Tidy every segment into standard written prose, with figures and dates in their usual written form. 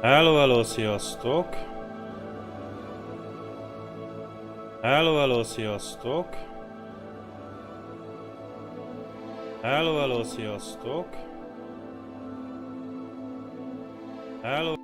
Hello, sziasztok! Hello, sziasztok! Hello, sziasztok! Hello.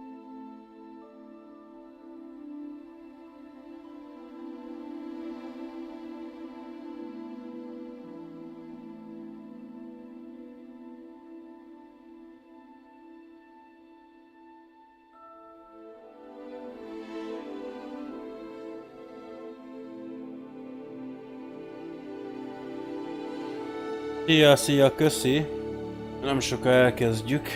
Szia, köszi! Nem soká elkezdjük.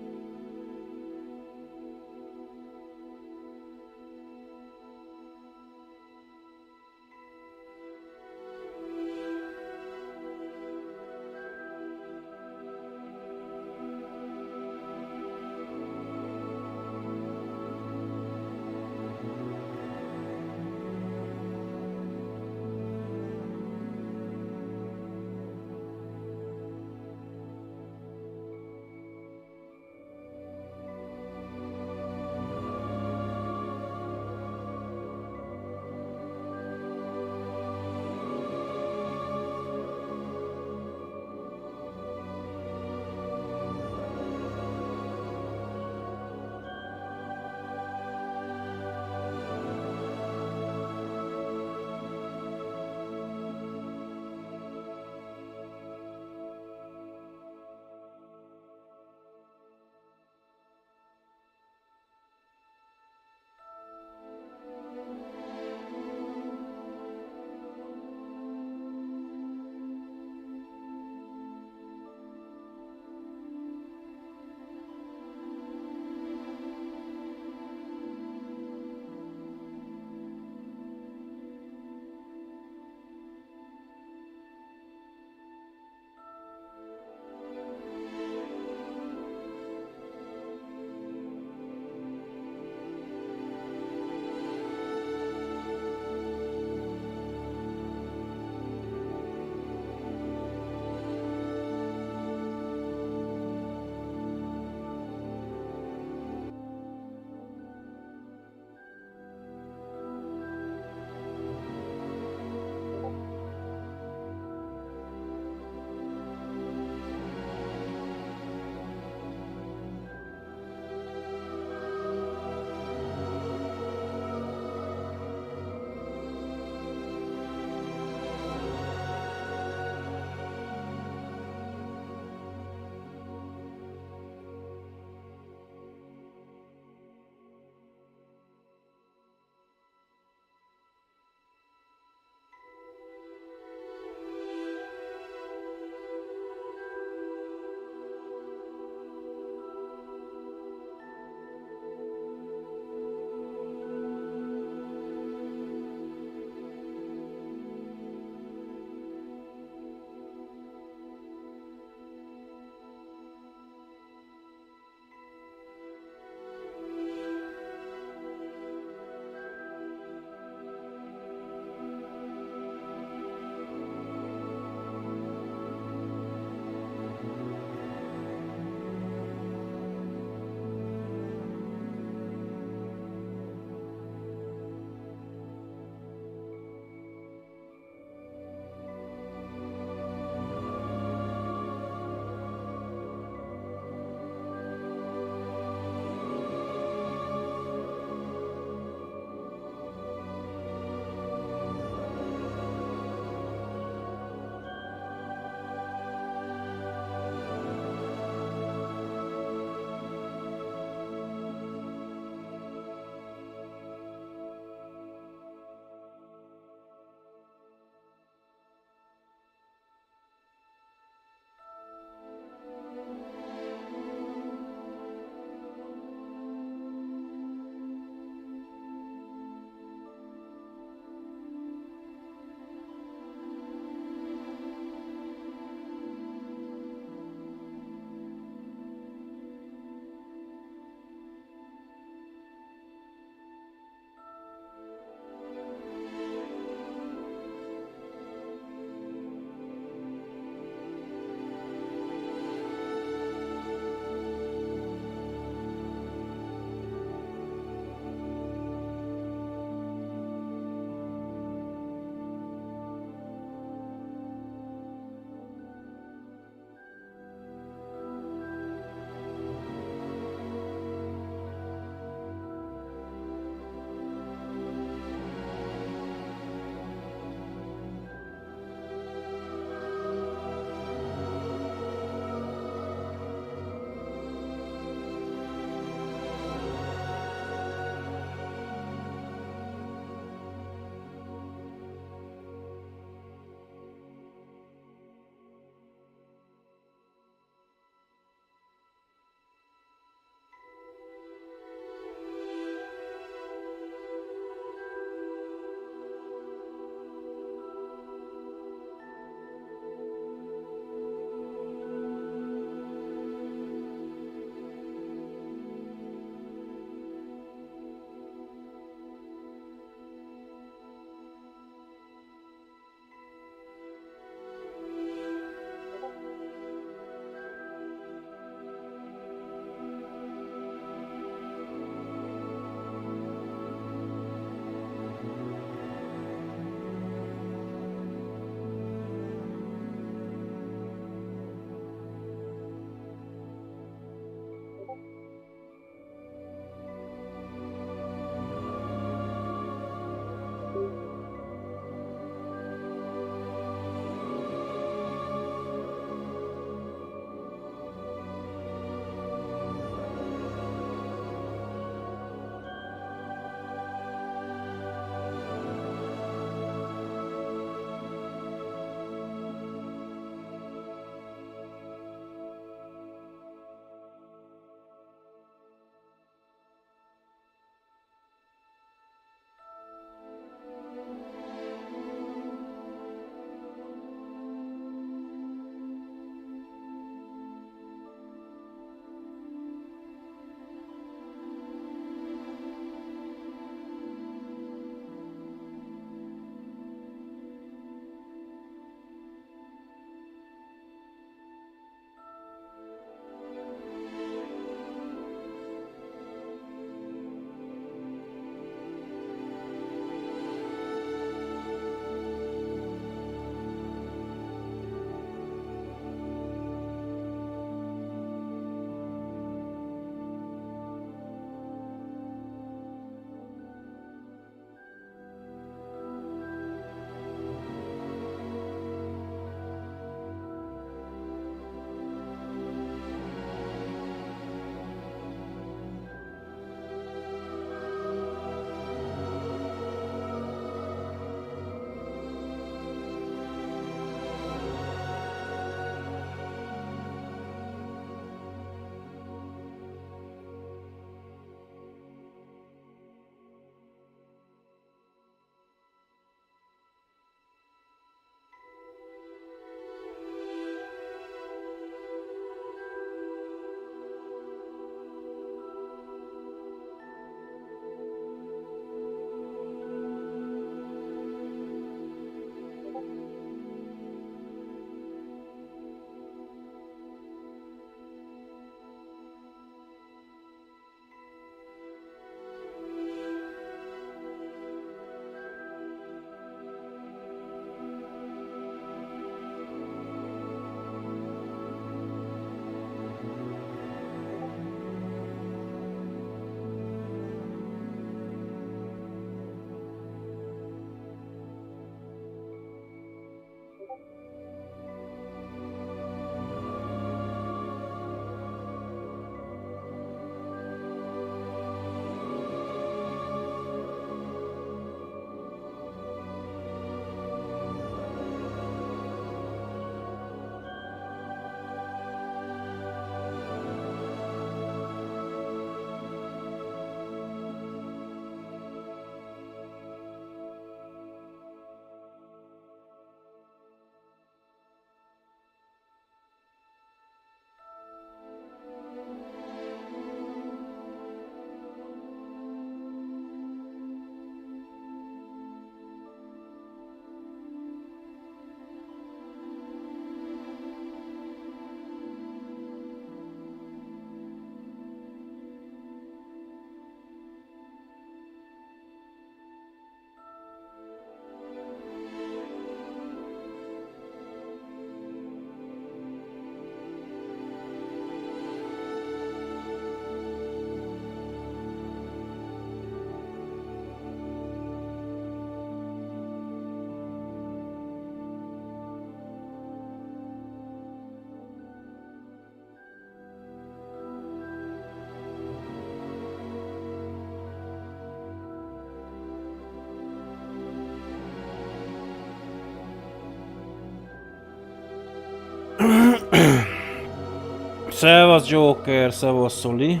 Szevasz Joker, szevasz Szoli.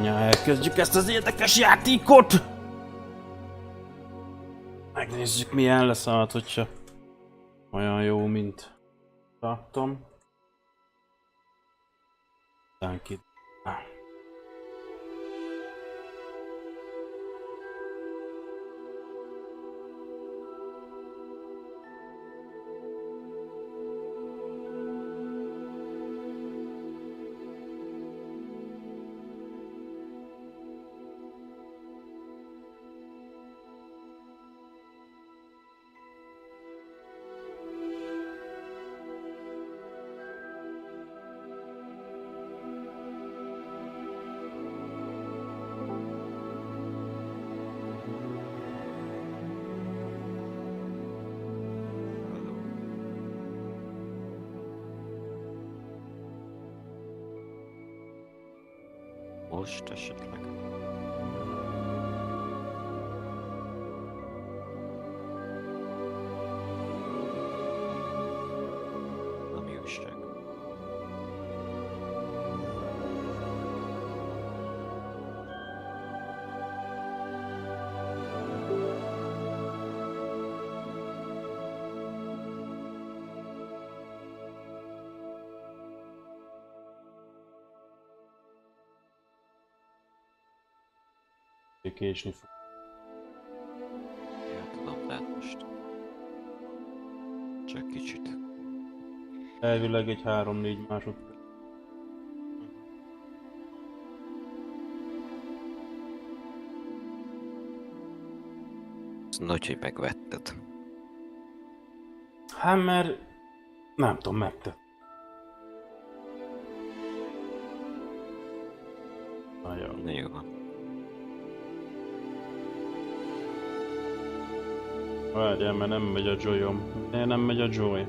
Ja, elkezdjük ezt az érdekes játékot! Megnézzük milyen lesz, hát hogyha olyan jó, mint láttam. Thank you. Most esetleg. Ami újság. Késni fog. Ja, tudom, lehet most. Csak kicsit. Elvileg egy 3-4 másodperc. Ez nagy, hogy megvetted. Hát mert... nem tudom, megtett. Nagyon. Na jó van. Várjál, mert nem megy a joyom. Miért nem megy a joy?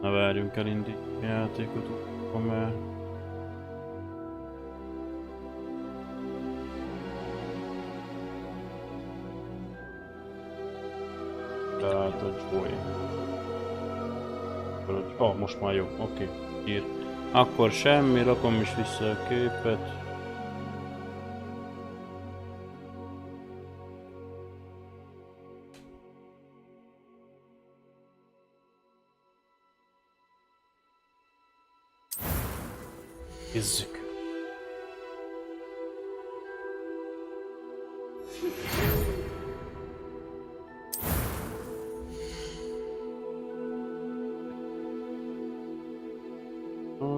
Na várjunk el, indítjuk a játékot, mert... Tehát a joy. Most már jó, oké, ír. Akkor semmi, rakom is vissza a képet. Nézzük.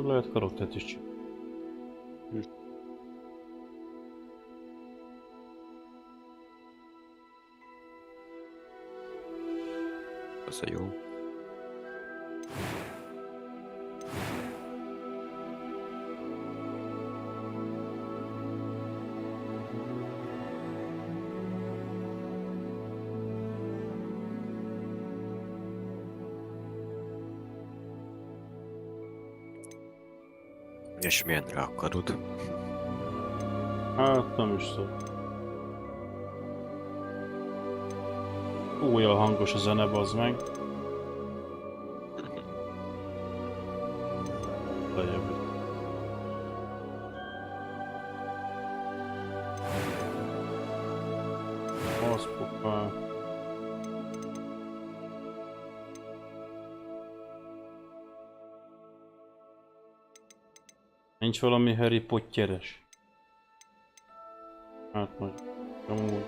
Lehet karottát is csinálni. Az a jó. És milyenre akarod? Hát nem is szó. Olyan hangos a zene, bazd meg. Lejjebb. Az pofá. Nincs valami Harry Potteres? Hát majd, amúgy.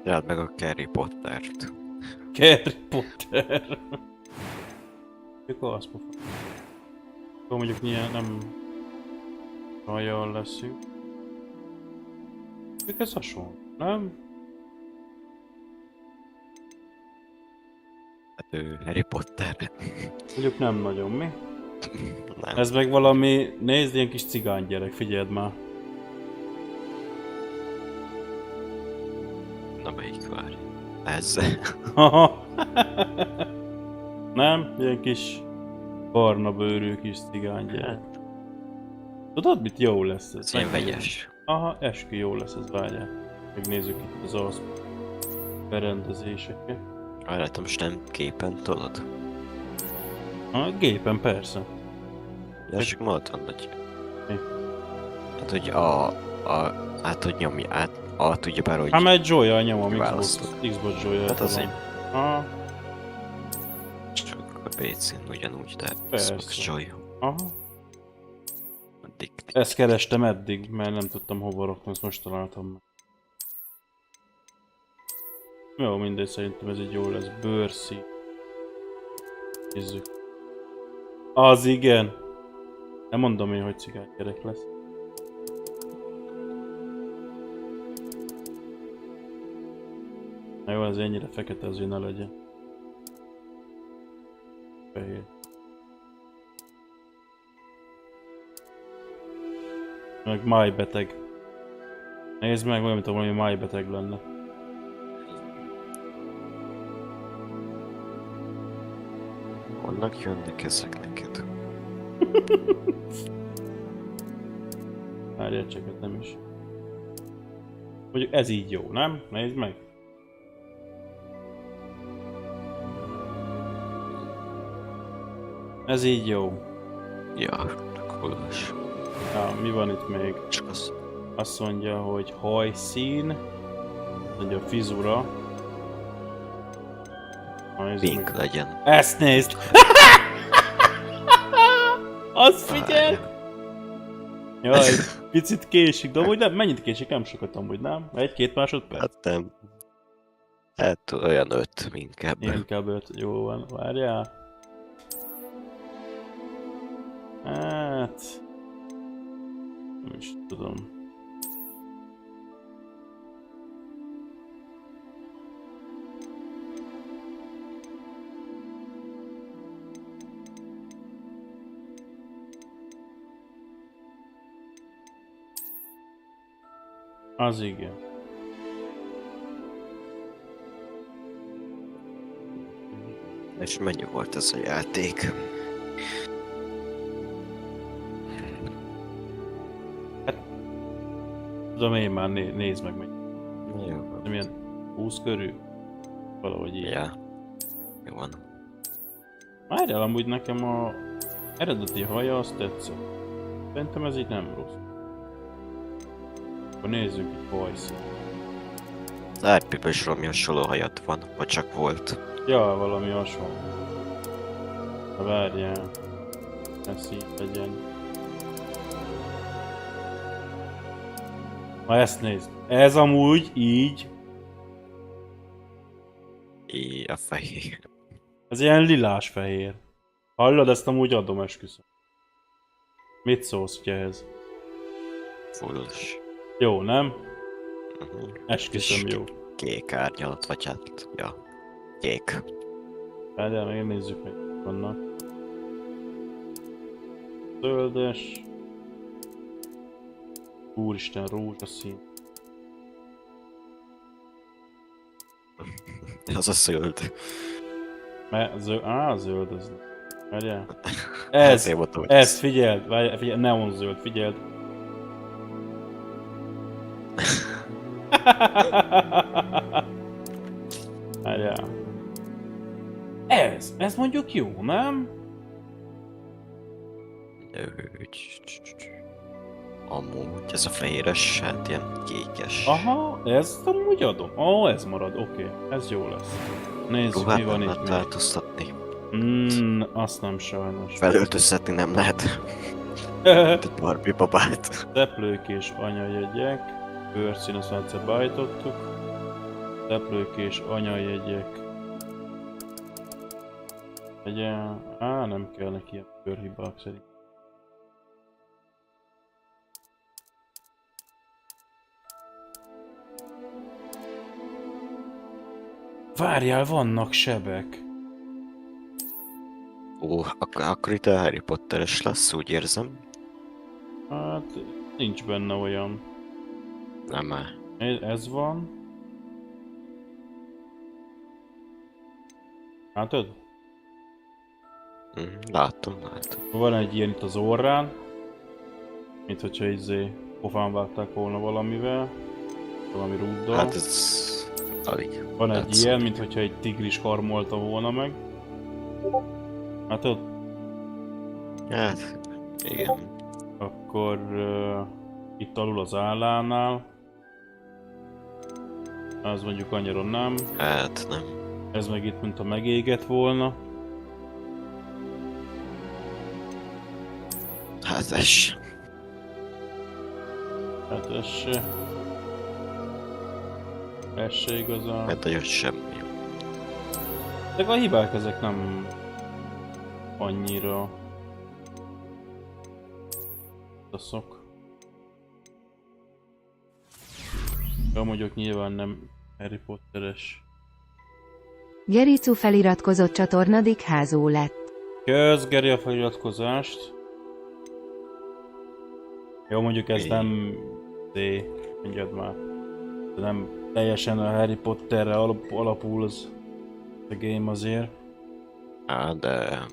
Rád meg a Harry Pottert. Harry Potter! Mikor az pofa? Akkor mondjuk nyilván nem... Nagyon leszünk. Még ez hasonló, nem? Hát ő Harry Potter. Mondjuk nem nagyon, mi? Nem. Ez meg valami, nézd, ilyen kis cigány gyerek, figyeld már. Na melyik vár? Ez. Nem? Ilyen kis barna bőrű kis cigány gyerek. Tudod mit? Jó lesz ez. Ez ilyen vegyes. Aha, eskü jó lesz ez, várjál. Megnézzük itt az alsz berendezéseket. Várjátok, most nem gépen tolod? A gépen persze. Ja, csak mondod, hogy... Mi? Hát, hogy hát, hogy nyomja, tudja bár, hogy... Hát mert Joy-jal nyomom, választok. Xbox Joy-jal. Hát azért. Aha, Csak a PC-n ugyanúgy, de Persze. Xbox Joy. aha. Addig. Ezt kerestem eddig, mert nem tudtam hova rakni, ezt most találtam meg. Jó, mindegy, szerintem ez így jó lesz. Bőrszi. Nézzük. Az igen! Nem mondom én, hogy cigány gyerek lesz. Na jó, ez ennyire fekete, azért ne legyen. Fehér. Meg májbeteg. Nézd meg, olyan, mint valami májbeteg lenne. Honnan jönnek ezek neked? Várjál csak, hát nem is. Mondjuk ez így jó, nem? Nézd meg. Ez így jó. Ja, cool-os. Ja, mi van itt még? Csak az... Azt mondja, hogy hajszín. Mondja, fizura. Pink legyen. Ezt nézd! Azt figyeld! Jaj, picit késik, de amúgy nem, mennyit késik? Nem sokat amúgy, nem? Egy-két másodperc? Hát nem. Hát olyan 5 inkább. Inkább 5, jó van, várjál. Hát... Nem is tudom. Az igen. És mennyi volt ez a játék? Tudom én már, nézd meg meg. Jó. Nem ilyen 20 körül? Valahogy így. Ja. Jó van. Várjál, amúgy nekem a eredeti haja azt tetszett. Szerintem ez így nem rossz. Akkor nézzük egy hajszín. Az RP-ben is valami hasonló hajat van, vagy csak volt. Ja, valami hasonló. Na várjál. Ez így legyen. Na ezt nézd. Ez amúgy így. A fehér. Ez ilyen lilás fehér. Hallod, ezt amúgy adom, esküszöm. Mit szólsz ki ehhez? Fullos. Jó, nem? Uh-huh. Esküszöm, jó. Kék árnyalat, vagy hát, ja. Kék. Várjál, meg nézzük meg vannak. Zöldes. Úristen, rózsaszín. Az a zöld. Zöld az. Várjál. Ezért mondtam, hogy Ez, figyeld, várjál, figyeld, neon zöld, figyeld. Várjál. Ez mondjuk jó, nem? Amúgy ez a fehéres, hát ilyen kékes. Aha, ezt amúgy adom. Ez marad, oké. Ez jó lesz. Nézzük, mi van itt lehet még. változtatni. Azt nem sajnos. Felöltöztetni nem lehet. Egy Barbie babát. Teplők és anyajegyek. Bőrszín, azt már egyszer beállítottuk. Teplők és anyajegyek. Nem kell neki ilyen bőrhibák szerint. Várjál, vannak sebek. Ó, akkor itt a Harry Potteres lesz, úgy érzem. Hát, nincs benne olyan. Nem már. Ez van. Látod? Látom. Van egy ilyen itt az orrán. Mint hogyha pofán vágták volna valamivel. Valami rúddal. Hát ez... alig. Van egy Látszott. ilyen, mint hogyha egy tigris karmolta volna meg. Látod? Hát... igen. Akkor itt alul az állánál. Az mondjuk annyira nem. Hát nem. Ez meg itt, mint a megégett volna. Hát ez sem. Hát ez se. Ez se igazán. Hát nagyon semmi. De a hibák ezek nem annyira szok. Ja, mondjuk nyilván nem Harry Potteres. Gericu feliratkozott csatornadik házó lett. Kösz, Geri, a feliratkozást. Jó, mondjuk ez nem... mondjad már. De nem teljesen a Harry Potterre alapul az a game azért. Á, de...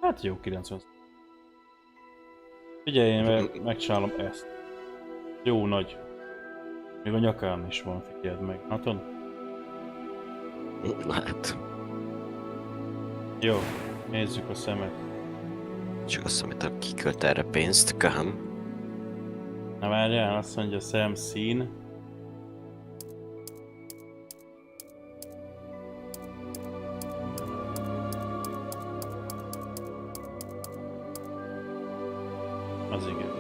Hát jó, 90. Figyelj, én megcsinálom ezt. Jó nagy. Még a nyakán is van, figyeld meg. Látod? Hát... Jó, nézzük a szemet. Csak azt mondtam, kikölt erre pénzt, köhöm. Na várjál, azt mondja szemszín. Az igen.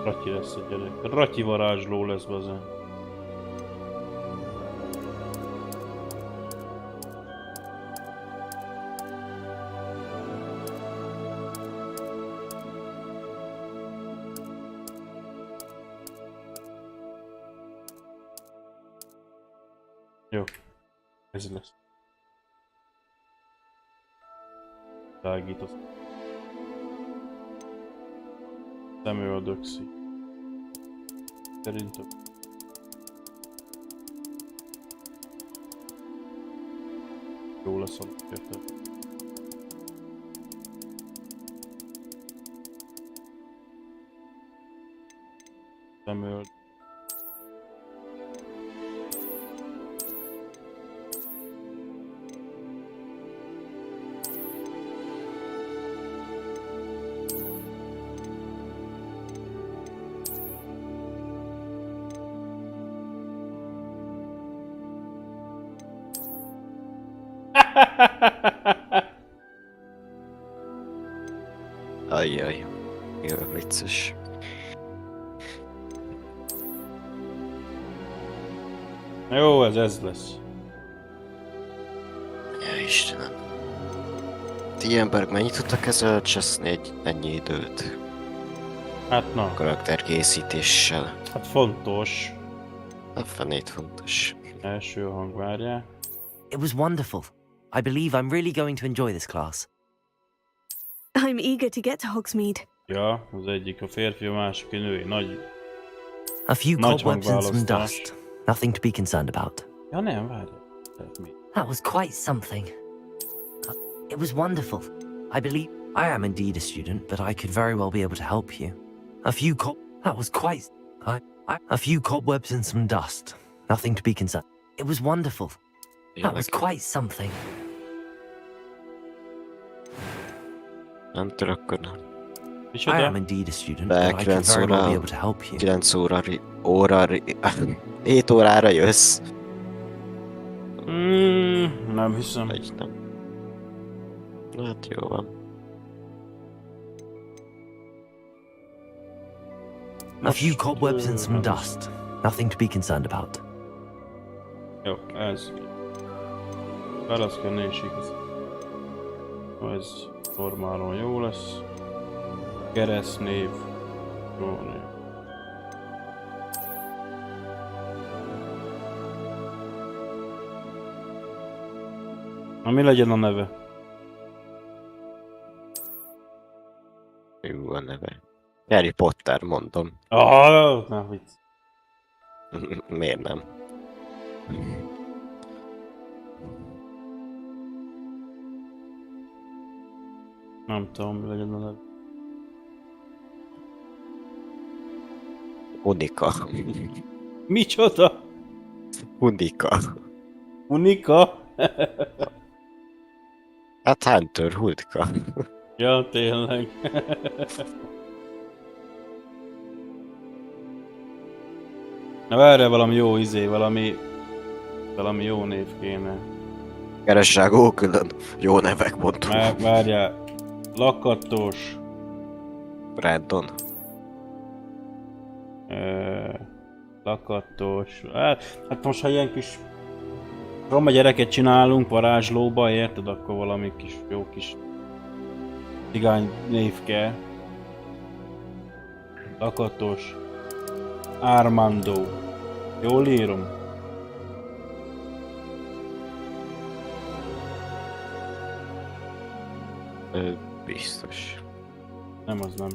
Ratyi lesz a gyerek. Ratyi varázsló lesz bazen. Jó. Ez lesz. Tágított. Szemöldökszi. Szerintem. Jó lesz, amit érted. Szemöld. Ajjaj. Jó, vicces. Jó, ez lesz. Ja, Istenem. Ti emberek mennyit tudtak ezzel cseszni ennyi időt? Hát na. Karakterkészítéssel. Hát fontos. A fenét fontos. Első hang, várjál. It was wonderful. I believe I'm really going to enjoy this class. I'm eager to get to Hogsmeade. Ja, az egyik a férfi, a másik a női. Nagy... A few Nagy cobwebs and some hangválasztás. dust. Nothing to be concerned about. Ja nem, várjál. Tehát mi? That was quite something. It was wonderful. I believe I am indeed a student, but I could very well be able to help you. That was quite... A few cobwebs and some dust. Nothing to be concerned. It was wonderful. That was quite something. Nem tudok, akkor nem. I Micsoda? am indeed a student, De but I could 9 very well be óra, able to help you. 9 7 órára jössz. Nem hiszem. Vagy nem. Hát jó van. A few Most, cobwebs and some nem. dust. Nothing to be concerned about. Jó, ez. Válaszkenésig. Ez normálon jó lesz. Keresztnév. Jó név. Na mi legyen a neve? Jó a neve. Harry Potter, mondom. Na vicc. Miért nem? Nem tudom, mi legyen a neve. Unika. Micsoda? Unika. Unika? Hát Hunter, Hulka. Ja, tényleg. Na várjál, valami jó valami jó név kéne. Keres rá Google-ön. Jó nevek mondtam. Várjál. Lakatos. Brandon. Lakatos. Hát most ha ilyen kis roma gyereket csinálunk varázslóba, érted? Akkor valami kis jó kis cigány név kell. Lakatos. Armando. Jól írom? Biztos. Nem, az nem.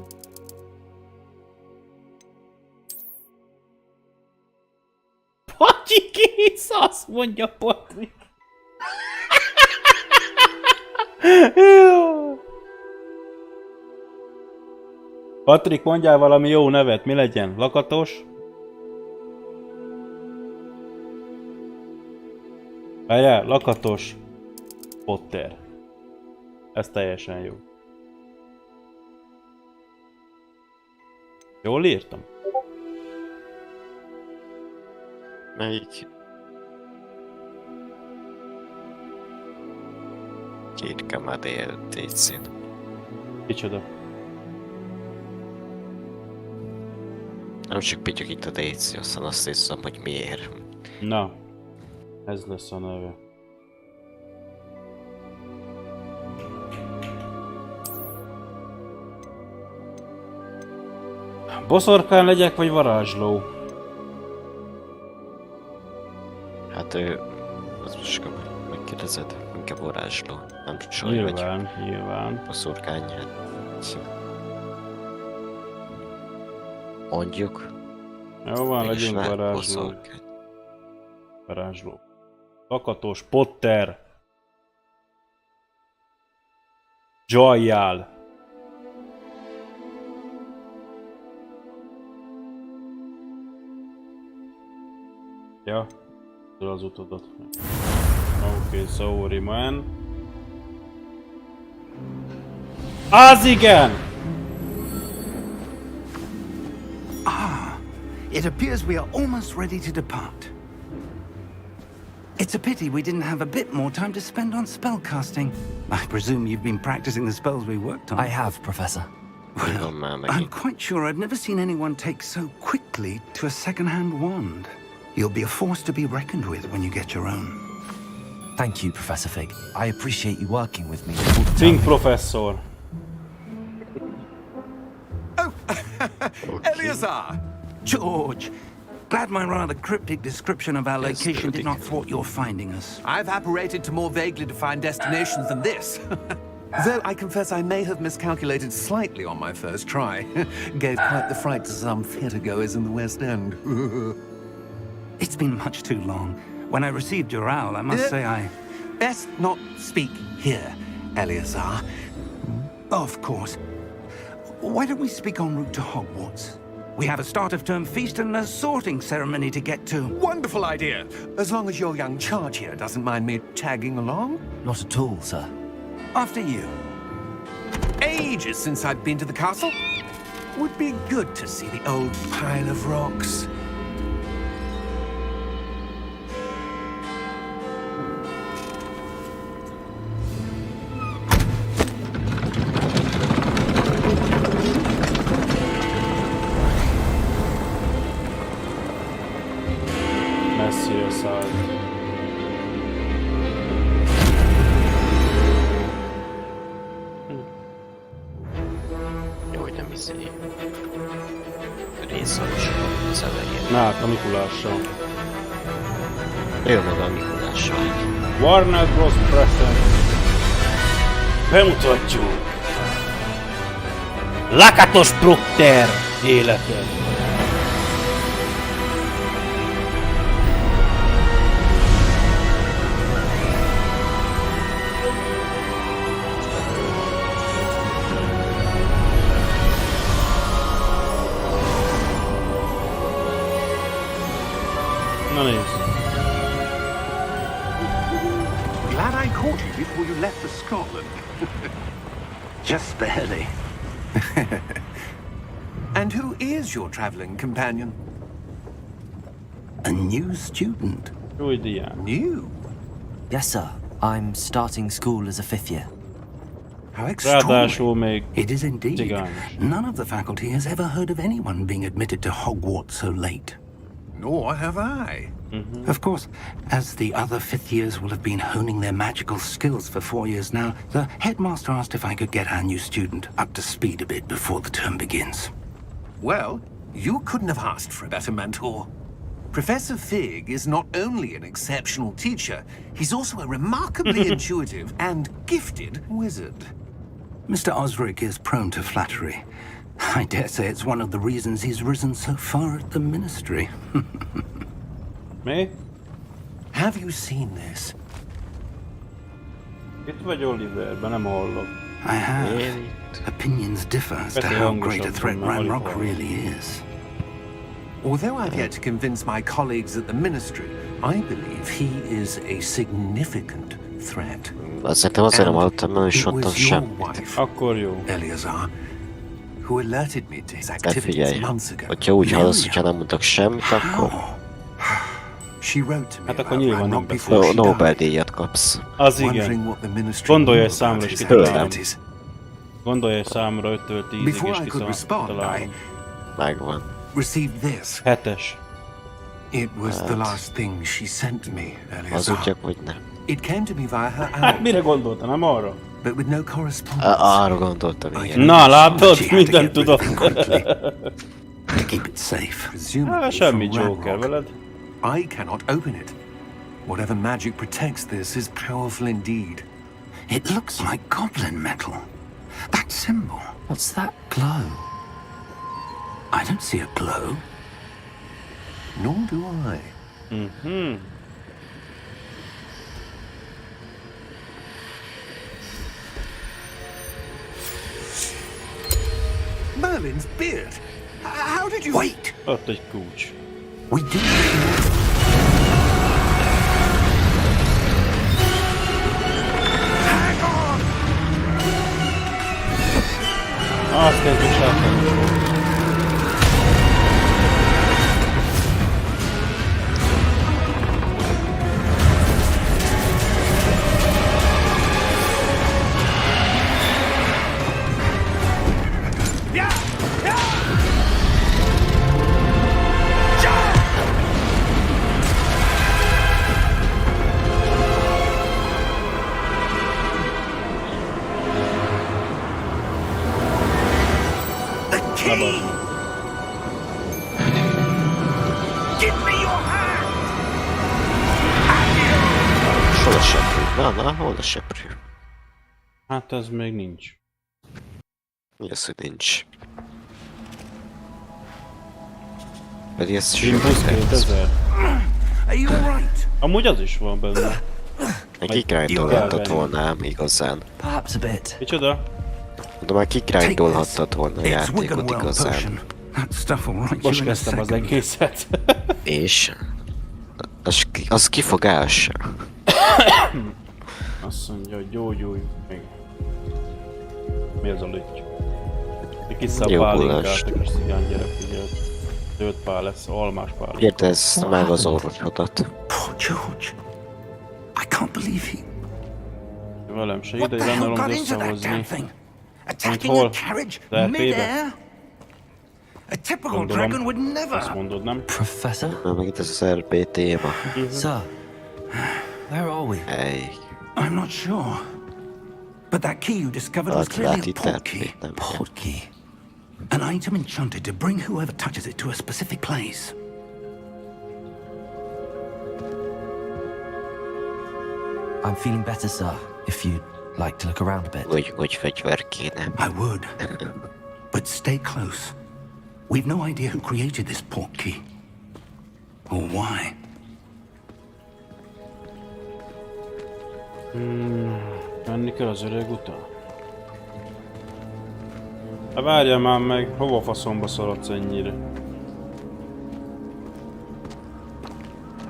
Pacsi kész, azt mondja Patrik. Patrik, mondjál valami jó nevet, mi legyen? Lakatos? Várjál, Lakatos Potter. Ez teljesen jó. Jól írtam? Melyik? Kérkem a DLC-n. Kicsoda? Nem csak pittyük itt a DLC, aztán azt hiszem, hogy miért. Na, ez lesz a neve. Boszorkán legyek, vagy varázsló? Hát az most megkérdezed, inkább varázsló. Nem csaj vagy Nyilván. boszorkány, hát... Mondjuk. Jó van, mégis legyünk lehet varázsló. boszorkány. Varázsló. Lakatos Potter. Joyjál. Ja, az utadat. Oké, sorry man. Az igen! It appears we are almost ready to depart. It's a pity we didn't have a bit more time to spend on spellcasting. I presume you've been practicing the spells we worked on. I have, Professor. Mondom már I'm megint. quite sure I've never seen anyone take so quickly to a second-hand wand. You'll be a force to be reckoned with when you get your own. Thank you, Professor Fig. I appreciate you working with me all the Think time. professzor. Eleazar! George, glad my rather cryptic description of our Yes, location did cryptic. not thwart your finding us. I've apparated to more vaguely defined destinations than this. Though I confess I may have miscalculated slightly on my first try. Gave quite the fright to some theatregoers in the West End. It's been much too long. When I received your owl, I must say I... Best not speak here, Eleazar. Of course. Why don't we speak en route to Hogwarts? We have a start-of-term feast and a sorting ceremony to get to. Wonderful idea! As long as your young charge here doesn't mind me tagging along. Not at all, sir. After you. Ages since I've been to the castle. Would be good to see the old pile of rocks. Messzire száll. Jó, hogy nem izé. Részlet az elején. Na hát, a Mikulással. Jó maga a Mikulással. Warner Bros. Present. Bemutatjuk. Lakatos Potter életet. Na nézd. Glad I caught you before you left for Scotland. Just barely. And who is your traveling companion? A new student. Új diák. New? Yes, sir. I'm starting school as a 5th year. How Ráadásul extraordinary. még It is indeed. cigányos. None of the faculty has ever heard of anyone being admitted to Hogwarts so late. Nor have I. Of course, as the other 5th years will have been honing their magical skills for 4 years now, the headmaster asked if I could get our new student up to speed a bit before the term begins. Well, you couldn't have asked for a better mentor. Professor Fig is not only an exceptional teacher, he's also a remarkably intuitive and gifted wizard. Mr. Osric is prone to flattery. I dare say it's one of the reasons he's risen so far at the ministry. Mi? Have you seen this? Itt vagy Oliverben, nem hallok. I have. Én itt. Opinions differ as to Better how younger great a threat something, Ranrock Oliver. really is. Although I've yet to convince my colleagues at the ministry, I believe he is a significant threat. Szerintem azért nem hallottam, mert is It mondtam was your semmit. wife, Akkor jó. Eleazar, who alerted me to his Tehát activities figyelj, months ago. hogyha úgy hallasz, hogyha nem mondok semmit, akkor She wrote to me Hát akkor about nyilván nem Ranrock beszél. before she died, Nobel-díjat kapsz. Az wondering igen. what the ministry Gondolj knew egy számra, about és his kitalálom. activities. Gondolj egy számra 5-től 10-ig, Before és I could respond, kitalálom. Megvan. Received this. 7-es. It was the last thing she sent me, Eleazar. Hazudjak, vagy nem? It came to me via her Hát owl, mire gondolta, nem arra? but with no correspondence. Arra gondoltam, igen. Na, látod, She had to mindent get rid tudok. of him quickly to keep it safe. Presumably Hát semmi from Joker Ranrock. veled. I cannot open it. Whatever magic protects this is powerful indeed. It looks like goblin metal. That symbol. What's that glow? I don't see a glow. Nor do I. Merlin's beard. How did you... Wait! Ott egy kulcs. We do. Azt kezdjük sátani. The key! Give me your hand! És hol a seprű? Na, hol a seprű? Hát ez még nincs. Mi az, hogy nincs? Pedig ez Windows sűrűn. 2000. Are you alright? Amúgy az is van benne. Kigrindolhattad volna ám igazán. Perhaps a bit. Micsoda? De már kigrindolhattad volna a It's játékot Wiggenweld igazán. potion. That stuff will right Most you in a kezdtem az second. egészet. És? Az kifogás. Azt mondja, hogy gyógyulj még. Mi az a lüty? Egy kis Jó pálinkát, gulást. egy kis cigány gyerek, ugye. Zöld pál lesz, almás pál. Kérdezd meg az orvosodat. Poor George. I can't believe he... Velem se What ide, the hell rendelom got into that damn összehozni. thing? Attacking hol? a carriage Lehet mid-air? A typical dragon would Azt never. mondod, nem? Professor? Na, megint ez az RP téma. Sir, where are we? Hey, I'm not sure. But that key you discovered was clearly lát a itt port key. RP, nem kell. Portkey. An item enchanted to bring whoever touches it to a specific place. I'm feeling better, sir. If you'd like to look around a bit. Hogy fegyver kéne. I would. But stay close. We've no idea who created this port key. Or why. Menni kell az öreg után. Hát várjál már meg, hova faszomba szaladsz ennyire?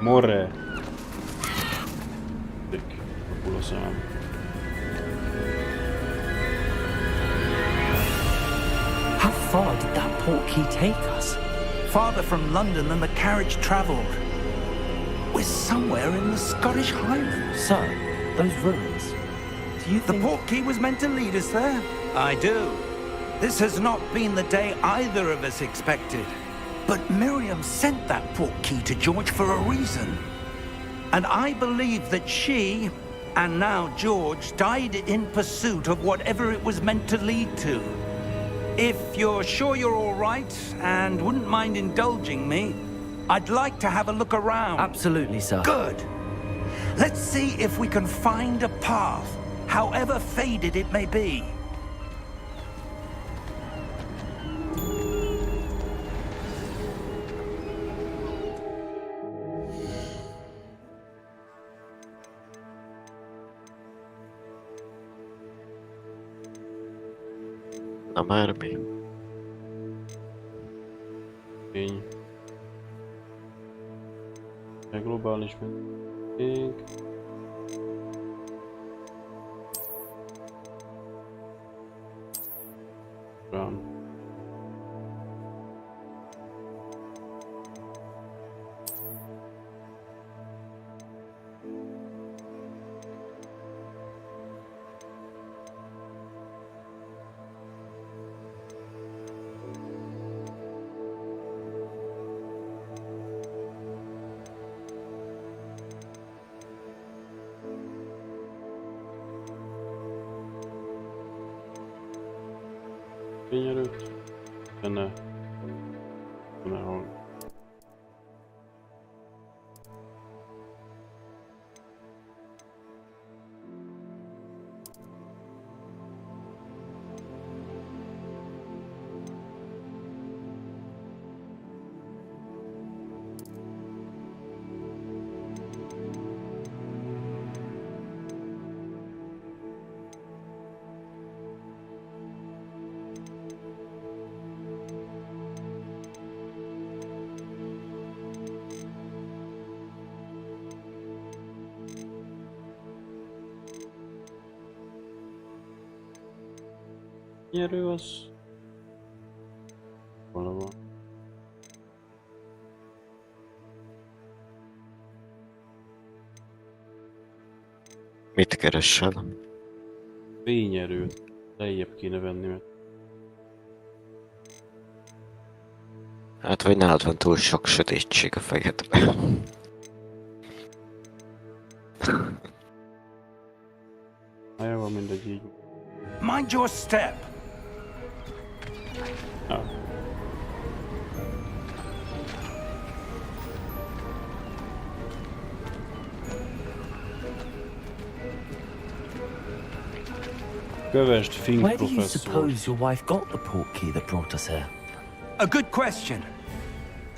More. Kapul a szám. How far did that portkey take us? Farther from London than the carriage travelled. We're somewhere in the Scottish Highlands. Sir, those ruins. Do you The think... portkey was meant to lead us there? I do. This has not been the day either of us expected. But Miriam sent that portkey to George for a reason. And I believe that she, and now George, died in pursuit of whatever it was meant to lead to. If you're sure you're all right and wouldn't mind indulging me, I'd like to have a look around. Absolutely, sir. Good. Let's see if we can find a path, however faded it may be. Na már mi? Fény. Egy globális mindig. Rám. Fényerőt. Benne. Ahol. Nyerő az valahol. Mit keresel? Fényerőt lejjebb kéne venni, mert Hát vagy nálad van túl sok sötétség a fejedben. jó, van mindegy így. Mind your step. Ah. Kövesd Fink Where do you professzor. suppose your wife got the portkey that brought us here? A good question.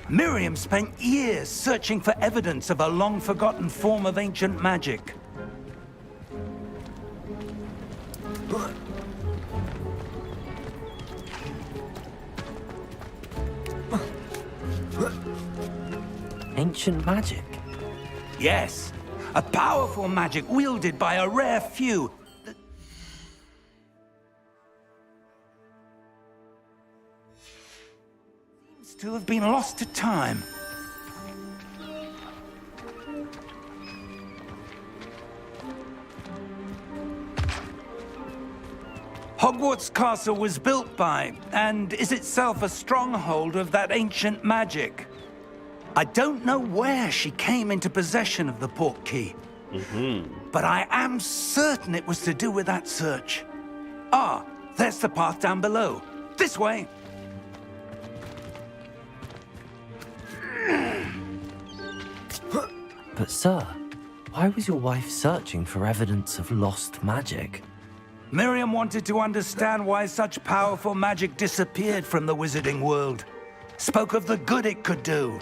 Miriam spent years searching for evidence of a long-forgotten form of ancient magic. Ancient magic? Yes, a powerful magic wielded by a rare few. Seems to have been lost to time. Hogwarts Castle was built by, and is itself a stronghold of that ancient magic. I don't know where she came into possession of the portkey, but I am certain it was to do with that search. Ah, there's the path down below. This way. But sir, why was your wife searching for evidence of lost magic? Miriam wanted to understand why such powerful magic disappeared from the wizarding world. Spoke of the good it could do.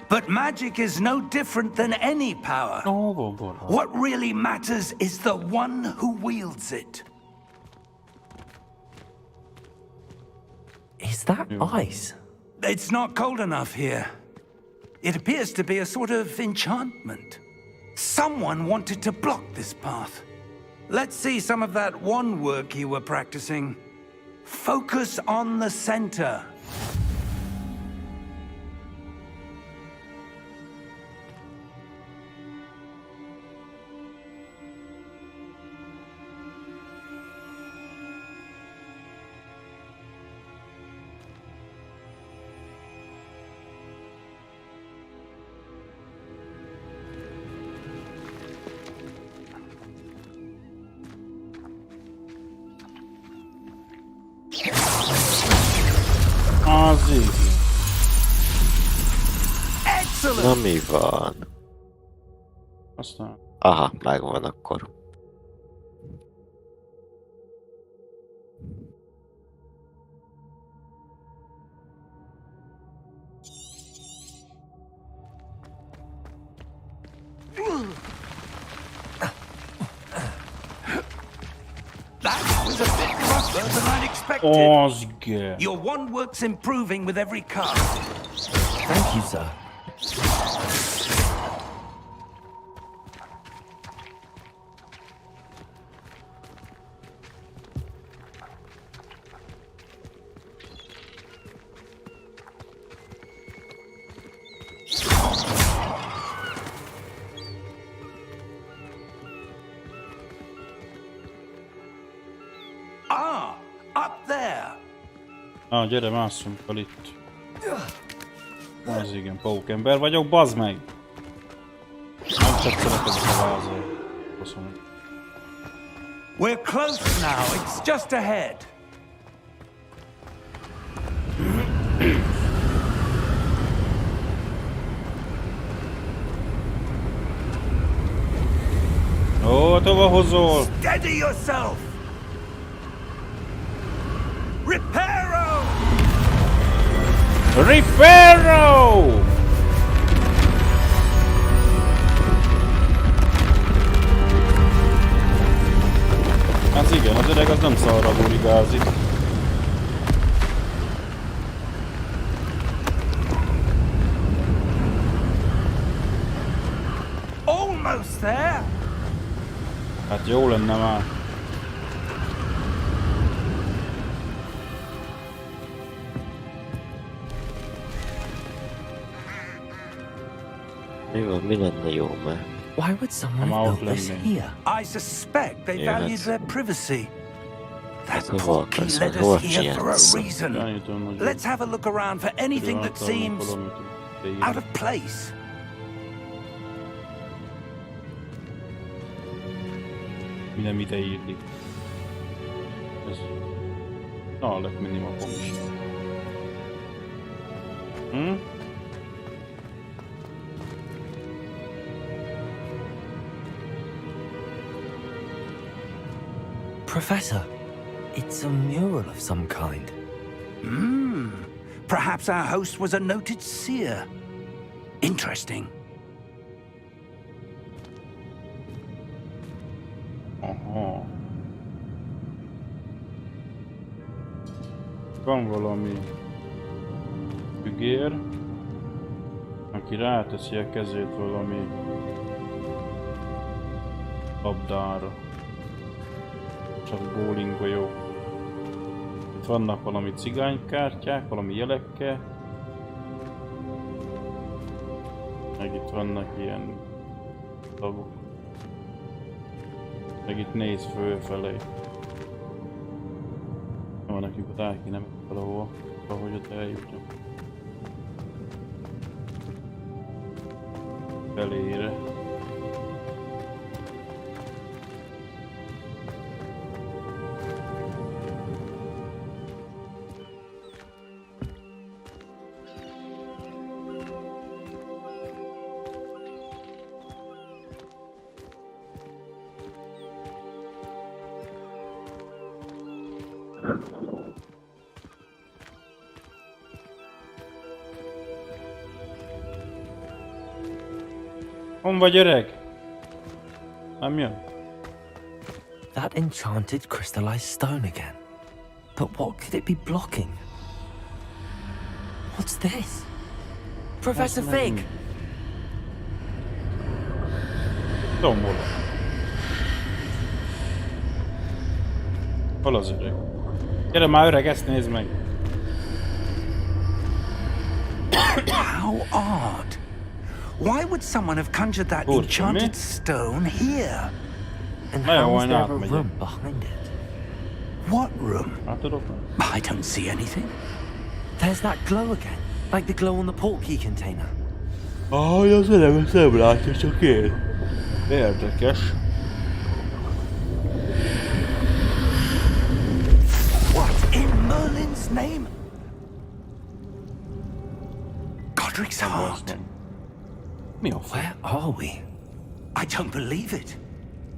But magic is no different than any power. What really matters is the one who wields it. Is that ice? It's not cold enough here. It appears to be a sort of enchantment. Someone wanted to block this path. Let's see some of that one work you were practicing. Focus on the center. Az így. Excellent. Na mi van? Aztán... Aha, megvan akkor. That was a bit rougher than I'd expected. Az igen. Your one work's improving with every cast. Thank you, sir. Ah, up there. Gyere, másszunk fel itt. Az igen, pókember vagyok, bazd meg! Nem tetszenek ezek a vázai. Köszönöm. We're close now. It's just ahead. Ó, hova hozol? Steady yourself. Reparo! Reparo! Az igen, az öreg az nem szarra buligázik. Almost there. Hát jó lenne már. Mi lenne jó, mert... Why would someone I'm have out built this landing. here? I suspect they Yeah, valued that's- their privacy. That That's a poor lot, key that's led a us lot, here for a yes. reason. Gyanítom, hogy... Let's have a look around for anything that seems out of place. Mi nem ide illik. Ez... Na, lett minimapom is. Hm? Professor, it's a mural of some kind. Perhaps our host was a noted seer. Interesting. Aha. Van valami fügér, aki ráteszi a kezét valami labdára. Csak bowlinggolyó. Itt vannak valami cigánykártyák, valami jelekkel. Meg itt vannak ilyen tagok. Meg itt néz fölfelé. Van nekünk ott el kéne valahova, ahogy ott eljutnak. Felére. Hon vagy öreg? Nem jön? That enchanted crystallized stone again. But what could it be blocking? What's this? Professor Fig! Tombol. Hol az öreg? Gyere már öreg, ezt nézd meg! How odd. Why would someone have conjured that Good, enchanted isn't it? stone here? And Yeah, how why is there not, a mate? room behind it? What room? Hát tudok. I don't see anything. There's that glow again, like the glow on the portkey container. Ahogy az öreg ezt nem látja, csak én. Érdekes. What in Merlin's name? Godric's heart. Mi a fa? Where are we? I don't believe it.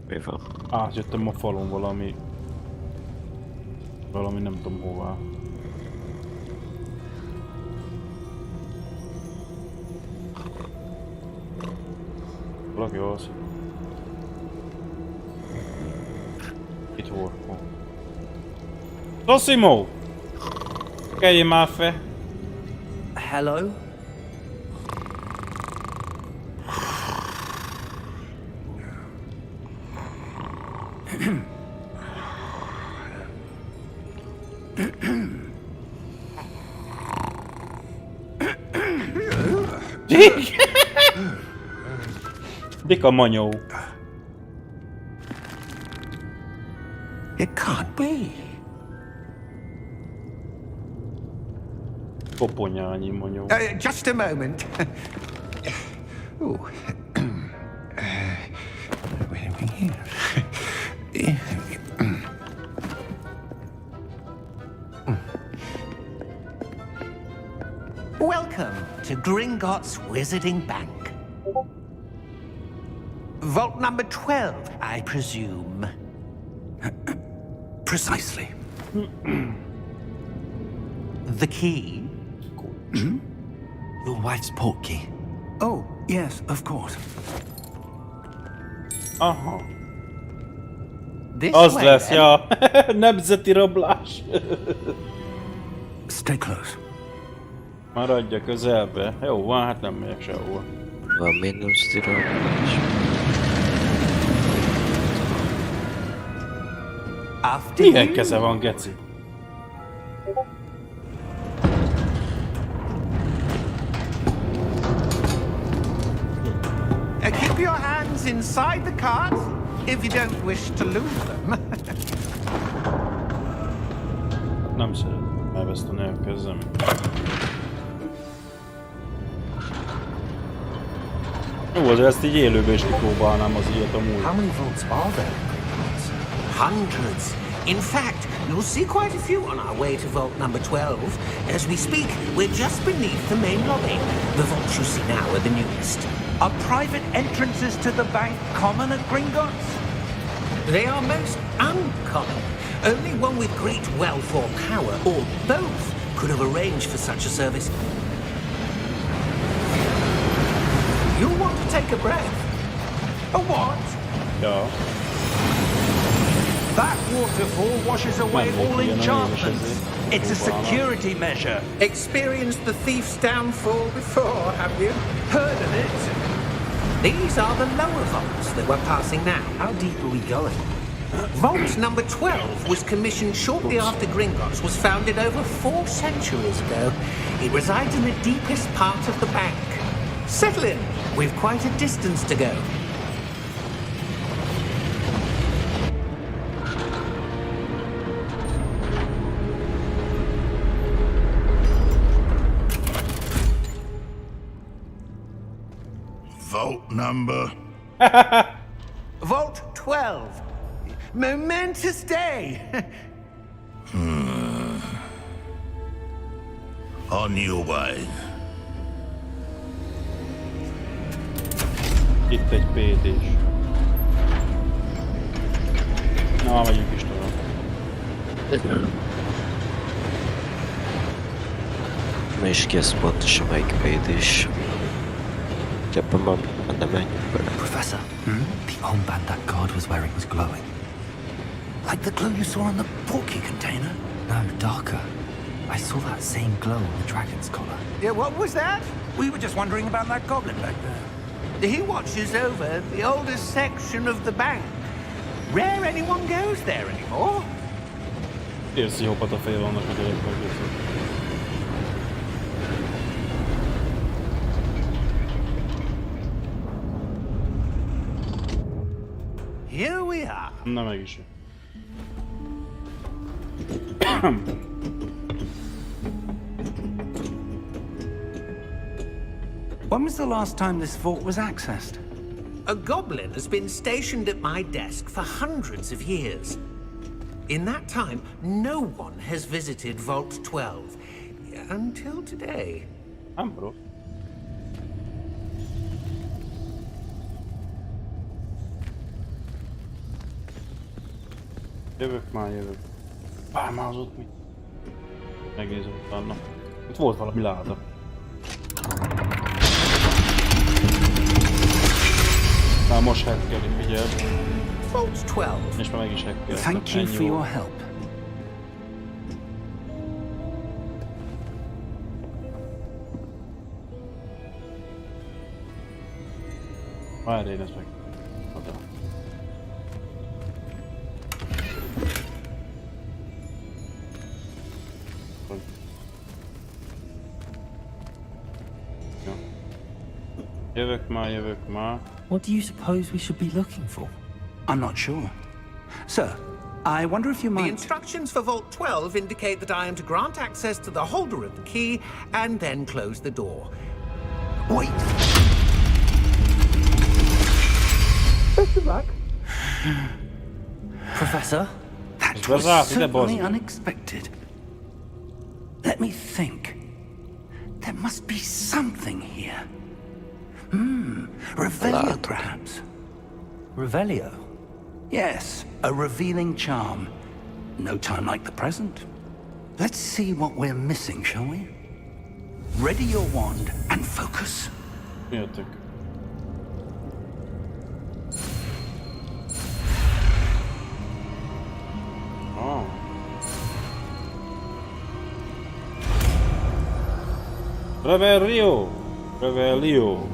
Mi van? Átjöttem a falon valami... Valami nem tudom hová. Valaki az. Itt volt. Tosimo! Kelljél már fel! Hello? Dika manyó. It can't be. Koponyányi manyó. Just a moment. Ooh. Wait a minute. Welcome to Gringotts Wizarding Bank. Vault number 12, I presume. Precisely. The key? Your wife's portkey. Oh, yes, of course. Aha. This Az way, lesz, then. ja. Nemzeti rablás. Stay close. Maradja közelbe. Jó van, hát nem megyek sehova. Van mínusz tirolás. After Milyen you. keze van, geci? Keep your hands inside the cart if you don't wish to lose them. Nem szeretem elveszteni a kezem. Jó, azért ezt így élőben is kipróbálnám az ilyet amúgy. How many vaults are there? Hundreds. In fact, you'll see quite a few on our way to vault number 12. As we speak, we're just beneath the main lobby. The vaults you see now are the newest. Are private entrances to the bank common at Gringotts? They are most uncommon. Only one with great wealth or power, or both, could have arranged for such a service. You want to take a breath? A what? Ja. That waterfall washes away Nem all volt ilyen a enchantments. nézes It's a ezért. security measure. Experienced the thief's downfall before, have you? Heard of it? These are the lower vaults that we're passing now. How deep are we going? Vault number 12 was commissioned shortly after Gringotts was founded over 4 centuries ago. It resides in the deepest part of the bank. Settle in. We've quite a distance to go. Vault number. Vault 12. Momentous day. On your way. Itt egy PD-s. Na, megyünk is tovább. Mi is ki ez pontosan melyik PD-s. Gépem van, nem menjünk bele. Professor, the armband that guard was wearing was glowing. Like the glow you saw on the portkey container? No, darker. I saw that same glow on the dragon's collar. Yeah, what was that? We were just wondering about that goblin back there. He watches over the oldest section of the bank. Rare anyone goes there anymore. Pszichopata fél vannak a gyerekek. Here we are. Na meg is. When was the last time this vault was accessed? A goblin has been stationed at my desk for hundreds of years. In that time, no one has visited Vault 12. Until today. Nem bro. Jövök már, jövök. Várj már az ott mit? Megnézem utána. Itt volt valami láda. Már most hackelni, figyeld. Vault 12. És már meg is hackeltem. Thank you for your help. Várj, én ezt meg. Oda. Jövök már. What do you suppose we should be looking for? I'm not sure. Sir, I wonder if you The might... instructions for Vault 12 indicate that I am to grant access to the holder of the key and then close the door. Wait! Best of luck. Professor? That was certainly unexpected. Let me think. There must be something here. Revelio, perhaps. Revelio? Yes, a revealing charm. No time like the present. Let's see what we're missing, shall we? Ready your wand and focus. Jöttök. Oh. Revelio. Revelio.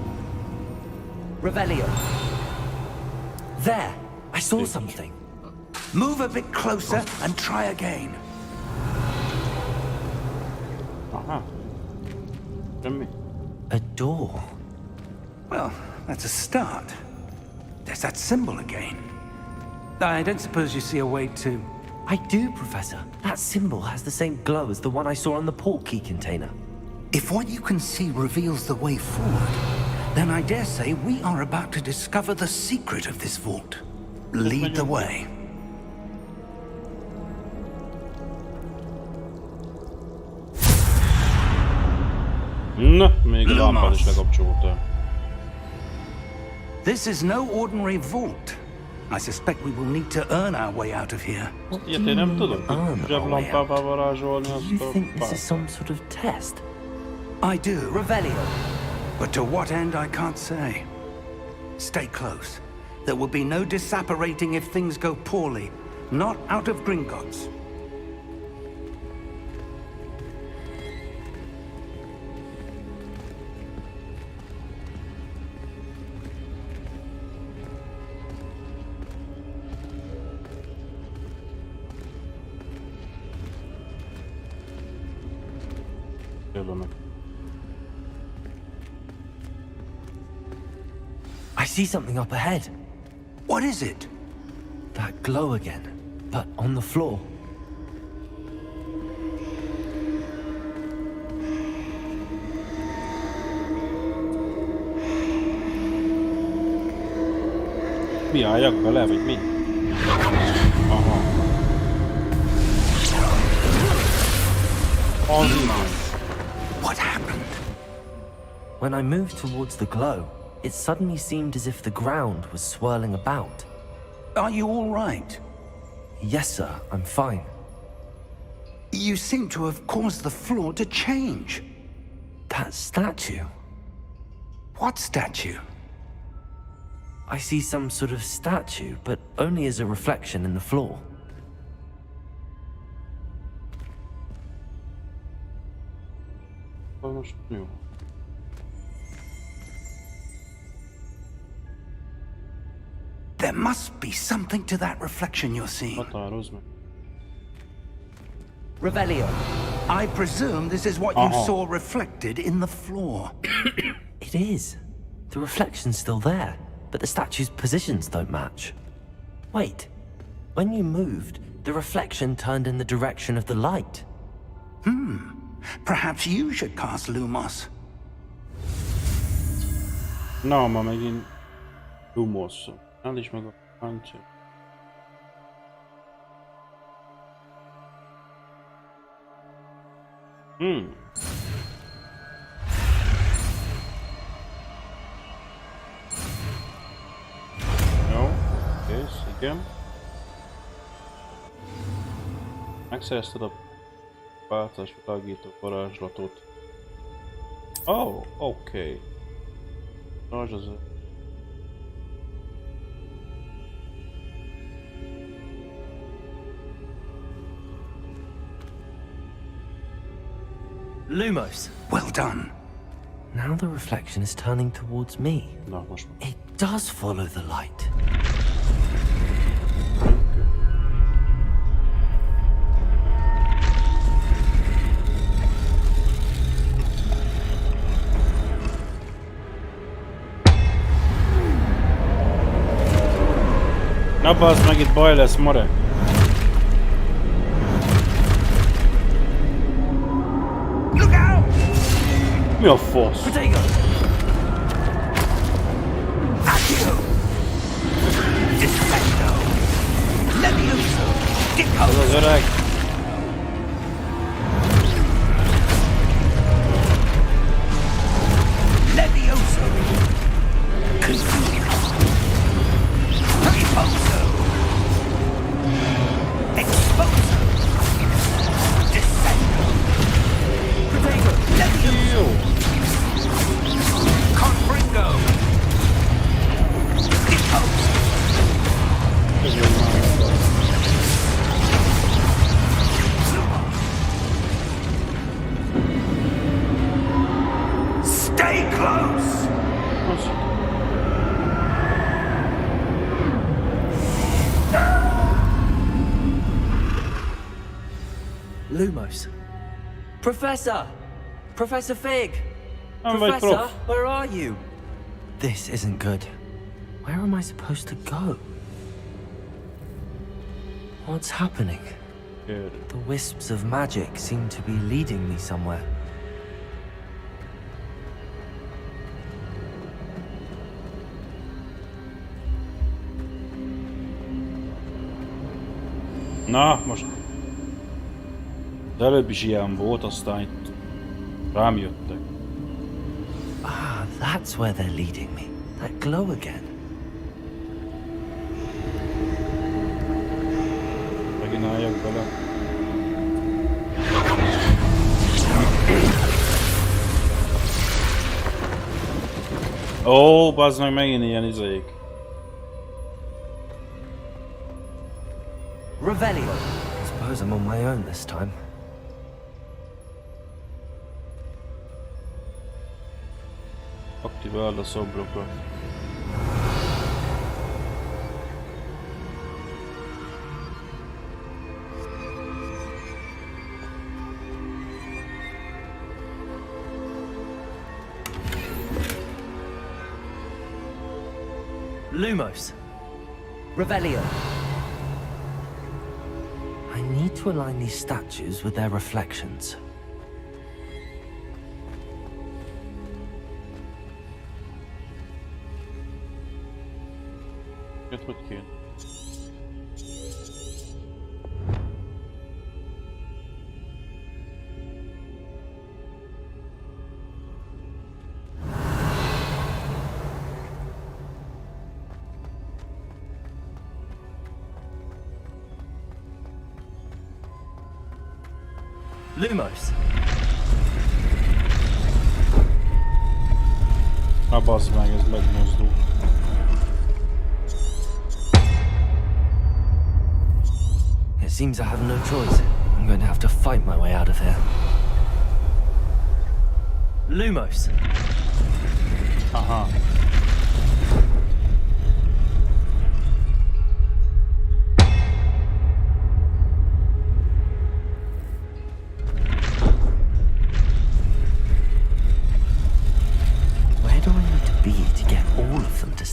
There! I saw something. Move a bit closer and try again. Aha. Semmi. A door. Well, that's a start. There's that symbol again. I don't suppose you see a way to... I do, Professor. That symbol has the same glow as the one I saw on the port key container. If what you can see reveals the way forward, then I dare say we are about to discover the secret of this vault. Lead the way. Na, még a lámpád is lekapcsolta. This is no ordinary vault. I suspect we will need to earn our way out of here. Ilyet én nem tudok. Zseblámpával varázsolni Do azt you a think this is pár. some sort of test? I do. Revelio. But to what end, I can't say. Stay close. There will be no disapparating if things go poorly. Not out of Gringotts. I see something up ahead. What is it? That glow again, but on the floor. Mi álljak bele, vagy mi? Aha. Az igen. What happened? When I moved towards the glow, it suddenly seemed as if the ground was swirling about. Are you all right? Yes, sir, I'm fine. You seem to have caused the floor to change. That statue. What statue? I see some sort of statue, but only as a reflection in the floor. Most jó. There must be something to that reflection you're seeing. Határozd meg. Revelio. I presume this is what you saw reflected in the floor. It is. The reflection's still there, but the statue's positions don't match. Wait. When you moved, the reflection turned in the direction of the light. Perhaps you should cast Lumos. Na, ma megint Lumos. Állíts meg a pancsa. Jó, kész, igen. Megszerezted a váltás világító varázslatot. Oh, oké. Rajz az... Lumos. Well done. Now the reflection is turning towards me. Na, most már. It does follow the light. Na bazd meg, itt baj lesz, more! Look out! Mi a fasz? Potato! Accio! Disfendo! Levioso! Dico! Ez az öreg! Levioso! Repulso! Exposo! Descendo! Potato! Levioso! Confringo! Repulso! Stay close! Lumos. Professor! Professor Fig! Nem vagy Professor, prof. where are you? This isn't good. Where am I supposed to go? What's happening? Kérdő. The wisps of magic seem to be leading me somewhere. Na, most... Az előbb is ilyen volt, aztán itt rám jöttek. Ah, that's where they're leading me. That glow again. Megint álljak bele. Ó, bazd meg, megint ilyen izék. Revelio. I suppose I'm on my own this time. Aktiváld a szobrokat. Lumos. Revelio. I need to align these statues with their reflections. Hogy kéne? Lumos. Na bazd meg, ez megmozdul. It seems I have no choice. I'm going to have to fight my way out of here. Lumos. Aha.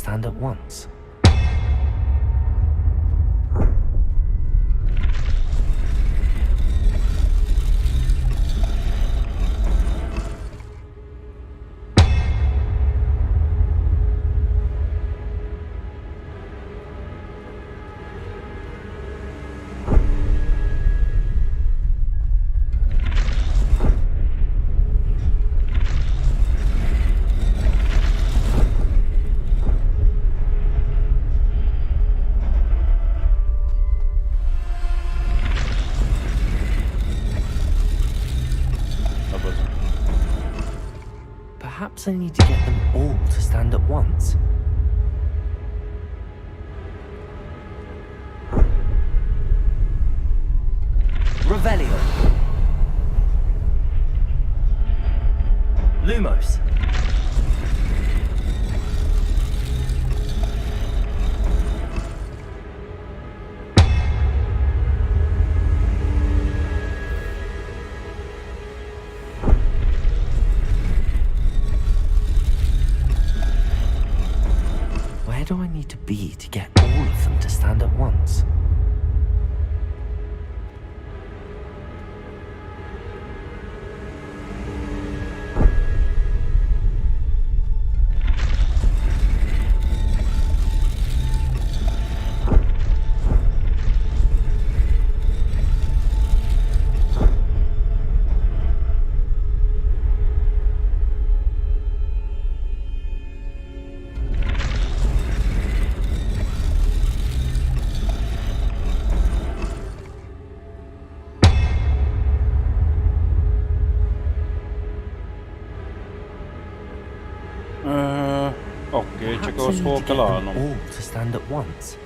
stand at once. Perhaps I need to get them all to stand at once. Revelio. Lumos. Where do I need to be to get all of them to stand at once? Oké, csak Perhaps I ahhoz need hol to kell get them állnom. all to stand at once.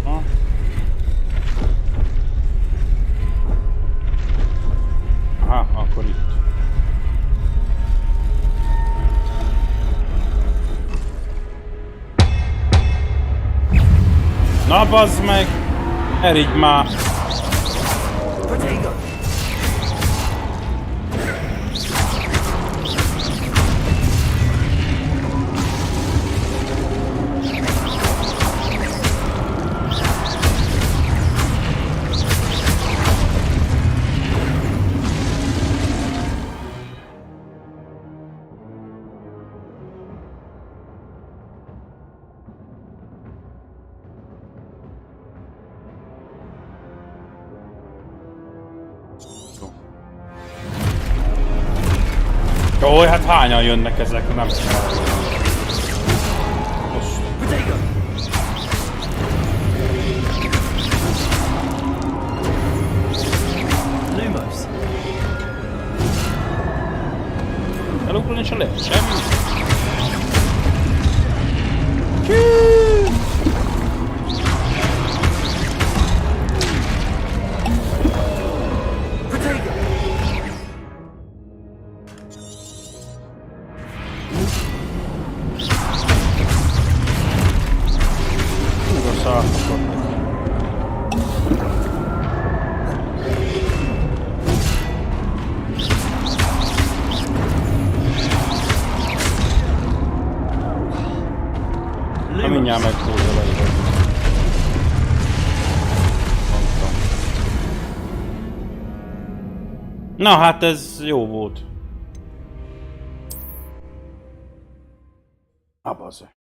Ha? Aha, akkor itt. Na bazd meg! Erigy már! Potato. Jó, hát hányan jönnek ezek, nem tudom. Potato. Lumos. Elugrani se lehet, semmi. Mindjárt megfúzol egy. Na hát ez jó volt. Abaze.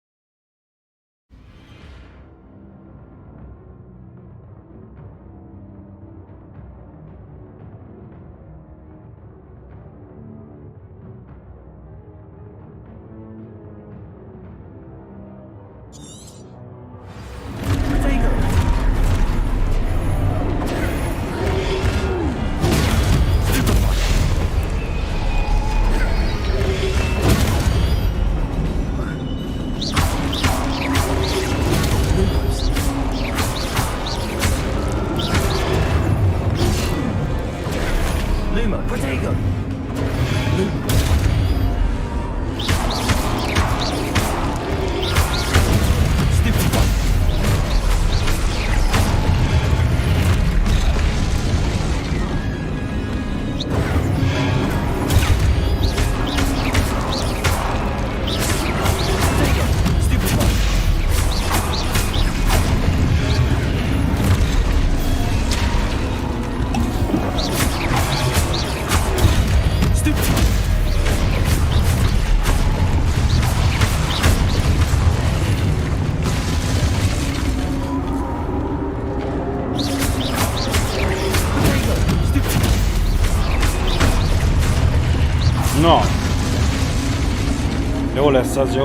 Jó lesz ez,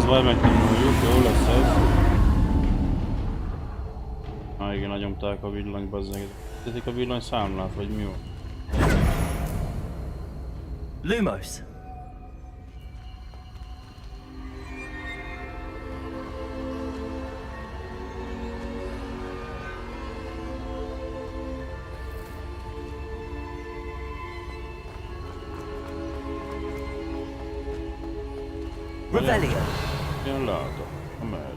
majd megtanuljuk, jó lesz ez. Igen, nagyomták a villany, bazzeg. Teszik a villany számlát, vagy mi van? Lumos. Revelio. Ilyen látok, amerre.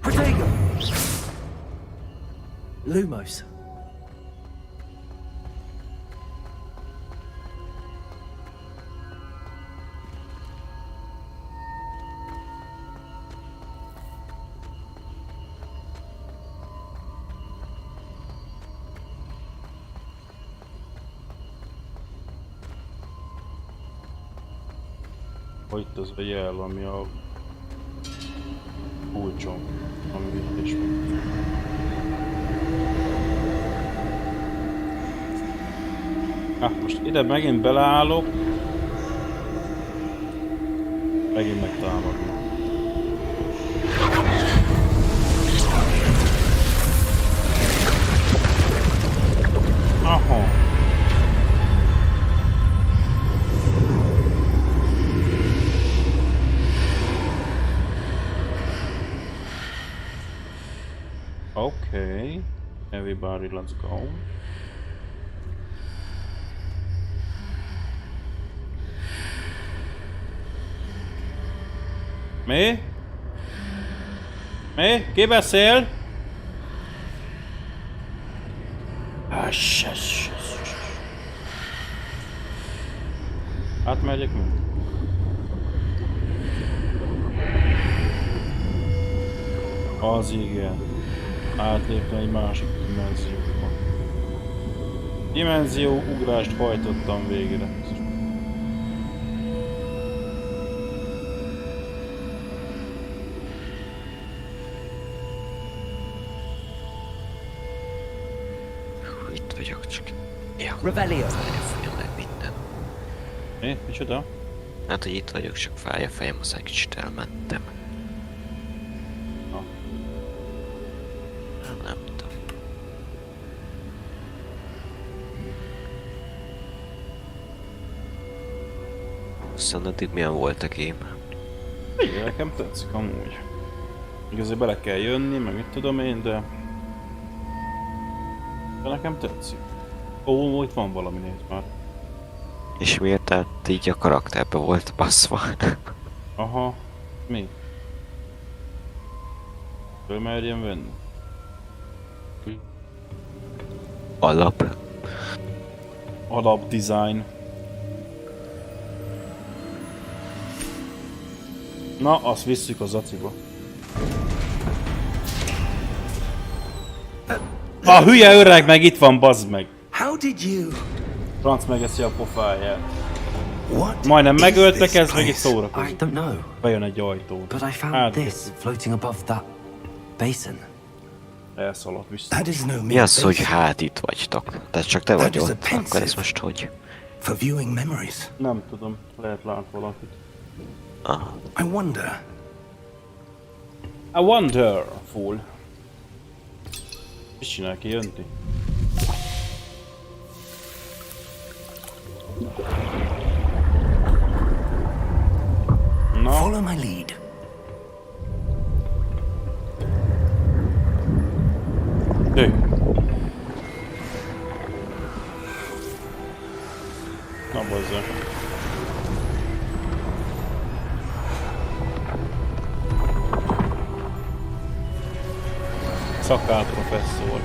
Protego. Lumos. Itt az a jel, ami a kulcsom, ami itt is van. Hát most ide megint beleállok. Megint megtámadom. Aha. Okay, everybody, let's go. Mi? Mi? Ki beszél? Átmegyek meg? Az igen. Átléptem egy másik dimenzióba. Dimenzió ugrást hajtottam végre. Itt vagyok csak. Ja. Revelio. Fáj meg minden. Mi? Micsoda? Hát, hogy itt vagyok, csak fáj a fejem, aztán kicsit elmentem. Nem tudom. Aztán addig milyen volt a game? Igen, nekem tetszik amúgy. Igazán bele kell jönni, meg mit tudom én, de nekem tetszik. Ó, itt van valami, nézd már. És miért tehát így a karakterbe volt baszva? Aha. Mi? Fölmerjem venni? Alap. Alap design. Na, azt visszük az aciba. A hülye öreg meg itt van, bazd meg! How did you? Franc megeszi a pofáját. What Majdnem is megöltek, this ez meg itt place? I szórakozik. don't know, Bejön egy ajtó. but I found Hát, this floating above that basin. elszaladt vissza. That is no Mi mere az, hogy basin. hát itt vagytok? Tehát csak te vagy That is a ott, akkor pensive. ez most hogy? For viewing memories. Nem tudom, lehet lát valakit. Aha. I wonder. I wonder, fool. Mit csinál ki, jönti? Na, Follow my lead. Hé. Na bazzá. Szakál professzor.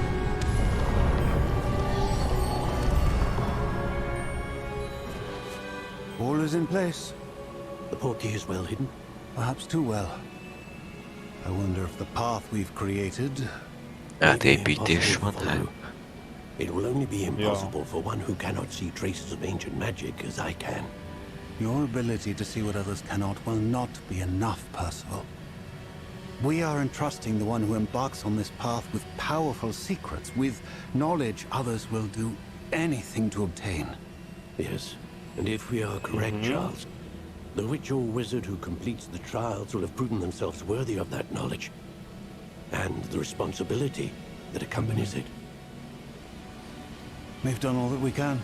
All is in place. The portkey is well hidden. Perhaps too well. I wonder if the path we've created... Átépítés van, hát. It will only be impossible for one who cannot see traces of ancient magic as I can. Your ability to see what others cannot will not be enough, Percival. We are entrusting the one who embarks on this path with powerful secrets, with knowledge others will do anything to obtain. Yes, and if we are correct, Charles, the witch or wizard who completes the trials will have proven themselves worthy of that knowledge and the responsibility that accompanies it. We've done all that we can.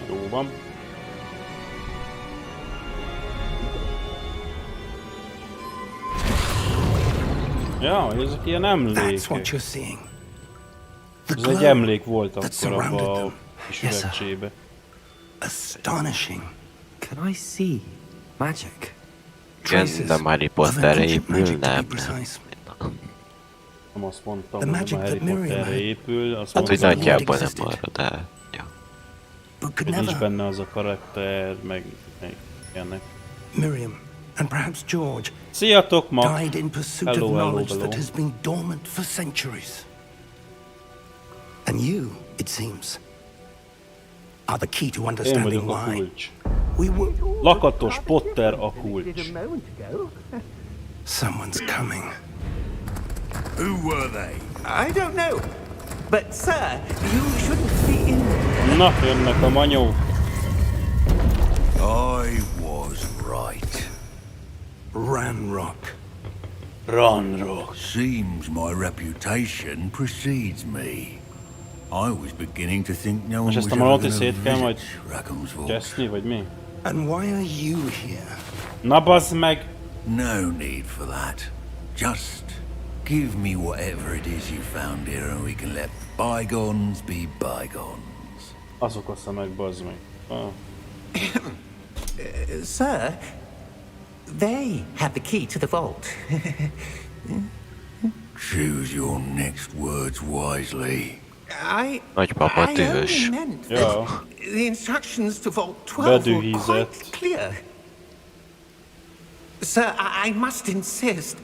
Jó van. Ja, ezek ilyen emlékek. Ez egy emlék volt akkor abban a kis üvegcsébe. Astonishing. Can I see magic? Igen, de Harry Potterre épül, nem. Nem azt mondtam, hogy nem a Harry Potterre épül, azt Hát, hogy mondtam, nagyjából nem arra, de... Ja. hogy nincs benne az a karakter, meg ilyenek. Miriam, and perhaps George, Sziasztok, ma! died in pursuit Hello, of hello, knowledge hello. that has been dormant for centuries. And you, it seems, are the key to Én understanding vagyok a why. kulcs. We were... Lakatos Potter a kulcs. Someone's coming. Who were they? I don't know. But, sir, you shouldn't be in... Na, jönnek a manyók. I was right. Ranrock. Ranrock. Seems my reputation precedes me. I was beginning to think no one Most was ezt a ever malót is gonna szét kell majd visit Rackham's cseszni, vagy mi? And why are you here? Na bazd meg! No need for that. Just give me whatever it is you found here and we can let bygones be bygones. Az okozta meg, bazd meg. Ah. Sir, they have the key to the vault. Choose your next words wisely. Nagypapa I dühös. only meant Ja. that the instructions to Vault 12 were quite Bedühízett. clear. Sir, I must insist.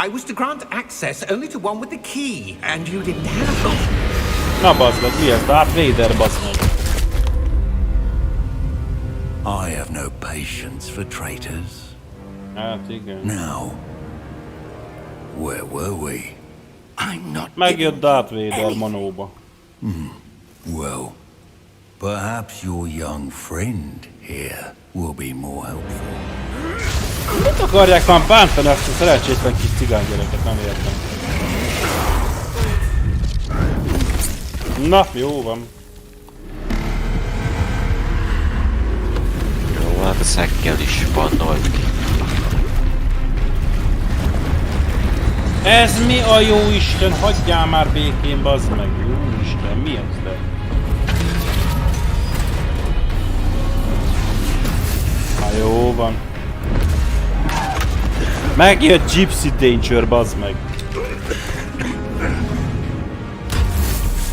I was to grant access only to one with the key, and you didn't have them. Na bazd meg, mi ez? Darth Vader, bazd meg. I have no patience for traitors. Hát igen. Now, where were we? I'm not... Megjött Darth Vader manóba. Well, perhaps your young friend here will be more helpful. Mit akarják már bántani azt a szerencsétlen kis cigánygyereket, nem értem. Na, jó van. Jó, hát a szekkel is pannolt ki. Ez mi a jó Isten? Hagyjál már békén, bazd meg. Jó Isten, mi ez de? Na jó van. Megjött Gypsy Danger, bazd meg.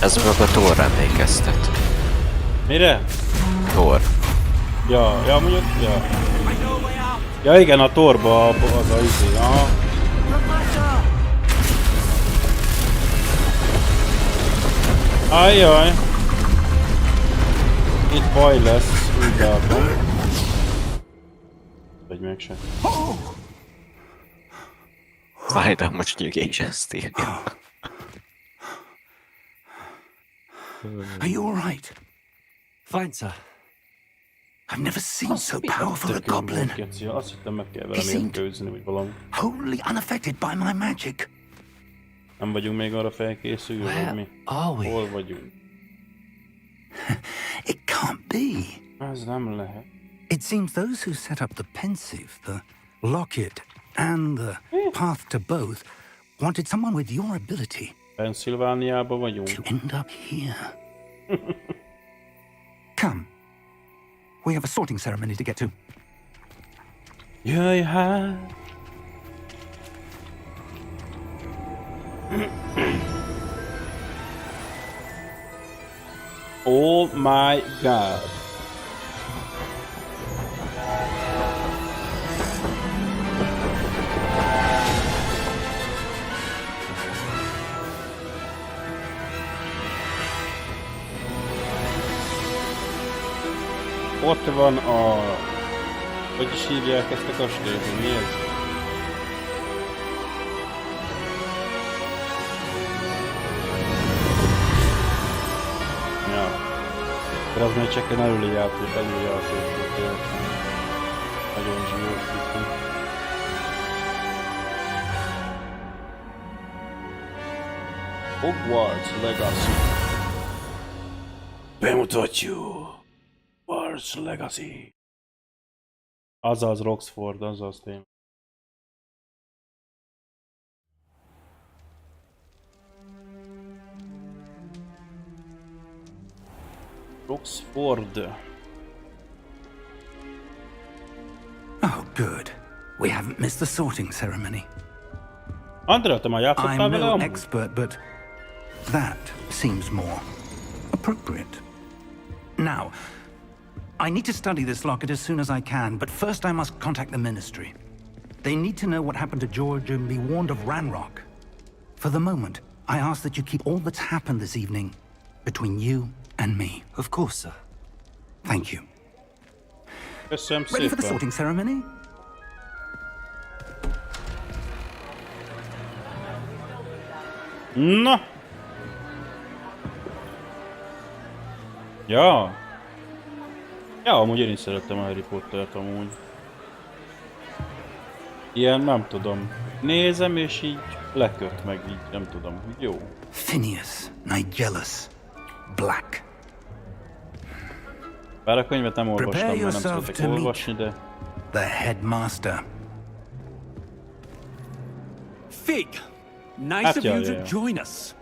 Ez meg a Thor emlékeztet. Mire? Thor. Ja, mondjuk, ja. Ja igen, a torba az a izé, aha. Ajjaj. Itt baj lesz, úgy látom. Vagy meg se. Fájdalmas nyugés, ezt írja. Are you all right? Fine, sir. I've never seen so powerful a goblin. Azt hittem meg kell velem érkőzni, vagy valami. Wholly unaffected by my magic. Nem vagyunk még arra felkészülve, vagy mi? Hol vagyunk? It can't be. Ez nem lehet. It seems those who set up the pensive, the locket, and the path to both wanted someone with your ability Pennsylvániában vagyunk. to end up here. Come. We have a sorting ceremony to get to. Jöjj hát! Oh my god! ott van a... Hogy is hívják ezt a kastélyt, mi ez? Ja. De az még csak egy előjáték. Nagyon zsíros itt. Hogwarts Legacy. Bemutatjuk! Hogwarts Legacy. Azaz Roxford, azaz tényleg. Roxford. Oh, good. We haven't missed the sorting ceremony. Andrea, te már játszottál I'm vele no amúgy? expert, but that seems more appropriate. Now, I need to study this locket as soon as I can, but first I must contact the Ministry. They need to know what happened to George and be warned of Ranrock. For the moment, I ask that you keep all that's happened this evening between you and me. Of course, sir. Thank you. Köszönöm Ready for the szépen. sorting ceremony? Na! Ja! Ja, amúgy én is szerettem a Harry Pottert amúgy. Ilyen, nem tudom. Nézem és így leköt meg így, nem tudom. Jó. Phineas, Nigellus, Black. Bár a könyvet nem olvastam, Prepare mert nem yourself szeretek to meet olvasni, de... the headmaster. Fig! Nice Hát of ja, you ja. to join us.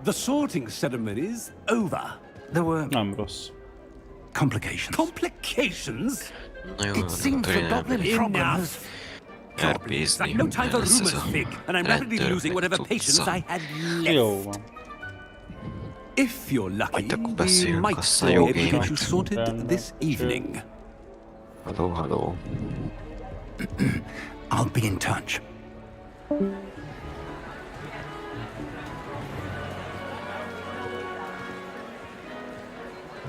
The sorting ceremony's over. There were Nem rossz. complications. Complications? Na jó, It seems the goblin problem has... elbízni. No time for Ez rumors, a Fig, and I'm rapidly rendőr losing whatever meg patience tudca. I had Jó left. van. If you're lucky, Majd akkor we beszélünk might aztán be able to get jogének. you sorted this evening. Halló. I'll be in touch.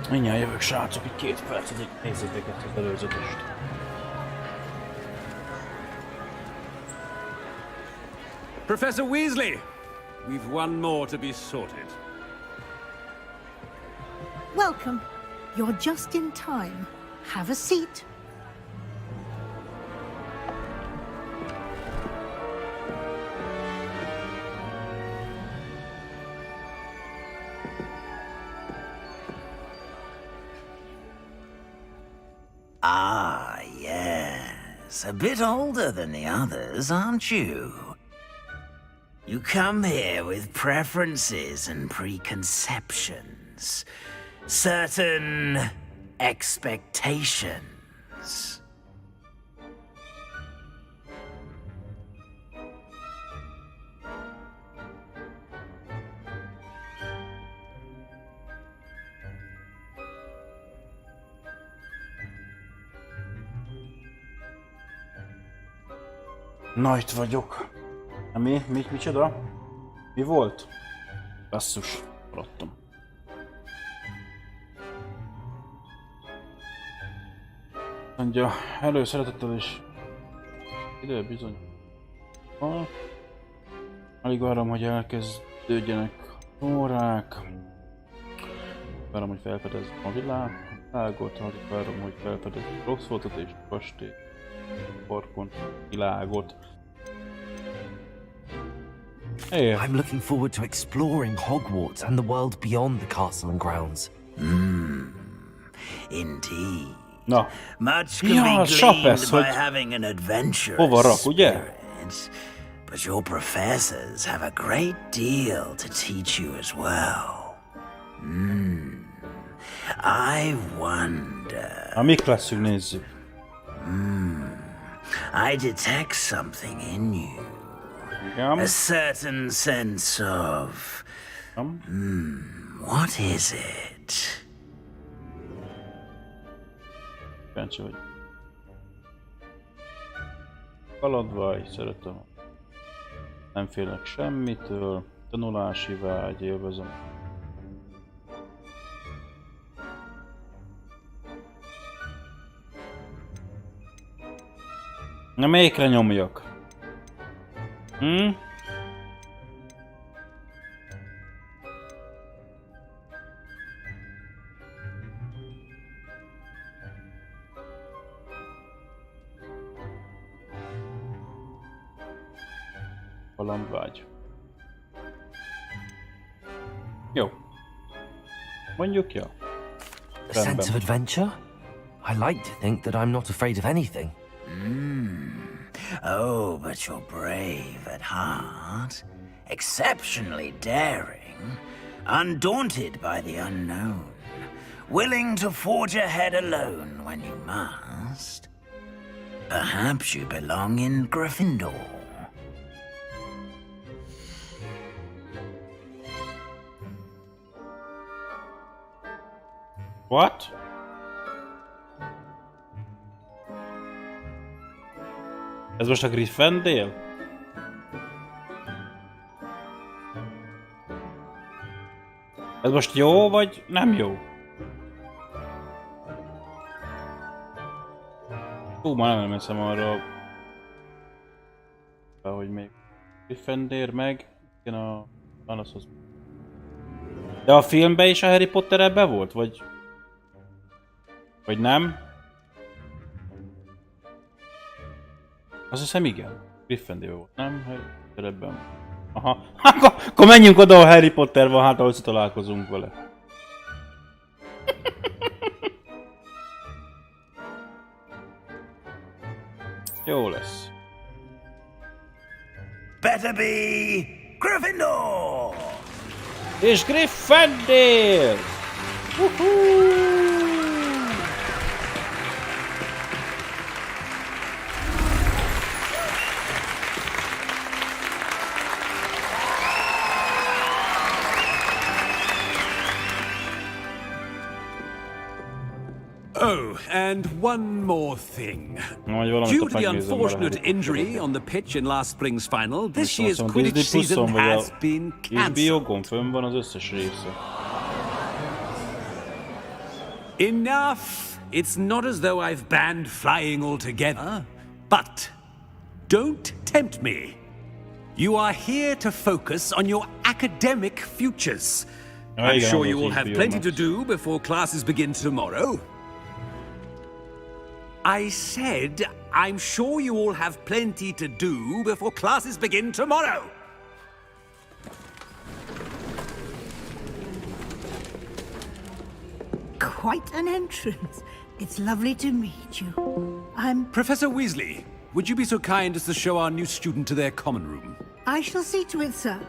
Mindjárt jövök, srácok, így 2 percig nézzétek ezt az előzetest. Professor Weasley, we've one more to be sorted. Welcome. You're just in time. Have a seat. Ah, yes. A bit older than the others, aren't you? You come here with preferences and preconceptions. Certain expectations. Na, itt vagyok. Micsoda? Mi volt? Basszus, maradtam. Mondja, előszeretettel is ide bizony. Alig várom, hogy elkezdődjenek órák. Várom, hogy felfedezzem a világot, alig várom, hogy felfedezzem Roxfordot és a kastély parkon világot. Hey. I'm looking forward to exploring Hogwarts and the world beyond the castle and grounds. Indeed. Na. Much can Ja, be sapp gleaned ez, by hogy having an adventurous hova rak, ugye? spirit. But your professors have a great deal to teach you as well. I wonder... Na, mik leszünk, nézzük. I detect something in you. Igen. A certain sense of... what is it? Kíváncsi vagy. Kalandvágy, szeretem. Nem félek semmitől. Tanulási vágy, élvezem. Na melyikre nyomjak? Kalandvágy. Jó. Mondjuk ja. A sense of adventure? I like to think that I'm not afraid of anything. Oh, but you're brave at heart, exceptionally daring, undaunted by the unknown, willing to forge ahead alone when you must. Perhaps you belong in Gryffindor. What? Ez most a Gryffindor? Ez most jó, vagy nem jó? Már nem emlékszem arra, hogy még Gryffindor meg igen a Thanoshoz. De a filmben is a Harry Potter ebben volt, vagy nem? Azt hiszem igen. Gryffindor volt, nem? Harry Potter ebben. Aha. Akkor menjünk oda, a Harry Potter van, hát ahogy találkozunk vele. Jó lesz. Better be Gryffindor! És Gryffindor! Oh, and one more thing. Due to the unfortunate injury on the pitch in last spring's final, this year's Quidditch season has been cancelled. Fönn van az összes része. Enough! It's not as though I've banned flying altogether, but don't tempt me. You are here to focus on your academic futures. I'm sure you will have plenty to do before classes begin tomorrow. I said, I'm sure you all have plenty to do before classes begin tomorrow. Quite an entrance. It's lovely to meet you. I'm... Professor Weasley, would you be so kind as to show our new student to their common room? I shall see to it, sir.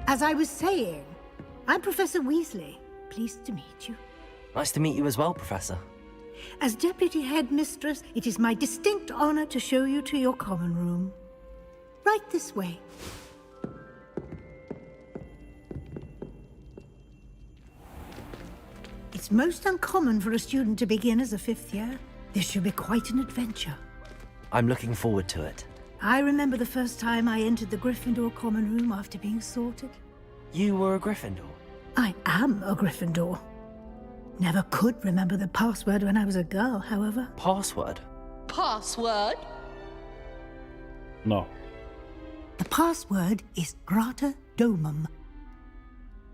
As I was saying, I'm Professor Weasley. Pleased to meet you. Nice to meet you as well, Professor. As Deputy Headmistress, it is my distinct honor to show you to your common room. Right this way. It's most uncommon for a student to begin as a fifth year. This should be quite an adventure. I'm looking forward to it. I remember the first time I entered the Gryffindor common room after being sorted. You were a Gryffindor? I am a Gryffindor. Never could remember the password when I was a girl, however. Password? Password? No. The password is Grata Domum.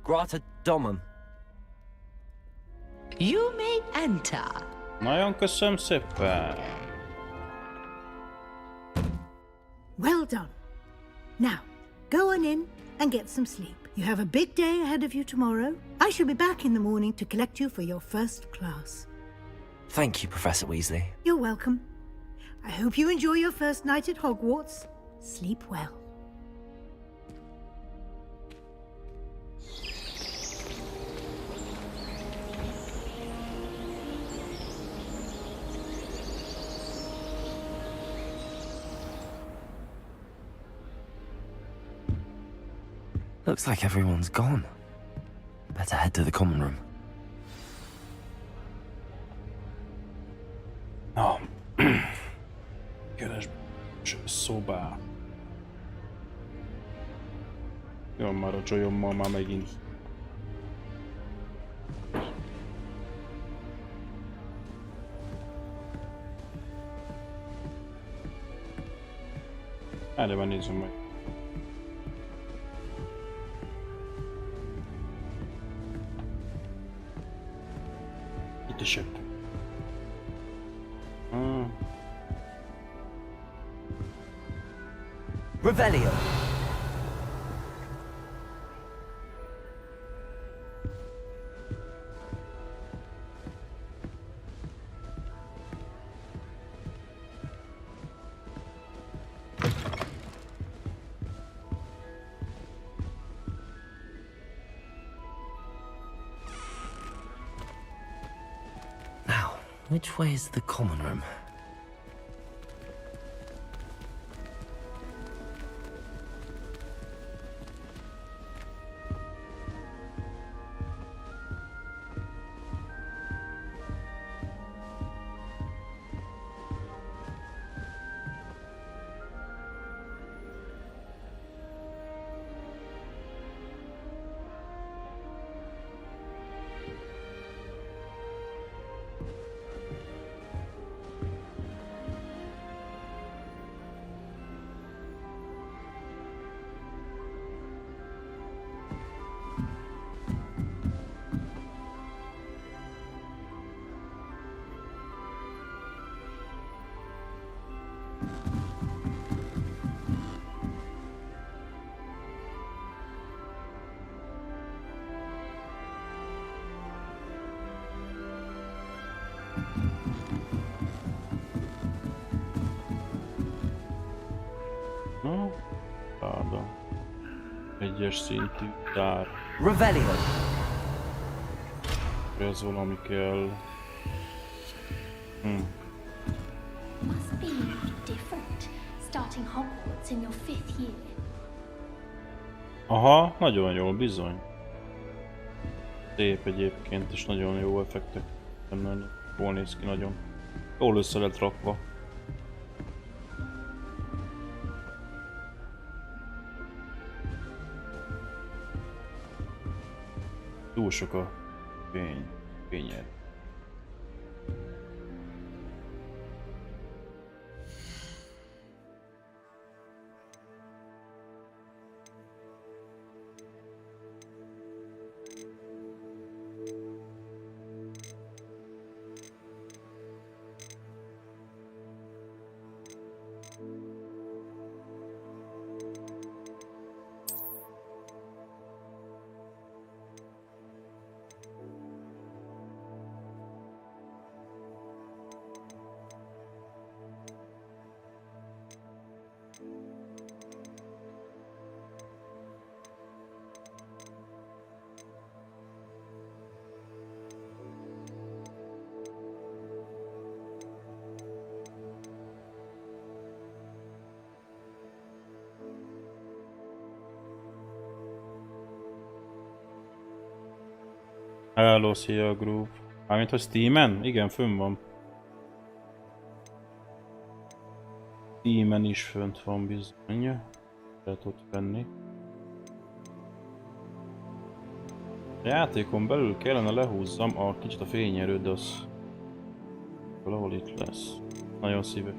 Grata Domum. You may enter. Nagyon köszönöm szépen. Well done. Now, go on in and get some sleep. You have a big day ahead of you tomorrow. I shall be back in the morning to collect you for your first class. Thank you, Professor Weasley. You're welcome. I hope you enjoy your first night at Hogwarts. Sleep well. Looks like everyone's gone. Better head to the common room. Na. Keresd szobá. Jön már a csajommal már megint. Erre már nézzünk majd. Itt is jobb. Revelio. Now, which way is the common room? Pardon. Egyes szintű tár. Revelio. Ez valami kell. Must be different, starting Hogwarts in your 5th year. Aha, nagyon jól, bizony. Szép egyébként, és nagyon jó effektek. Jól néz ki nagyon. Jól össze lett rakva. Túl sok a fényed. Hello, szia group. Mármint, hogy Steamen? Igen, fönn van. Steamen is fönt van bizony. Lehet ott venni. A játékon belül kellene lehúzzam a kicsit a fényerőt, de az valahol itt lesz. Nagyon szíve.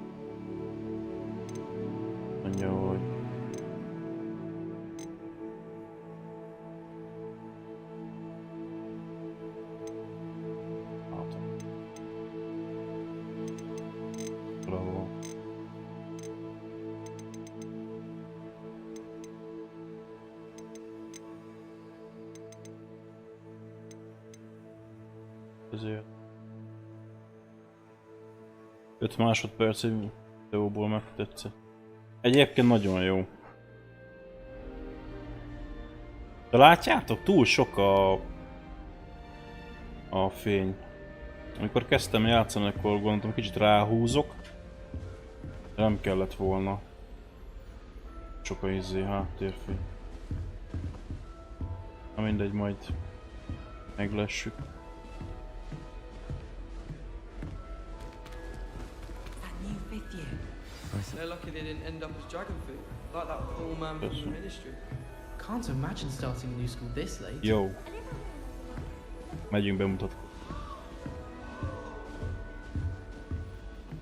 Mondja, hogy ezért 5 másodperc egy videóból megtetszett. Egyébként nagyon jó. De látjátok, túl sok a fény. Amikor kezdtem játszani, akkor gondoltam, kicsit ráhúzok. De nem kellett volna. Sok a háttérfény. Na mindegy, majd meglessük. They're lucky they didn't end up as dragon food, like that poor man from the ministry. Can't imagine starting a new school this late. Jó. Megyünk bemutatkozni.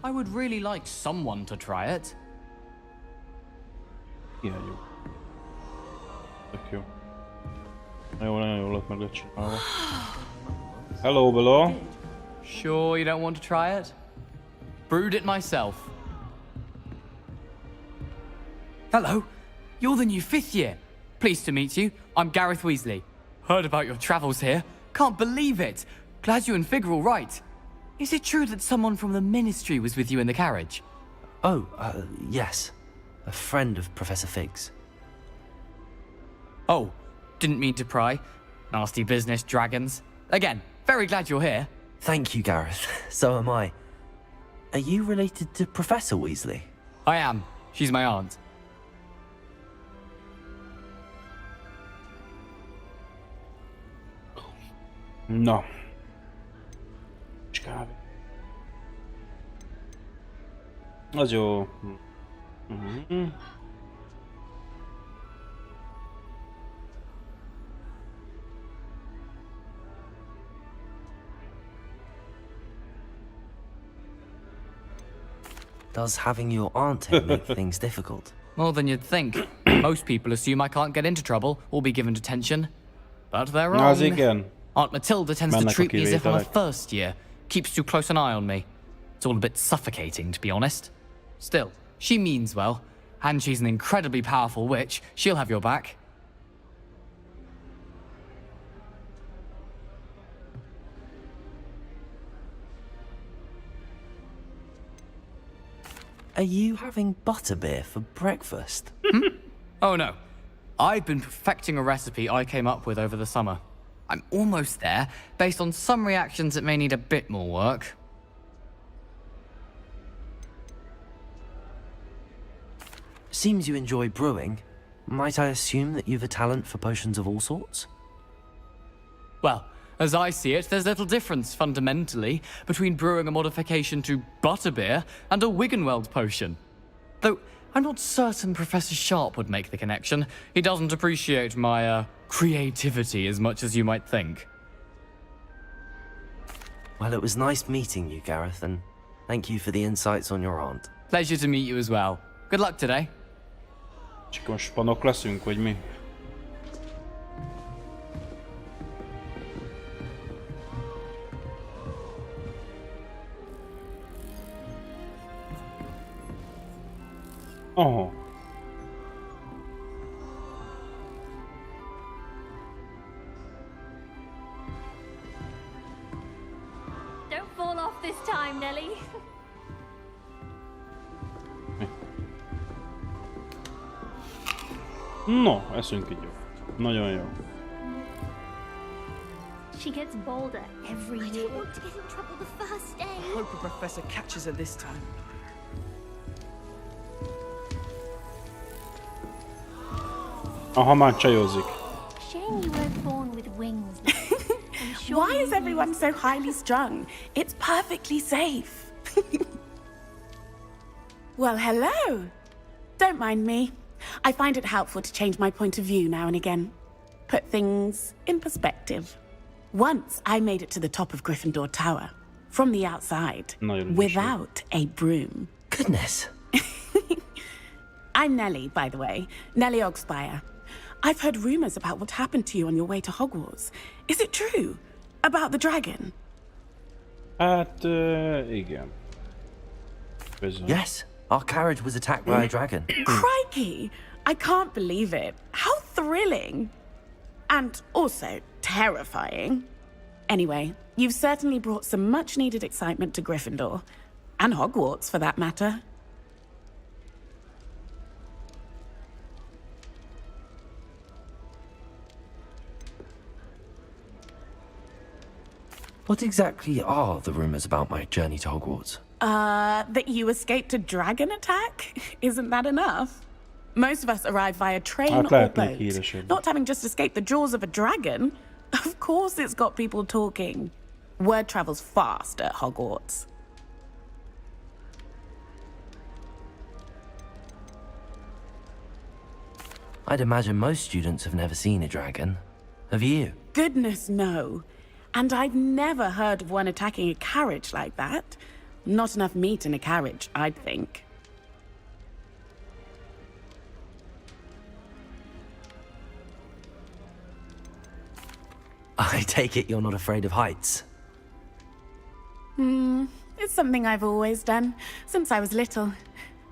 I would really like someone to try it. Ilyen jó. Tök jó. Nagyon jól lett meg lett csinálva. Hello, Bella. Sure you don't want to try it? Brewed it myself. Hello, you're the new 5th year. Pleased to meet you. I'm Gareth Weasley. Heard about your travels here. Can't believe it. Glad you and Fig are all right. Is it true that someone from the Ministry was with you in the carriage? Oh, yes. A friend of Professor Fig's. Oh, didn't mean to pry. Nasty business, dragons. Again, very glad you're here. Thank you, Gareth. So am I. Are you related to Professor Weasley? I am. She's my aunt. Na. Kávé. Az jó. Does having your aunt here make things difficult? More than you'd think. Most people assume I can't get into trouble or be given detention. But they're wrong. Az igen. Aunt Matilda tends to treat me as if I'm a first year. Keeps too close an eye on me. It's all a bit suffocating, to be honest. Still, she means well. And she's an incredibly powerful witch. She'll have your back. Are you having butterbeer for breakfast? Oh no. I've been perfecting a recipe I came up with over the summer. I'm almost there, based on some reactions that may need a bit more work. Seems you enjoy brewing. Might I assume that you've a talent for potions of all sorts? Well, as I see it, there's little difference, fundamentally, between brewing a modification to butterbeer and a Wiggenweld potion. Though, I'm not certain Professor Sharp would make the connection. He doesn't appreciate my, creativity as much as you might think. Well, it was nice meeting you, Gareth, and thank you for the insights on your aunt. Pleasure to meet you as well. Good luck today. Csak spanok leszünk, vagy mi? Aha. Don't fall off this time, Nelly. No, eszünk egy jó. Nagyon jó. She gets bolder every year. I don't want to get in trouble the first day. I hope the professor catches her this time. Aha, már csajozik. Shame you weren't born with wings. Why is everyone so highly strung? It's perfectly safe. Well, hello. Don't mind me. I find it helpful to change my point of view now and again. Put things in perspective. Once I made it to the top of Gryffindor Tower, from the outside, without a broom. Goodness. I'm Nellie, by the way. Nellie Ogspire. I've heard rumors about what happened to you on your way to Hogwarts. Is it true? About the dragon? Igen. Bizony. Yes, our carriage was attacked by a dragon. Crikey! I can't believe it. How thrilling! And also terrifying. Anyway, you've certainly brought some much-needed excitement to Gryffindor. And Hogwarts, for that matter. What exactly are the rumors about my journey to Hogwarts? That you escaped a dragon attack? Isn't that enough? Most of us arrive via train or boat. Not having just escaped the jaws of a dragon. Of course it's got people talking. Word travels fast at Hogwarts. I'd imagine most students have never seen a dragon. Have you? Goodness, no. And I've never heard of one attacking a carriage like that. Not enough meat in a carriage, I'd think. I take it you're not afraid of heights. It's something I've always done, since I was little.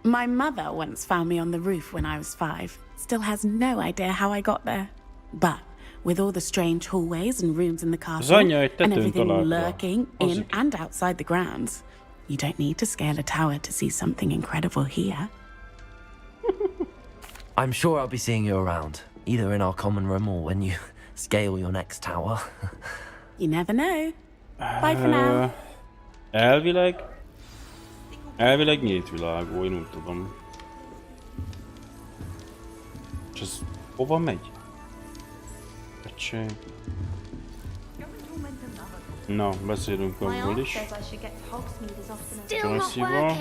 My mother once found me on the roof when I was 5. Still has no idea how I got there. But with all the strange hallways and rooms in the castle, and everything lurking in and outside the grounds, you don't need to scale a tower to see something incredible here. I'm sure I'll be seeing you around, either in our common room or when you scale your next tower. You never know. Bye for now. Elvileg nyílt világú, én úgy tudom. És ez hova megy? Öcsém. Na, beszélünk abból is. Joyce-val.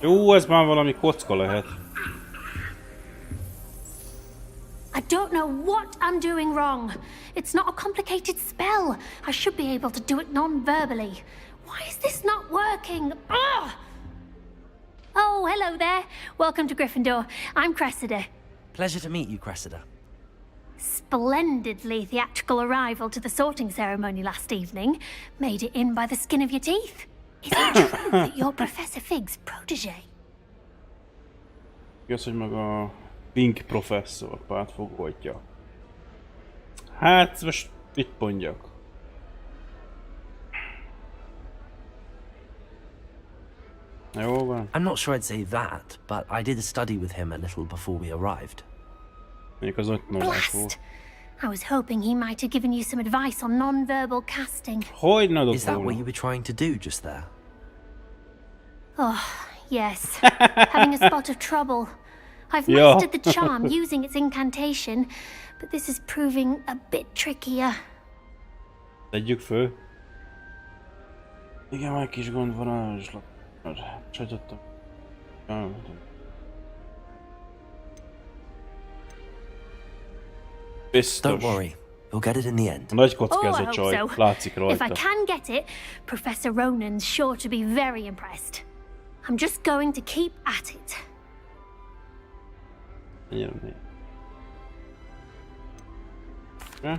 Jó, ez már valami kocka lehet. I don't know what I'm doing wrong. It's not a complicated spell. I should be able to do it non-verbally. Why is this not working? Ugh! Oh, hello there. Welcome to Gryffindor. I'm Cressida. Pleasure to meet you, Cressida. Splendidly theatrical arrival to the sorting ceremony last evening. Made it in by the skin of your teeth. Is it true that you're Professor Fig's protégé? Igaz, hogy maga Pink professzor pártfogódja. Hát, most mit mondjak? Jó van. I'm not sure I'd say that, but I did study with him a little before we arrived. Mondjuk az ott novás volt. I was hoping he might have given you some advice on non-verbal casting. Is that what you were trying to do just there? Oh, yes. Having a spot of trouble. I've mastered the charm using its incantation, but this is proving a bit trickier. Tegyük föl. Igen, már kis gond van, sajtottam. Biztos. Don't worry, you'll get it in the end. Nagy kocka ez a csaj, látszik rajta. If I can get it, Professor Ronan's sure to be very impressed. I'm just going to keep at it.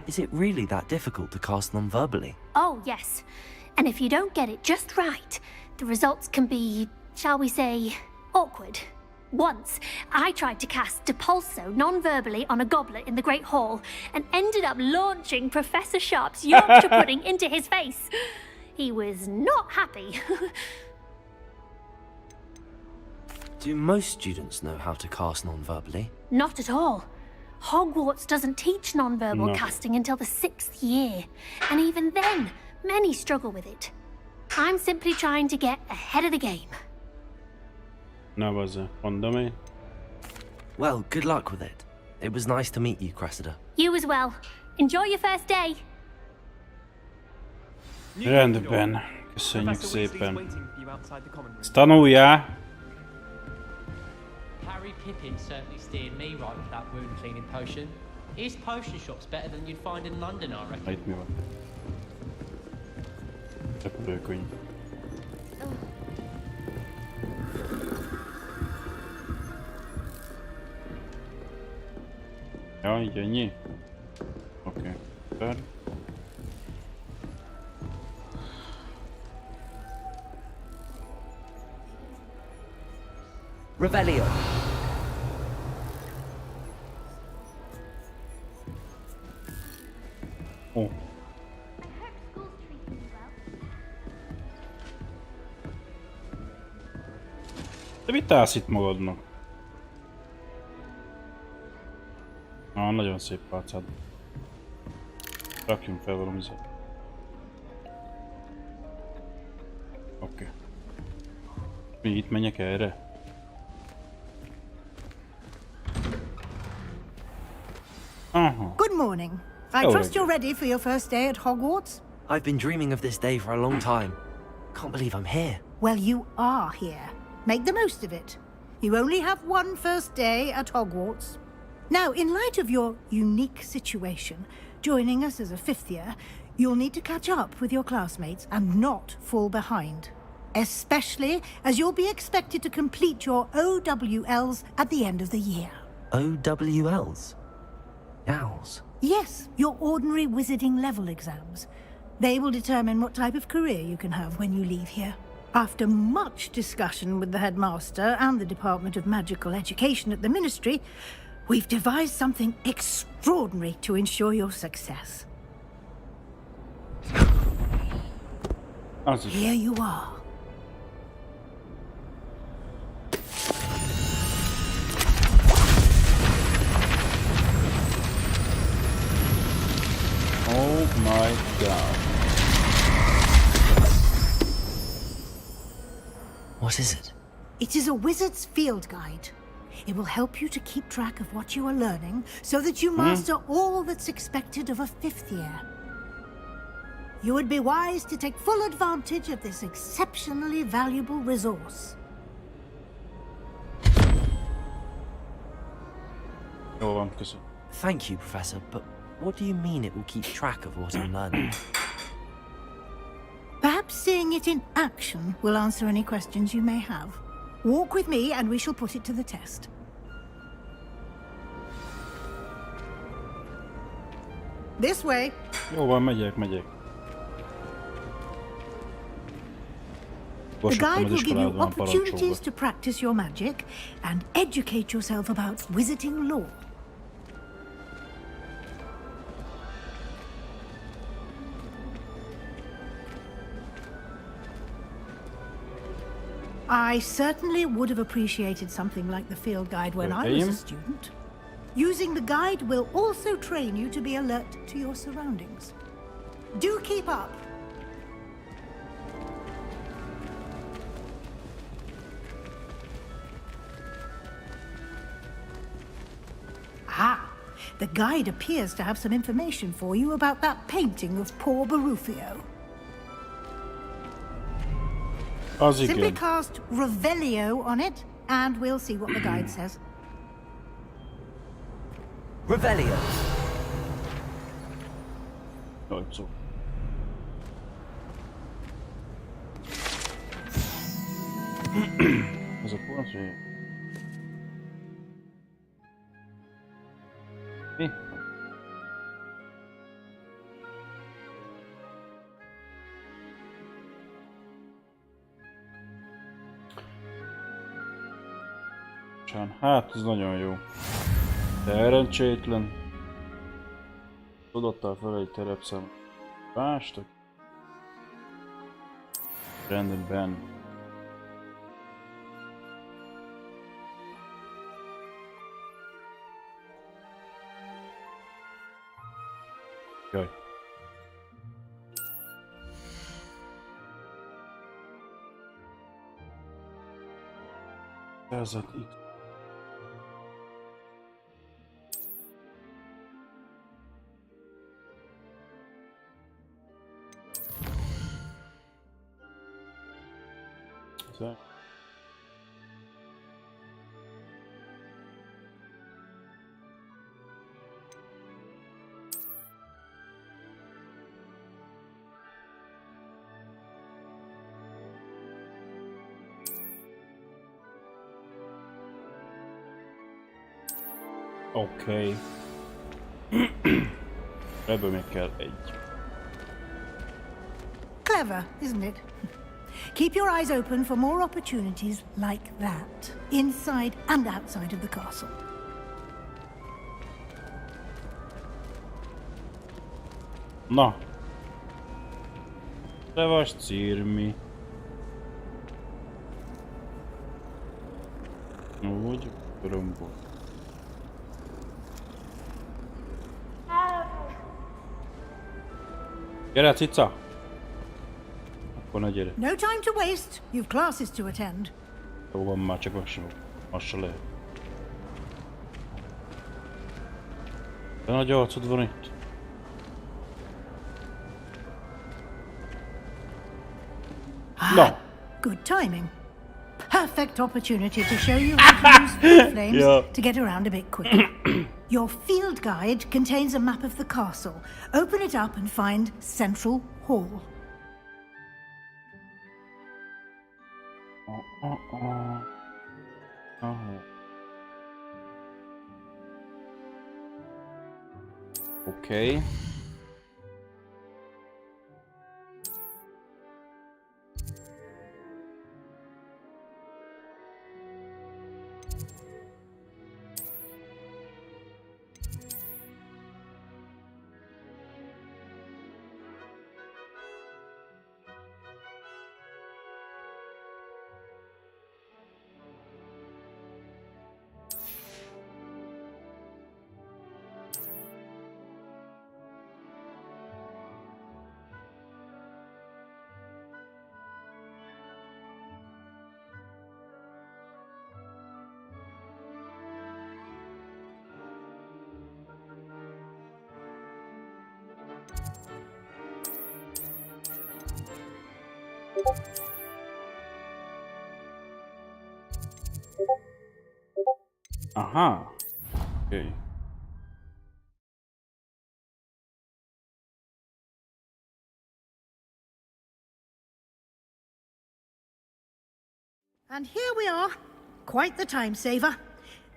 Is it really that difficult to cast non-verbally? Oh, yes. And if you don't get it just right, the results can be, shall we say, awkward. Once, I tried to cast Depulso non-verbally on a goblet in the Great Hall and ended up launching Professor Sharp's Yorkshire pudding into his face. He was not happy. Do most students know how to cast non-verbally? Not at all. Hogwarts doesn't teach non-verbal casting until the 6th year. And even then, many struggle with it. I'm simply trying to get ahead of the game. Na, bazza, mondom én. Well, good luck with it. It was nice to meet you, Cressida. You as well. Enjoy your first day. Rendben. Köszönjük szépen. Ezt tanuljál! Harry Pippin certainly steered me right with that wound cleaning potion. His potion shop's better than you'd find in London, I reckon. Itt mi van? Repülőkönyv. Ja, így ennyi? Oké. Okay. Revelio. Oh. Te mit állsz itt magadnak? Nagyon szép pálcád. Rakjunk fel valami zet. Oké. Mi itt menjek erre? Good morning. I trust you're ready for your first day at Hogwarts? I've been dreaming of this day for a long time. Can't believe I'm here. Well, you are here. Make the most of it. You only have one first day at Hogwarts. Now, in light of your unique situation, joining us as a 5th year, you'll need to catch up with your classmates and not fall behind. Especially as you'll be expected to complete your OWLs at the end of the year. OWLs? Owls? Yes, your ordinary wizarding level exams. They will determine what type of career you can have when you leave here. After much discussion with the headmaster and the Department of Magical Education at the Ministry, we've devised something extraordinary to ensure your success. Here you are. Oh my god. What is it? It is a wizard's field guide. It will help you to keep track of what you are learning so that you master all that's expected of a 5th year. You would be wise to take full advantage of this exceptionally valuable resource. Thank you, Professor, but what do you mean it will keep track of what I'm learning? Perhaps seeing it in action will answer any questions you may have. Walk with me and we shall put it to the test. This way. Jó van, megyek. The guide will give you opportunities to practice your magic and educate yourself about wizarding lore. I certainly would have appreciated something like the field guide when I was a student. Using the guide will also train you to be alert to your surroundings. Do keep up. Ah, the guide appears to have some information for you about that painting of poor Barufio. Simply cast Revelio on it, and we'll see what the guide says. Revelio. No, so. Ez a portré. Mi? Hát, ez nagyon jó. Szerencsétlen. Adottál fel egy terepszám. Mástak. Rendben. Jaj. Szerzett X. So. Okay. Ebből még kell egy. Clever, isn't it? Keep your eyes open for more opportunities like that, inside and outside of the castle. Na. Te vagy Cirmi. Úgy, rombol. Gyere, cica! Akkor ne gyere. No time to waste. You've classes to attend. Jó van, már csak az se lehet. De nagy arcod van itt. No. Good timing. Perfect opportunity to show you how to use full flames to get around a bit quicker. Your field guide contains a map of the castle. Open it up and find Central Hall. Oké. Aha. Oké. And here we are. Quite the time saver.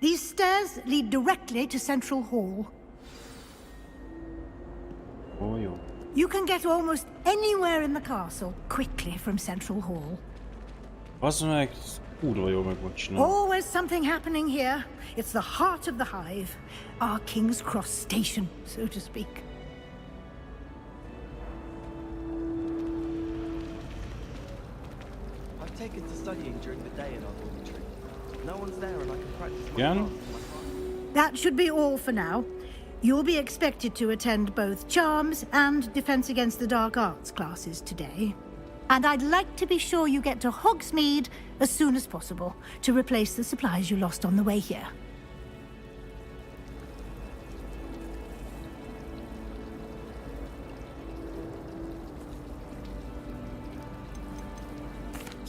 These stairs lead directly to Central Hall. Ó, jó. You can get almost anywhere in the castle quickly from Central Hall. Az meg kurva jól meg volt csinálva. Always something happening here. It's the heart of the hive. Our King's Cross station, so to speak. I've taken to studying during the day in our dormitory. No one's there and I can practice my Again? craft. That should be all for now. You'll be expected to attend both Charms and Defense Against the Dark Arts classes today. And I'd like to be sure you get to Hogsmeade as soon as possible to replace the supplies you lost on the way here.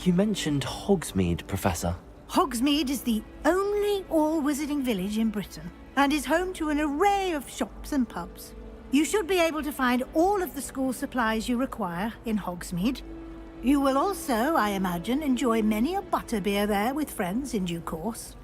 You mentioned Hogsmeade, Professor. Hogsmeade is the only all-wizarding village in Britain and is home to an array of shops and pubs. You should be able to find all of the school supplies you require in Hogsmeade. You will also, I imagine, enjoy many a butterbeer there with friends in due course.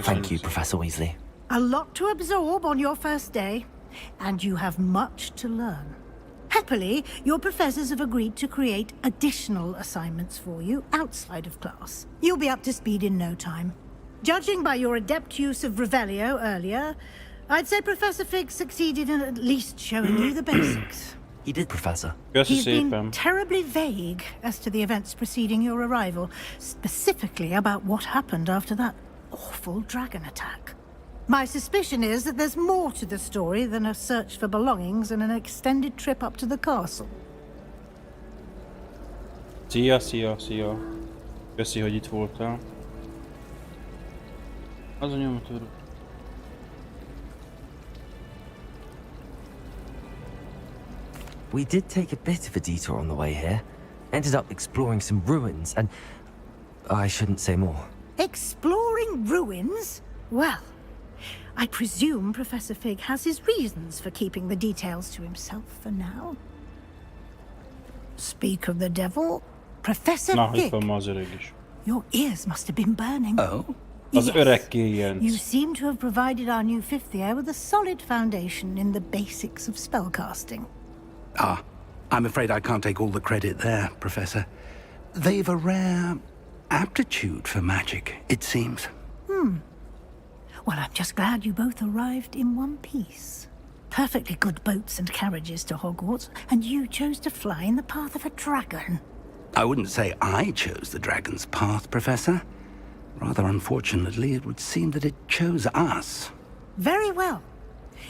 Thank you, Professor Weasley. A lot to absorb on your first day, and you have much to learn. Happily, your professors have agreed to create additional assignments for you outside of class. You'll be up to speed in no time. Judging by your adept use of Revelio earlier, I'd say Professor Fig succeeded in at least showing you the basics. He did, Professor. He's been terribly vague as to the events preceding your arrival, specifically about what happened after that awful dragon attack. My suspicion is that there's more to the story than a search for belongings and an extended trip up to the castle. Szia. Köszi, hogy itt voltál. Az a nyomtőr. We did take a bit of a detour on the way here. Ended up exploring some ruins and... I shouldn't say more. Exploring ruins? Well, I presume Professor Fig has his reasons for keeping the details to himself for now. Speak of the devil, Professor Fig. Your ears must have been burning. Oh? Az öreg kéjjent. You seem to have provided our new fifth year with a solid foundation in the basics of spellcasting. Ah, I'm afraid I can't take all the credit there, Professor. They've a rare aptitude for magic, it seems. Well, I'm just glad you both arrived in one piece. Perfectly good boats and carriages to Hogwarts, and you chose to fly in the path of a dragon. I wouldn't say I chose the dragon's path, Professor. Rather unfortunately, it would seem that it chose us. Very well.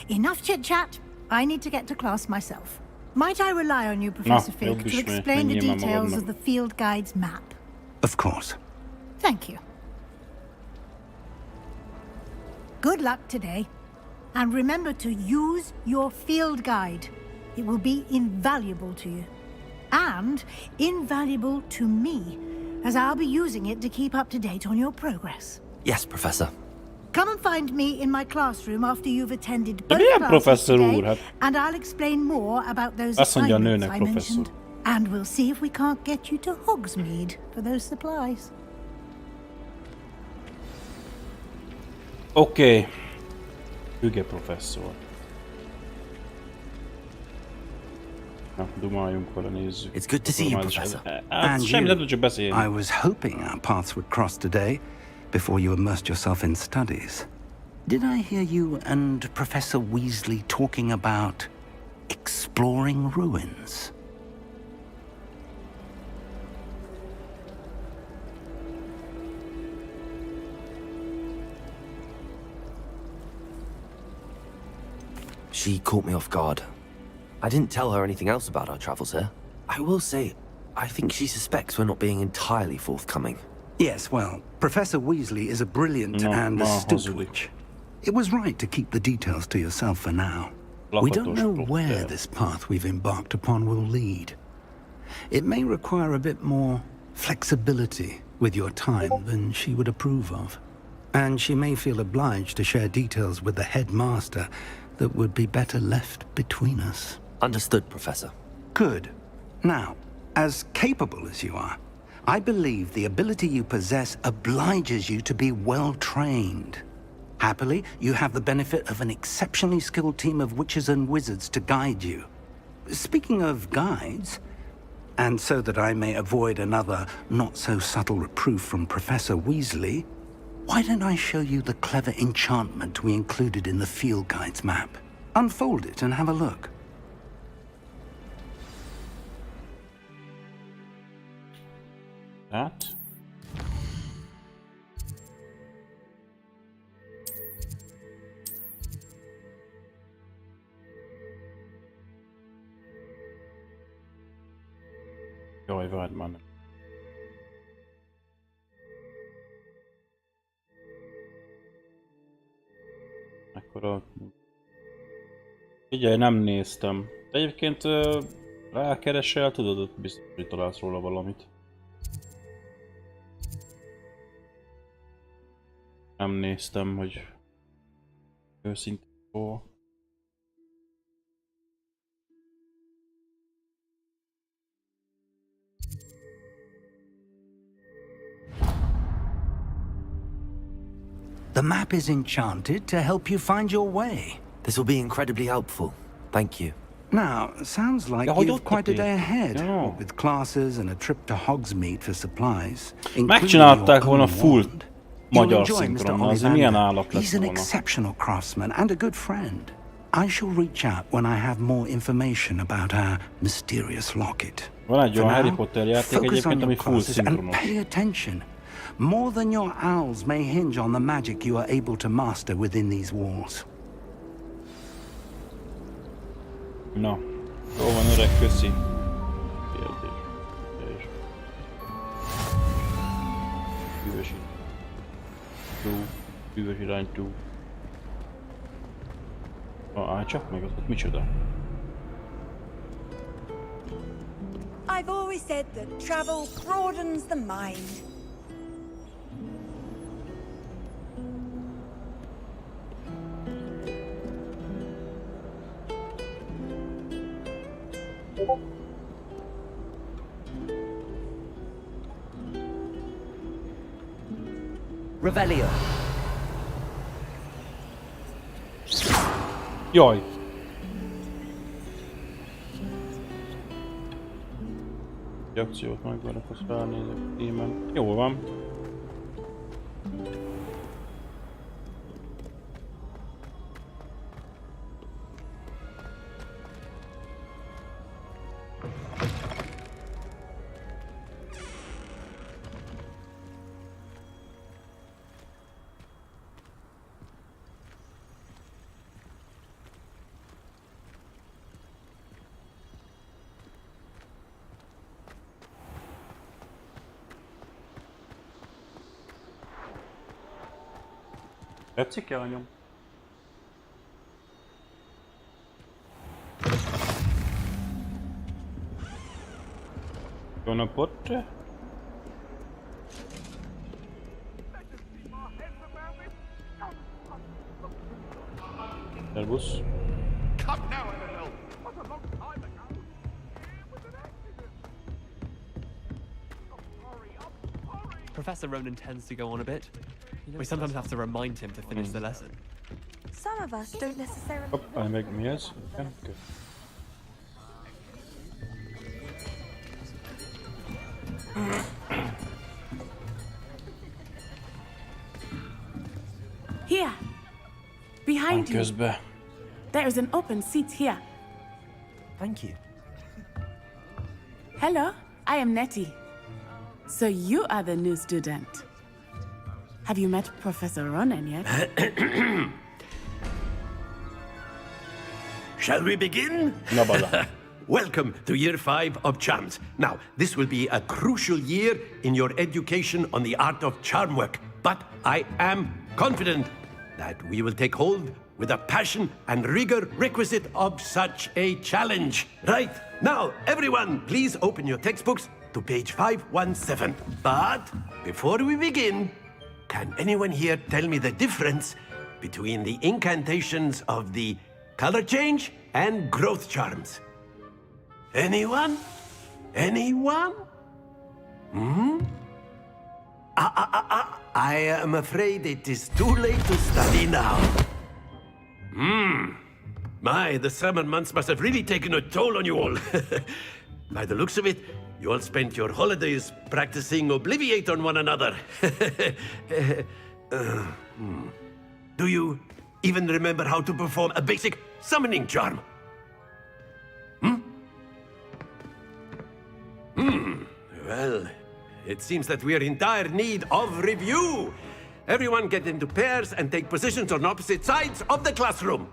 Enough chit-chat. I need to get to class myself. Might I rely on you, Professor Fig, to explain the details of the field guide's map? Of course. Thank you. Good luck today. And remember to use your field guide. It will be invaluable to you. And invaluable to me, as I'll be using it to keep up to date on your progress. Yes, Professor. Come and find me in my classroom after you've attended De both milyen classes professzor úr? today, Hát and I'll explain more about those azt mondja a assignments nőnek I professzor. mentioned. And we'll see if we can't get you to Hogsmeade for those supplies. Oké. Hüge professzor. Na, dumáljunk vele, nézzük. It's good to see you, Professor. Hát, semmi, nem tud csak beszélni. I was hoping our paths would cross today, before you immersed yourself in studies. Did I hear you and Professor Weasley talking about exploring ruins? She caught me off guard. I didn't tell her anything else about our travels here. I will say, I think she suspects we're not being entirely forthcoming. Yes, well, Professor Weasley is a brilliant and astute witch. It was right to keep the details to yourself for now. We don't know where this path we've embarked upon will lead. It may require a bit more flexibility with your time than she would approve of. And she may feel obliged to share details with the headmaster that would be better left between us. Understood, Professor. Good. Now, as capable as you are, I believe the ability you possess obliges you to be well trained. Happily, you have the benefit of an exceptionally skilled team of witches and wizards to guide you. Speaking of guides, and so that I may avoid another not-so-subtle reproof from Professor Weasley, why don't I show you the clever enchantment we included in the field guide's map? Unfold it and have a look. That? Jaj, várj már nem. Ekkora... Figyelj, nem néztem. De egyébként rákeresel, tudod, biztos, hogy találsz róla valamit. Nem néztem, hogy őszintén hol. The map is enchanted to help you find your way. This will be incredibly helpful. Thank you. Now, sounds like you've quite a day ahead, with classes and a trip to Hogsmeade for supplies. Megcsinálták volna full magyar szinkronnal, azért milyen állap lett He's an volna. exceptional craftsman and a good friend. I shall reach out when I have more information about our mysterious locket. Van egy olyan Harry Potter játék egyébként, ami full szinkronos. Pay attention. More than your owls may hinge on the magic you are able to master within these walls. Na, jó van öreg, köszi. Kérdés. Bűvös irány túl. Állj csak meg, ott micsoda? I've always said that travel broadens the mind. Revelio. Jaj! Egy akciót megvan, azt felnézek témán. Jól van. Tetszik-e, anyom? Jó napot! Servusz. Professor Ronan tends to go on a bit. We sometimes have to remind him to finish the lesson. Some of us don't necessarily. Hopp, meg mi ez? Igen, okay. Here, behind you. Közben. There is an open seat here. Thank you. Hello, I am Nettie. So you are the new student. Have you met Professor Ronan yet? Shall we begin? Na bala. Welcome to Year 5 of Charms. Now, this will be a crucial year in your education on the art of charm work, but I am confident that we will take hold with the passion and rigor requisite of such a challenge. Right, now, everyone, please open your textbooks to page 517. But before we begin, can anyone here tell me the difference between the incantations of the color change and growth charms? Anyone? Anyone? Hmm? I am afraid it is too late to study now. My, the summer months must have really taken a toll on you all. By the looks of it, you all spent your holidays practicing Obliviate on one another. Do you even remember how to perform a basic summoning charm? Well, it seems that we are in dire need of review. Everyone get into pairs and take positions on opposite sides of the classroom.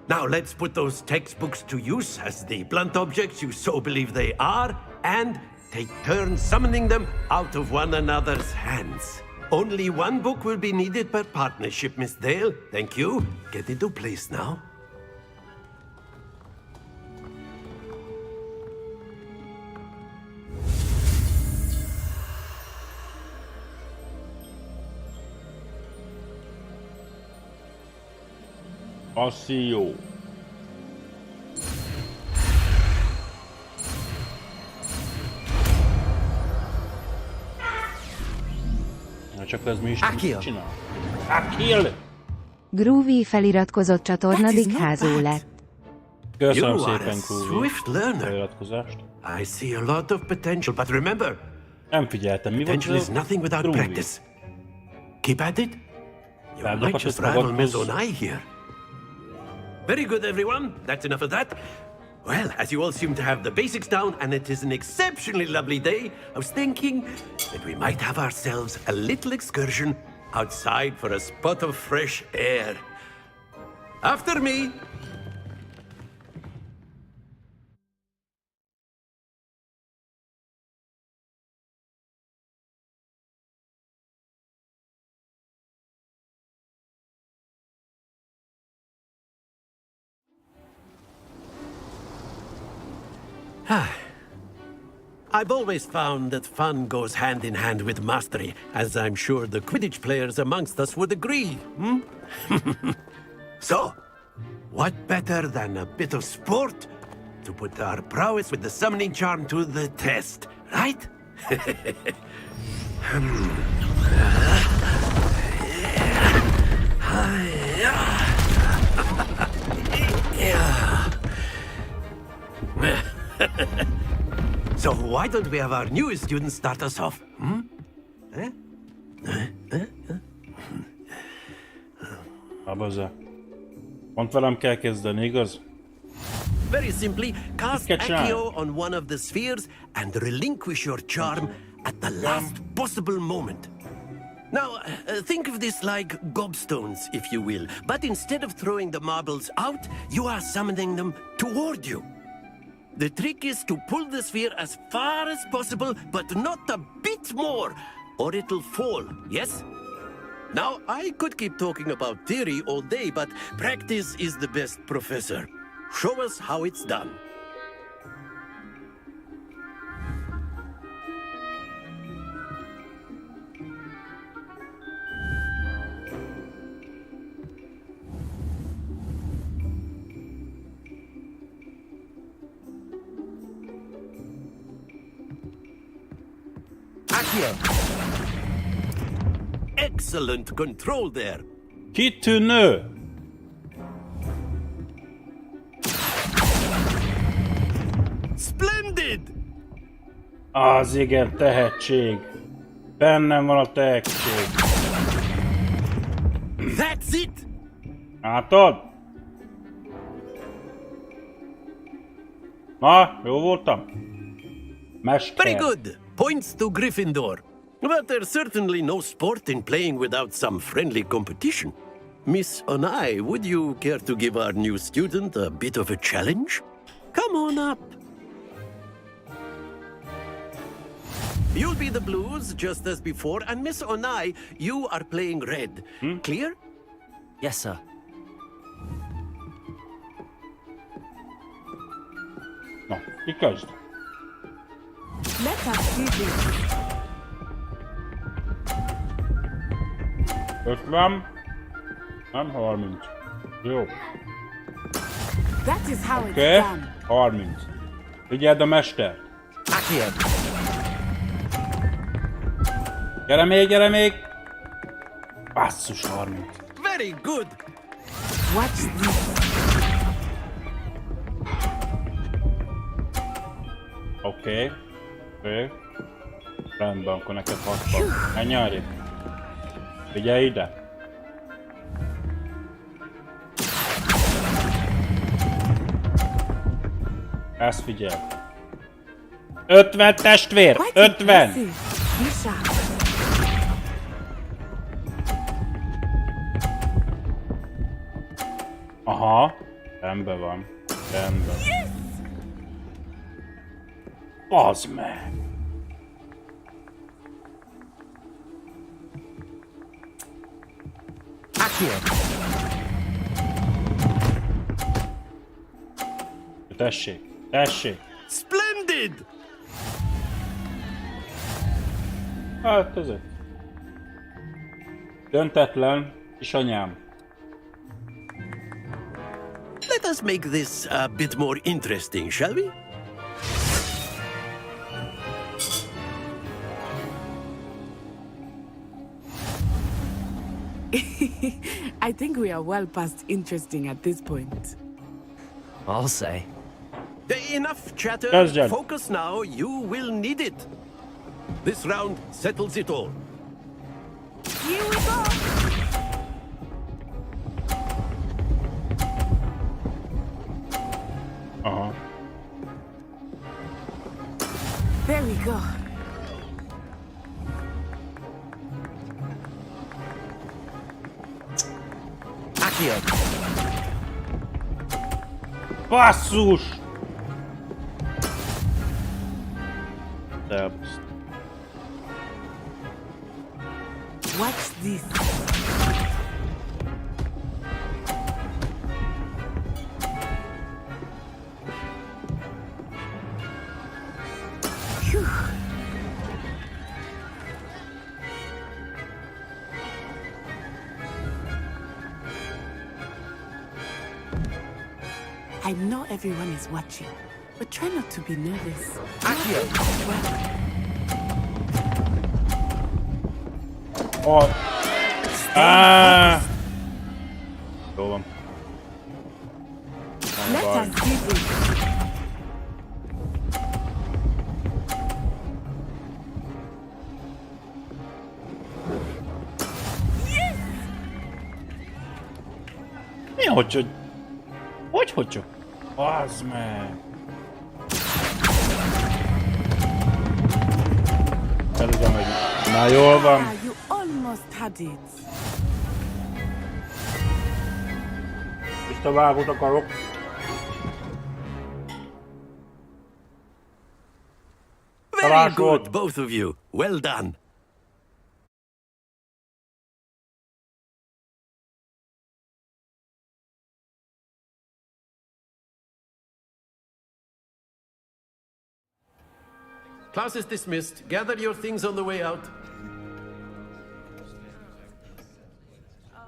Now let's put those textbooks to use as the blunt objects you so believe they are, and take turns summoning them out of one another's hands. Only one book will be needed per partnership, Miss Dale. Thank you. Get into place now. Passzió. Na csak ez mi is csinál? Akil! Groovy feliratkozott csatorna digházó lett. Köszönöm You are szépen, a Groovy, swift learner. feliratkozást. I see a lot of potential, but remember, nem figyeltem, mi volt potential is ez? nothing without Groovy. practice. Keep at it. You might Feldakat just ezt rival magadhoz. Mezonai here. Very good, everyone. That's enough of that. Well, as you all seem to have the basics down, and it is an exceptionally lovely day, I was thinking that we might have ourselves a little excursion outside for a spot of fresh air. After me. I've always found that fun goes hand in hand with mastery, as I'm sure the Quidditch players amongst us would agree, So, what better than a bit of sport to put our prowess with the summoning charm to the test, right? So why don't we have our newest student start us off? Abaza. Pont velem kell kezdeni, igaz? Very simply, cast Accio on one of the spheres and relinquish your charm at the last possible moment. Now, think of this like gobstones, if you will, but instead of throwing the marbles out, you are summoning them toward you. The trick is to pull the sphere as far as possible, but not a bit more, or it'll fall, yes? Now, I could keep talking about theory all day, but practice is the best professor. Show us how it's done. Excellent control there. Kitűnő! Splendid! Az igen, tehetség. Bennem van a tehetség. That's it! Látod? Na, jó voltam? Mester. Very good. Points to Gryffindor. But there's certainly no sport in playing without some friendly competition. Miss Onai, would you care to give our new student a bit of a challenge? Come on up. You'll be the blues, just as before, and Miss Onai, you are playing red. Clear? Yes, sir. Na, ki kezd? Let us do this. 50, nem 30. Jó. That is how it's Oké, done. 30. Figyeld a mester. Gyere még, gyere még! Basszus, 30. Very good. Watch this. Oké. Rendben, akkor neked 60. Menj arrébb. Figyelj ide. Ezt figyelj. 50 testvér! 50! Aha. Rendben van. Rendben. Bazd meg! Tessék, tessék! Splendid! Hát ezek. Döntetlen, kisanyám. Let us make this a bit more interesting, shall we? I think we are well past interesting at this point. I'll say. Enough chatter. Gazdak. Focus now. You will need it. This round settles it all. Here we go. Aha. There we go. Basszus! Elbaszt. Watch this. Phew. I know everyone is watching, but try not to be nervous. Oh. Ah. Jó van. Let us do this. Mi, hogy... Hogy csak? Bazd meg! Ez ugye megy. Na jól van. You almost had it. Visszavágót akarok. Very good, both of you. Well done. Class is dismissed. Gather your things on the way out.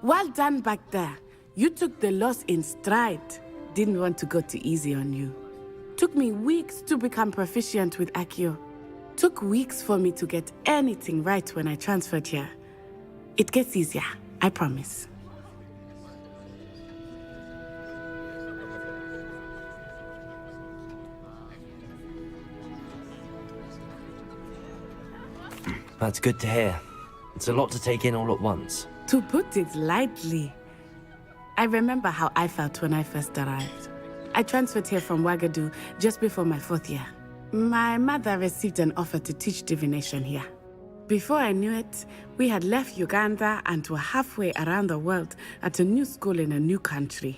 Well done back there. You took the loss in stride. Didn't want to go too easy on you. Took me weeks to become proficient with Accio. took weeks for me to get anything right when I transferred here. It gets easier, I promise. That's good to hear. It's a lot to take in all at once. To put it lightly, I remember how I felt when I first arrived. I transferred here from Ouagadougou just before my 4th year. My mother received an offer to teach divination here. Before I knew it, we had left Uganda and were halfway around the world at a new school in a new country.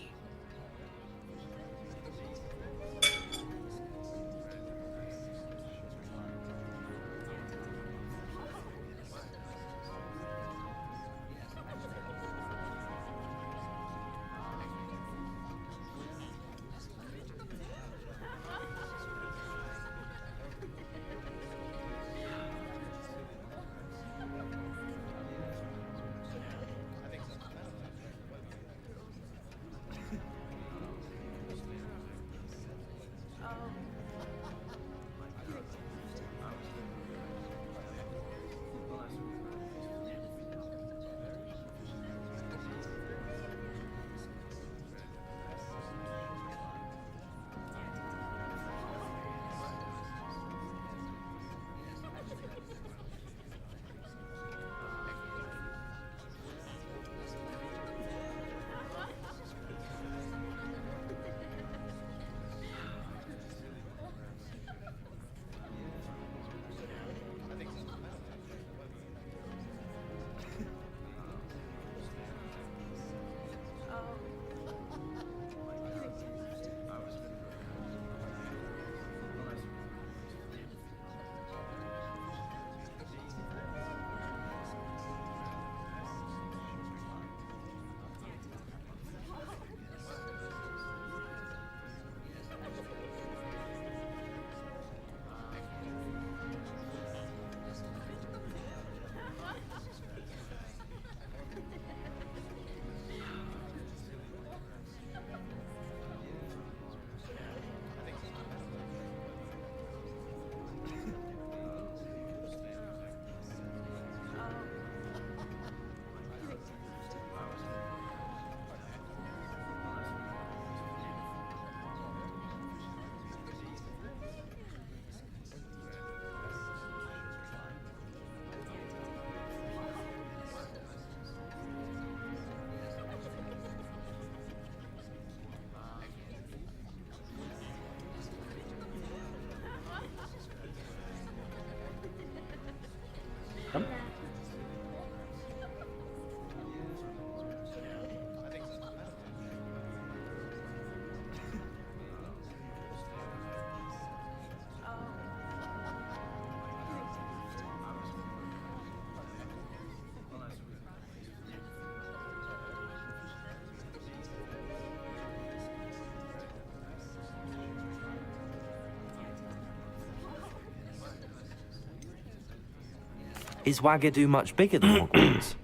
Is Ouagadougou much bigger than Hogwarts?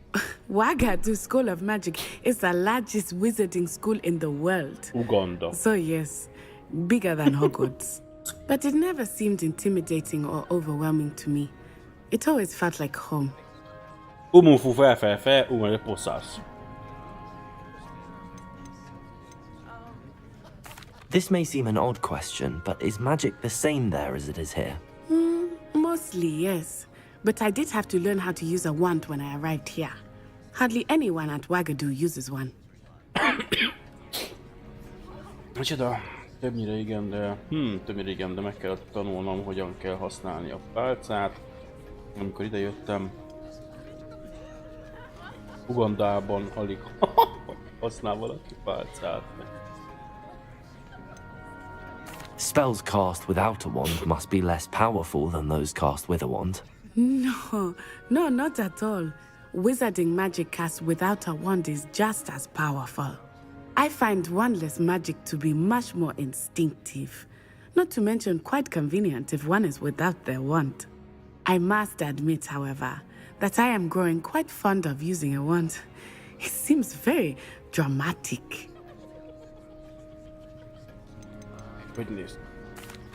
Ouagadougou School of Magic is the largest wizarding school in the world. Uganda. So yes, bigger than Hogwarts. But it never seemed intimidating or overwhelming to me. It always felt like home. Umufu fe, umele posas. This may seem an odd question, but is magic the same there as it is here? Mostly, yes. But I did have to learn how to use a wand when I arrived here. Hardly anyone at Ouagadougou uses one. Micsoda? Többnyire igen, de meg kellett tanulnom, hogyan kell használni a pálcát. Amikor ide jöttem, Ugandában alig használ valaki pálcát. Spells cast without a wand must be less powerful than those cast with a wand. No, not at all. Wizarding magic cast without a wand is just as powerful. I find wandless magic to be much more instinctive. Not to mention quite convenient if one is without their wand. I must admit, however, that I am growing quite fond of using a wand. It seems very dramatic.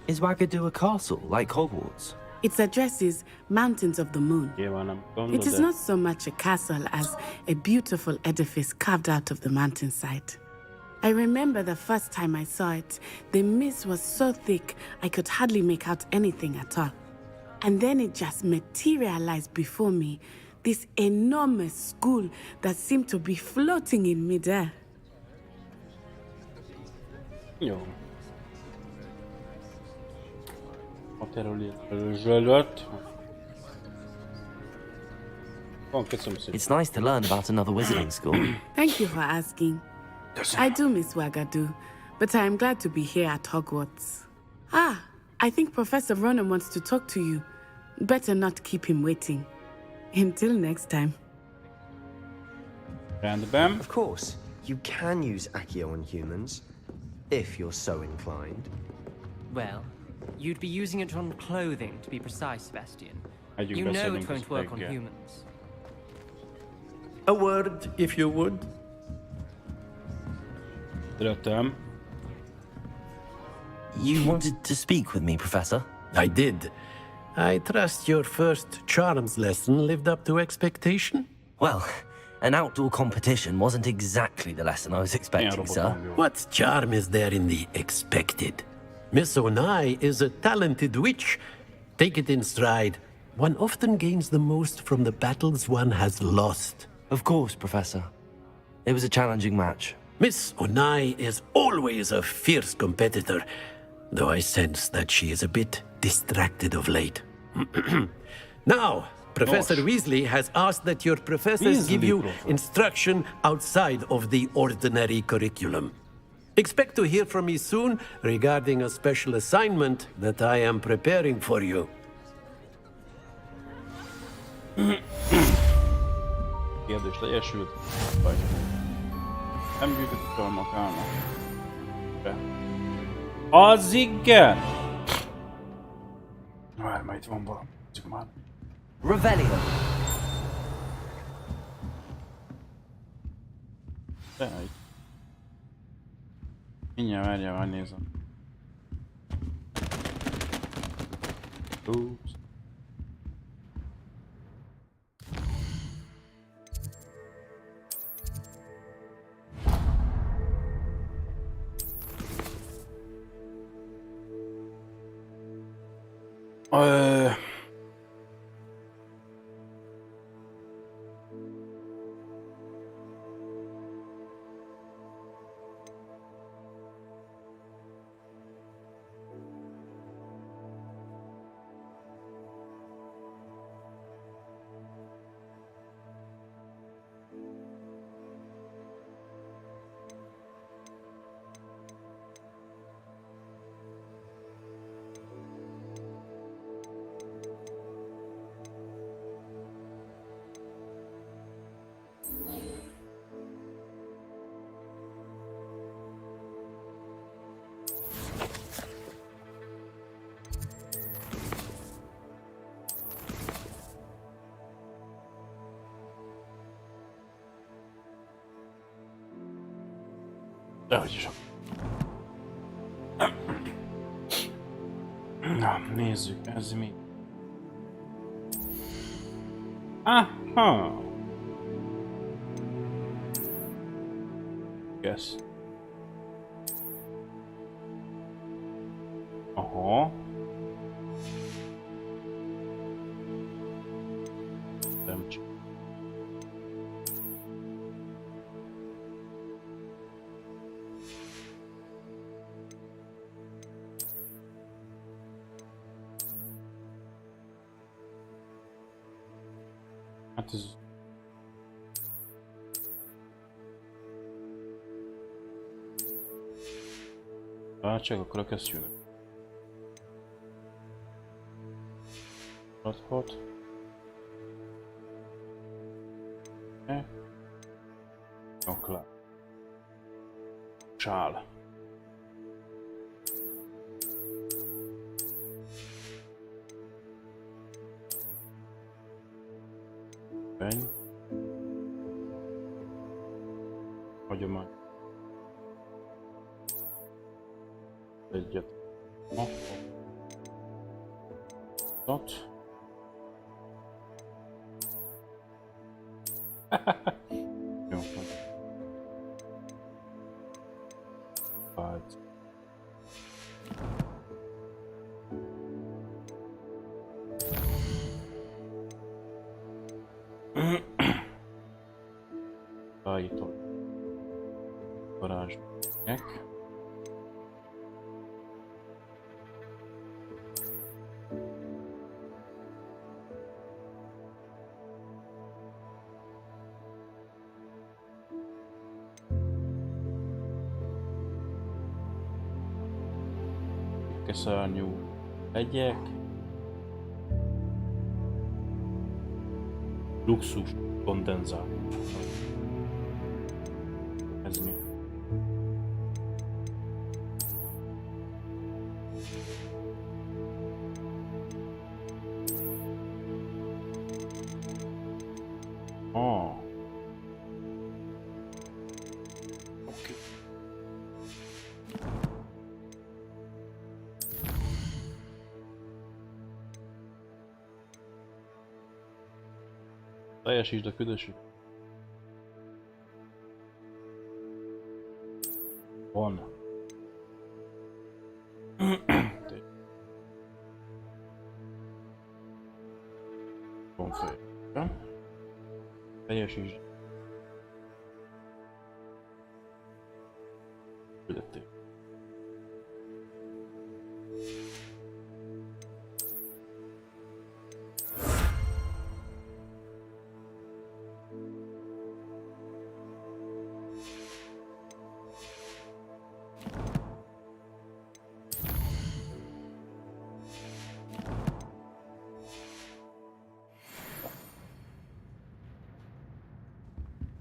Is Ouagadougou a castle like Hogwarts? Its address is Mountains of the Moon. It is not so much a castle as a beautiful edifice carved out of the mountainside. I remember the first time I saw it, the mist was so thick I could hardly make out anything at all. And then it just materialized before me, this enormous school that seemed to be floating in midair. Jó. A terület. It's nice to learn about another wizarding school. Thank you for asking. I do miss Wagadu, but I am glad to be here at Hogwarts. Ah, I think Professor Ronan wants to talk to you. Better not keep him waiting. Until next time. Rendben. Of course, you can use Accio on humans, if you're so inclined. Well, you'd be using it on clothing, to be precise, Sebastian. You know beszélünk it won't work on közben. humans. A word, if you would. Szeretem. You wanted to speak with me, Professor? I did. I trust your first charms lesson lived up to expectation? Well, an outdoor competition wasn't exactly the lesson I was expecting, sir. What charm is there in the expected? Miss Onai is a talented witch. Take it in stride. One often gains the most from the battles one has lost. Of course, Professor. It was a challenging match. Miss Onai is always a fierce competitor, though I sense that she is a bit distracted of late. Now, Professor Weasley has asked that your professors give you instruction outside of the ordinary curriculum. Expect to hear from me soon regarding a special assignment that I am preparing for you. Kérdés teljesült. Vagy nem gyűjtött annak állnak. Be. Az igen! Várj, már itt van valami. Csak már. Revelio. Dehogy. Mindjárt várjál, már nézem. Oops. Dehogy is. Na, nézzük, ez mi? Aha! Yes. Aha. Nem csak. Hát ez... Csak akkor a kesztyűnek. 6. Oklá. Csál. Beny. Hagyomány. Egyet. Dat. Jó. Hát. Beállítom. Varázsnak. Szárnyú hegyek, luxus kondenzát. Ez mi? Ah. Oké. Teljesítsd a küldetést. Van. Van fel. Teljesítsd. Küldetést.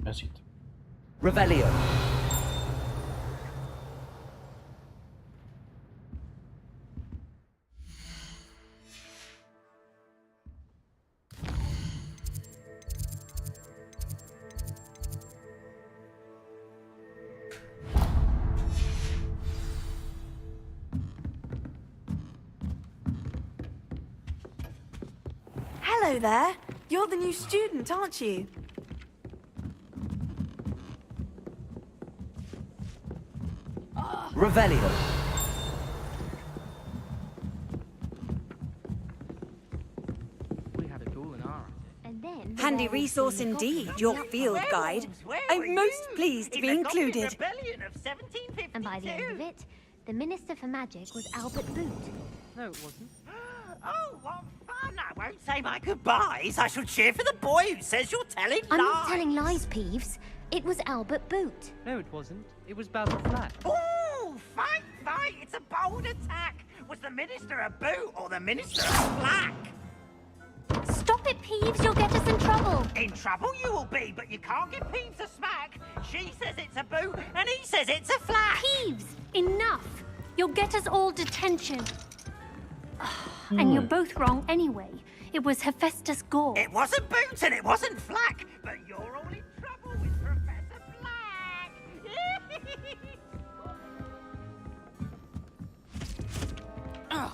Ez itt. Revelio. Hello there. You're the new student, aren't you? Revelio. We had a duel in our Handy resource indeed, your field guide. I'm most pleased to be included. And by the end of it, the Minister for Magic was Albert Boot. No, it wasn't. Oh, what fun! I won't say my goodbyes. I shall cheer for the boy who says you're telling lies. I'm not telling lies, Peeves. It was Albert Boot. No, it wasn't. It was Basil Flack. Oh, fight, fight! It's a bold attack. Was the Minister a boot or the Minister a flack? Stop it, Peeves. You'll get us in trouble. In trouble you will be, but you can't give Peeves a smack. She says it's a boot, and he says it's a flack. Peeves, enough. You'll get us all detention. And you're both wrong anyway. It was Hephaestus Gore. It wasn't boot and it wasn't flack, but you're all in trouble with Professor Flack. Oh.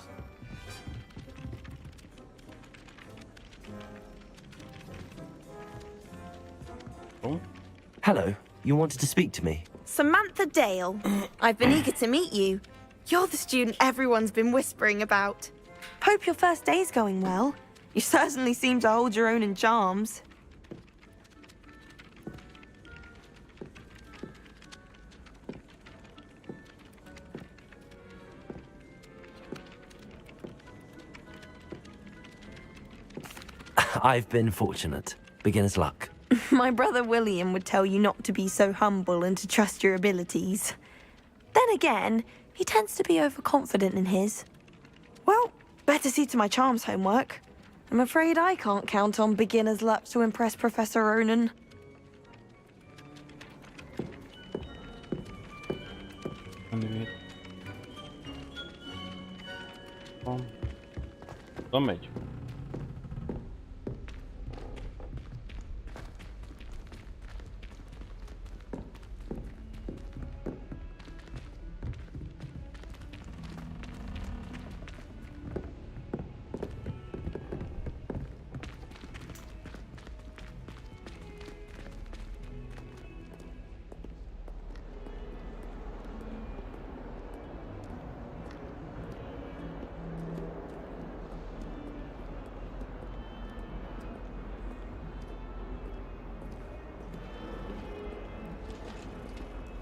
Hello. You wanted to speak to me? Samantha Dale. I've been eager to meet you. You're the student everyone's been whispering about. Hope your first day's going well. You certainly seem to hold your own in charms. I've been fortunate. Beginner's luck. My brother William would tell you not to be so humble and to trust your abilities. Then again, he tends to be overconfident in his. Well, better see to my charms homework. I'm afraid I can't count on beginner's luck to impress Professor Ronan. Megy.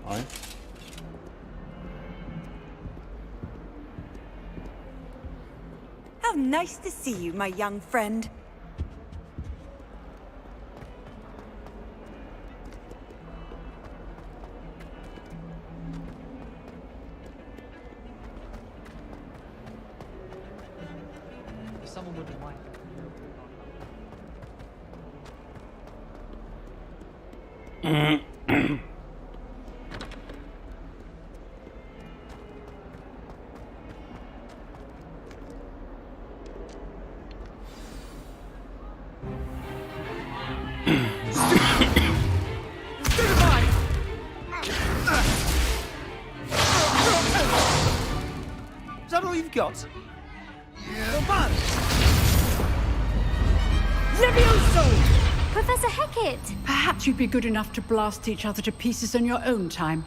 Aj. How nice to see you, my young friend. If someone wouldn't mind. Is that all you've got? Come on! Levioso! Professor Hecat! Perhaps you'd be good enough to blast each other to pieces on your own time.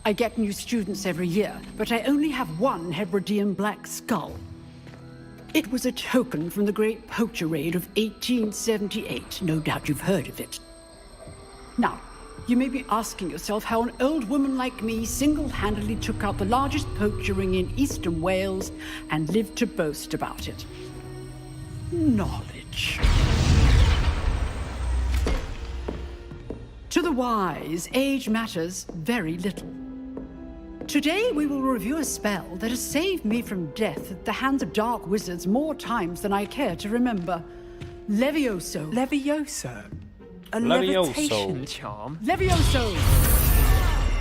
I get new students every year, but I only have one Hebridean black skull. It was a token from the Great Poacher Raid of 1878. No doubt you've heard of it. Now, you may be asking yourself how an old woman like me single-handedly took out the largest poacher ring in eastern Wales and lived to boast about it. Knowledge. To the wise, age matters very little. Today we will review a spell that has saved me from death at the hands of dark wizards more times than I care to remember. Levioso. Levioso? A Levioso. levitation charm? Levioso!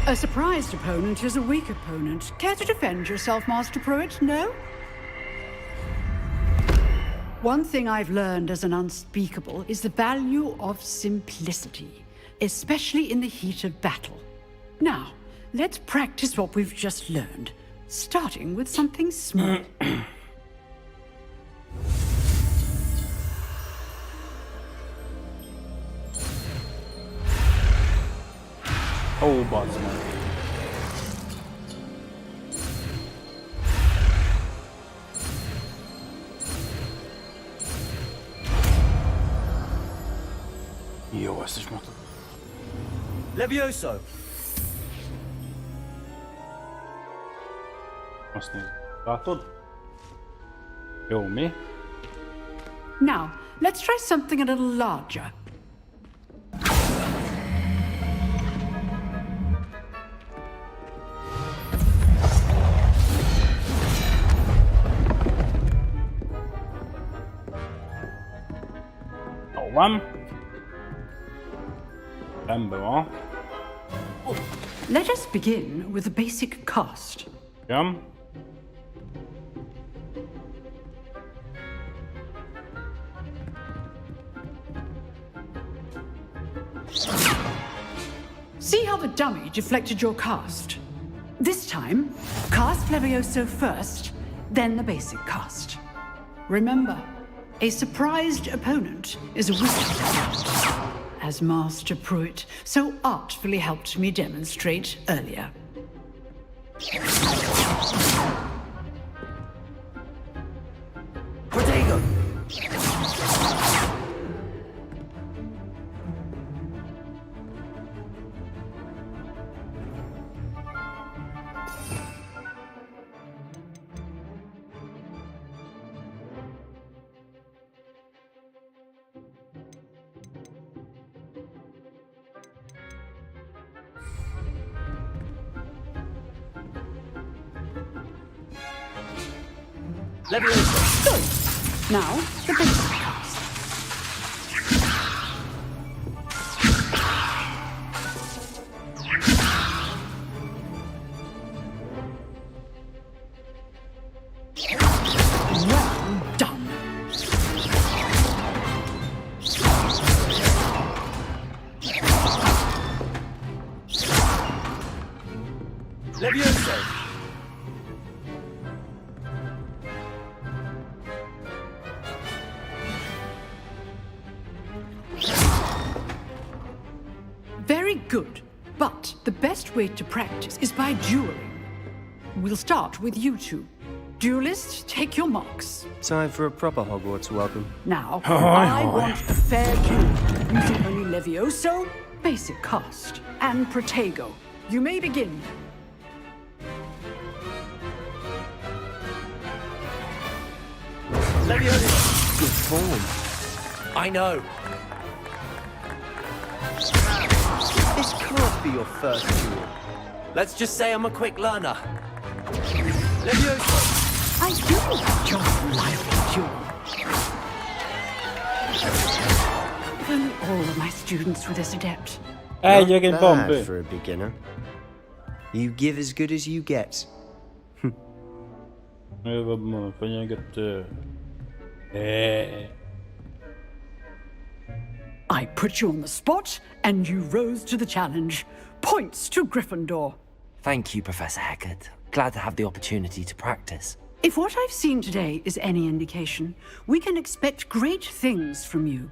A surprised opponent is a weak opponent. Care to defend yourself, Master Pruitt? No? One thing I've learned as an unspeakable is the value of simplicity, especially in the heat of battle. Now, let's practice what we've just learned, starting with something small. Ó, bazd meg. Jó, ezt is mondtad. Levioso! Azt nézd. Látod? Jó, mi? Now, let's try something a little larger. Jó van. Rendben van. Let us begin with a basic cast. Igen. See how the dummy deflected your cast? This time, cast Levioso first, then the basic cast. Remember, a surprised opponent is a wizard, as Master Pruitt so artfully helped me demonstrate earlier. Protego! Levioso. Good. Now, the basic cast. Well done. Levioso! Very good. But the best way to practice is by dueling. We'll start with you two. Duelists, take your marks. Time for a proper Hogwarts welcome. Now, I want a fair duel using only Levioso, basic cast, and Protego, You may begin. Leviosa! Good form. I know. This can't be your first duel. Let's just say I'm a quick learner. Leviosa! I do enjoy lively duel. Even all of my students were this adept. Not bad for a beginner. You give as good as you get. I put you on the spot, and you rose to the challenge. Points to Gryffindor. Thank you, Professor Hecat. Glad to have the opportunity to practice. If what I've seen today is any indication, we can expect great things from you.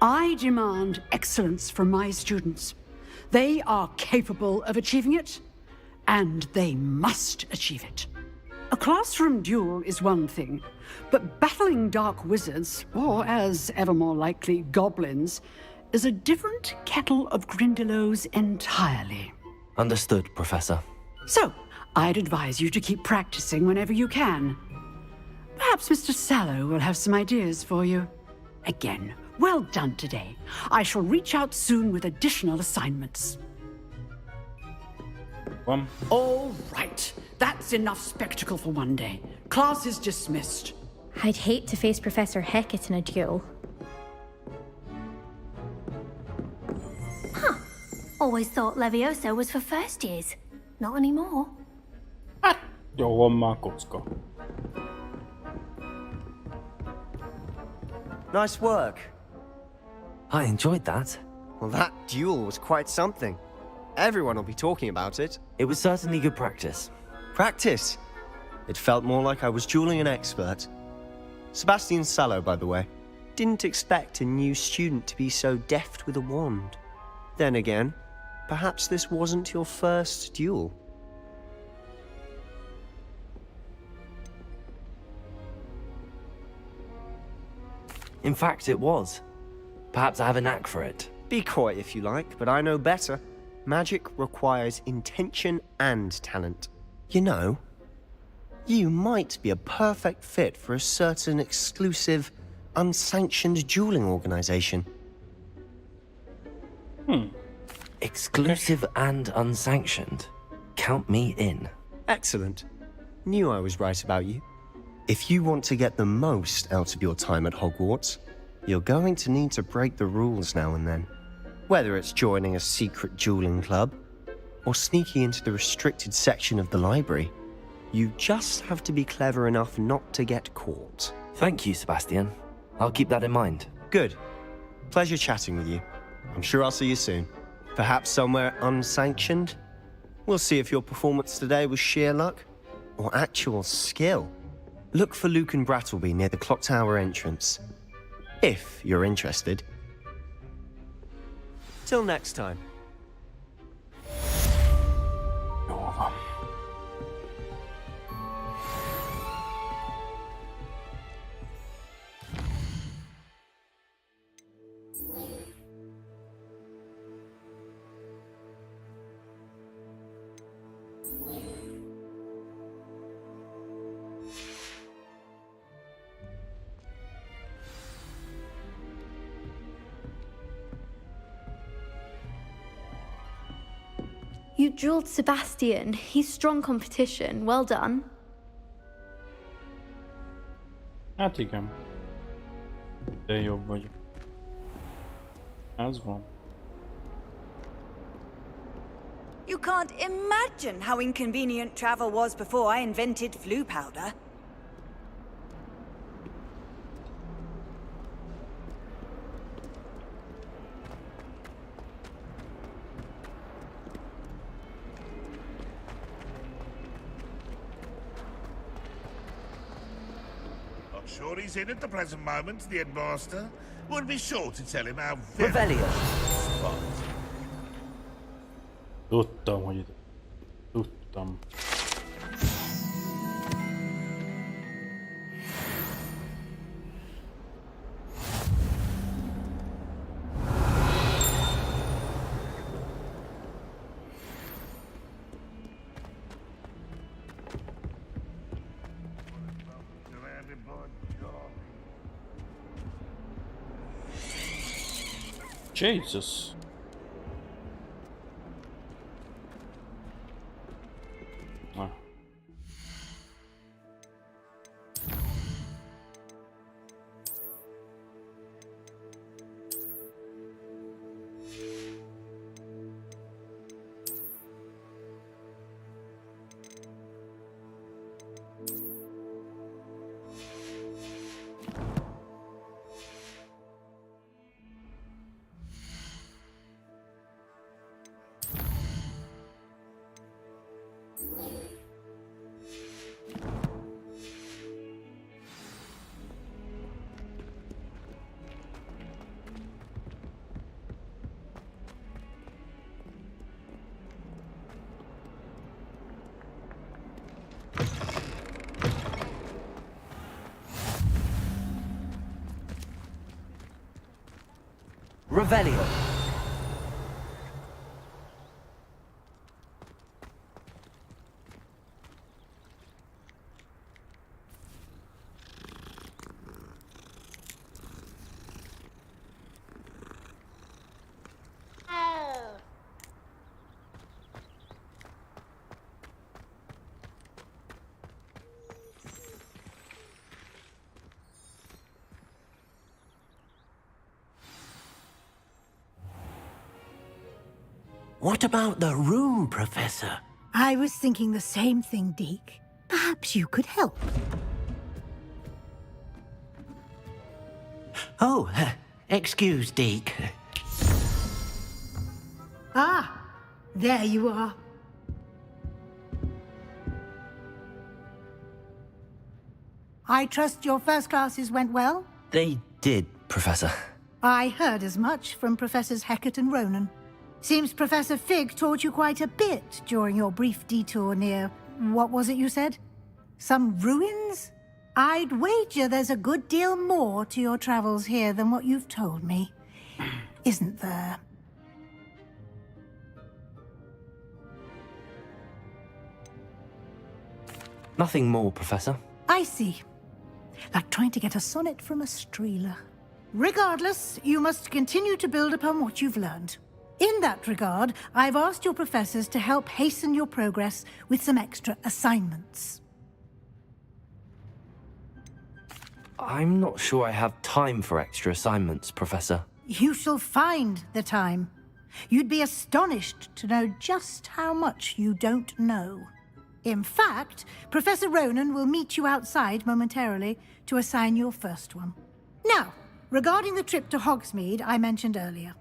I demand excellence from my students. They are capable of achieving it, and they must achieve it. A classroom duel is one thing, but battling dark wizards, or as ever more likely, goblins, is a different kettle of Grindylows entirely. Understood, Professor. So, I'd advise you to keep practicing whenever you can. Perhaps Mr. Sallow will have some ideas for you. Again, well done today. I shall reach out soon with additional assignments. All right. That's enough spectacle for one day. Class is dismissed. I'd hate to face Professor Hecat in a duel. Huh. Always thought Leviosa was for first years. Not anymore. Jó van már kocka. Nice work. I enjoyed that. Well, that duel was quite something. Everyone will be talking about it. It was certainly good practice. Practice? It felt more like I was dueling an expert. Sebastian Sallow, by the way. Didn't expect a new student to be so deft with a wand. Then again, perhaps this wasn't your first duel. In fact, it was. Perhaps I have a knack for it. Be coy if you like, but I know better. Magic requires intention and talent. You know, you might be a perfect fit for a certain exclusive, unsanctioned dueling organization. Exclusive and unsanctioned. Count me in. Excellent. Knew I was right about you. If you want to get the most out of your time at Hogwarts, you're going to need to break the rules now and then. Whether it's joining a secret dueling club, or sneaking into the restricted section of the library, you just have to be clever enough not to get caught. Thank you, Sebastian. I'll keep that in mind. Good. Pleasure chatting with you. I'm sure I'll see you soon. Perhaps somewhere unsanctioned? We'll see if your performance today was sheer luck, or actual skill. Look for Luke and Brattleby near the clock tower entrance. If you're interested. Till next time. Jó van. You dueled Sebastian. He's strong competition. Well done. Hát igen. De jobb vagyok. Ez van. You can't imagine how inconvenient travel was before I invented flu powder. Sure he's in at the present moment, the headmaster. Would be sure to tell him how very... Revelio. Tudtam, hogy ide. Tudtam. Jesus. Ah. Revelio. What about the room, Professor? I was thinking the same thing, Deke. Perhaps you could help. Oh, excuse, Deke. Ah, there you are. I trust your first classes went well? They did, Professor. I heard as much from Professors Hecat and Ronan. Seems Professor Fig taught you quite a bit during your brief detour near... what was it you said? Some ruins? I'd wager there's a good deal more to your travels here than what you've told me. Isn't there? Nothing more, Professor. I see. Like trying to get a sonnet from a streeler. Regardless, you must continue to build upon what you've learned. In that regard, I've asked your professors to help hasten your progress with some extra assignments. I'm not sure I have time for extra assignments, Professor. You shall find the time. You'd be astonished to know just how much you don't know. In fact, Professor Ronan will meet you outside momentarily to assign your first one. Now, regarding the trip to Hogsmeade I mentioned earlier,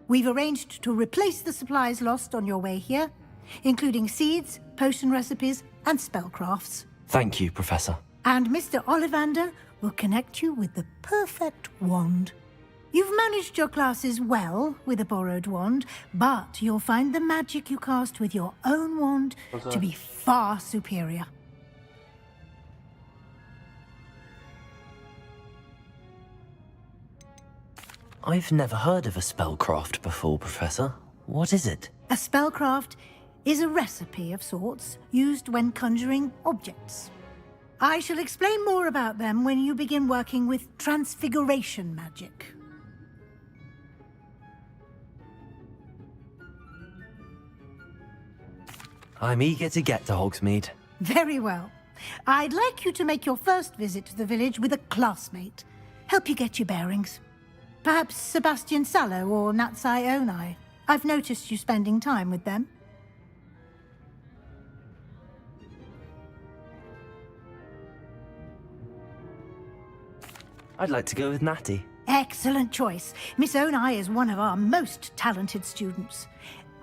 we've arranged to replace the supplies lost on your way here, including seeds, potion recipes, and spellcrafts. Thank you, Professor. And Mr. Ollivander will connect you with the perfect wand. You've managed your classes well with a borrowed wand, but you'll find the magic you cast with your own wand to be far superior. I've never heard of a spellcraft before, Professor. What is it? A spellcraft is a recipe of sorts used when conjuring objects. I shall explain more about them when you begin working with transfiguration magic. I'm eager to get to Hogsmeade. Very well. I'd like you to make your first visit to the village with a classmate. Help you get your bearings. Perhaps Sebastian Sallow or Natsai Onai. I've noticed you spending time with them. I'd like to go with Natty. Excellent choice. Miss Onai is one of our most talented students.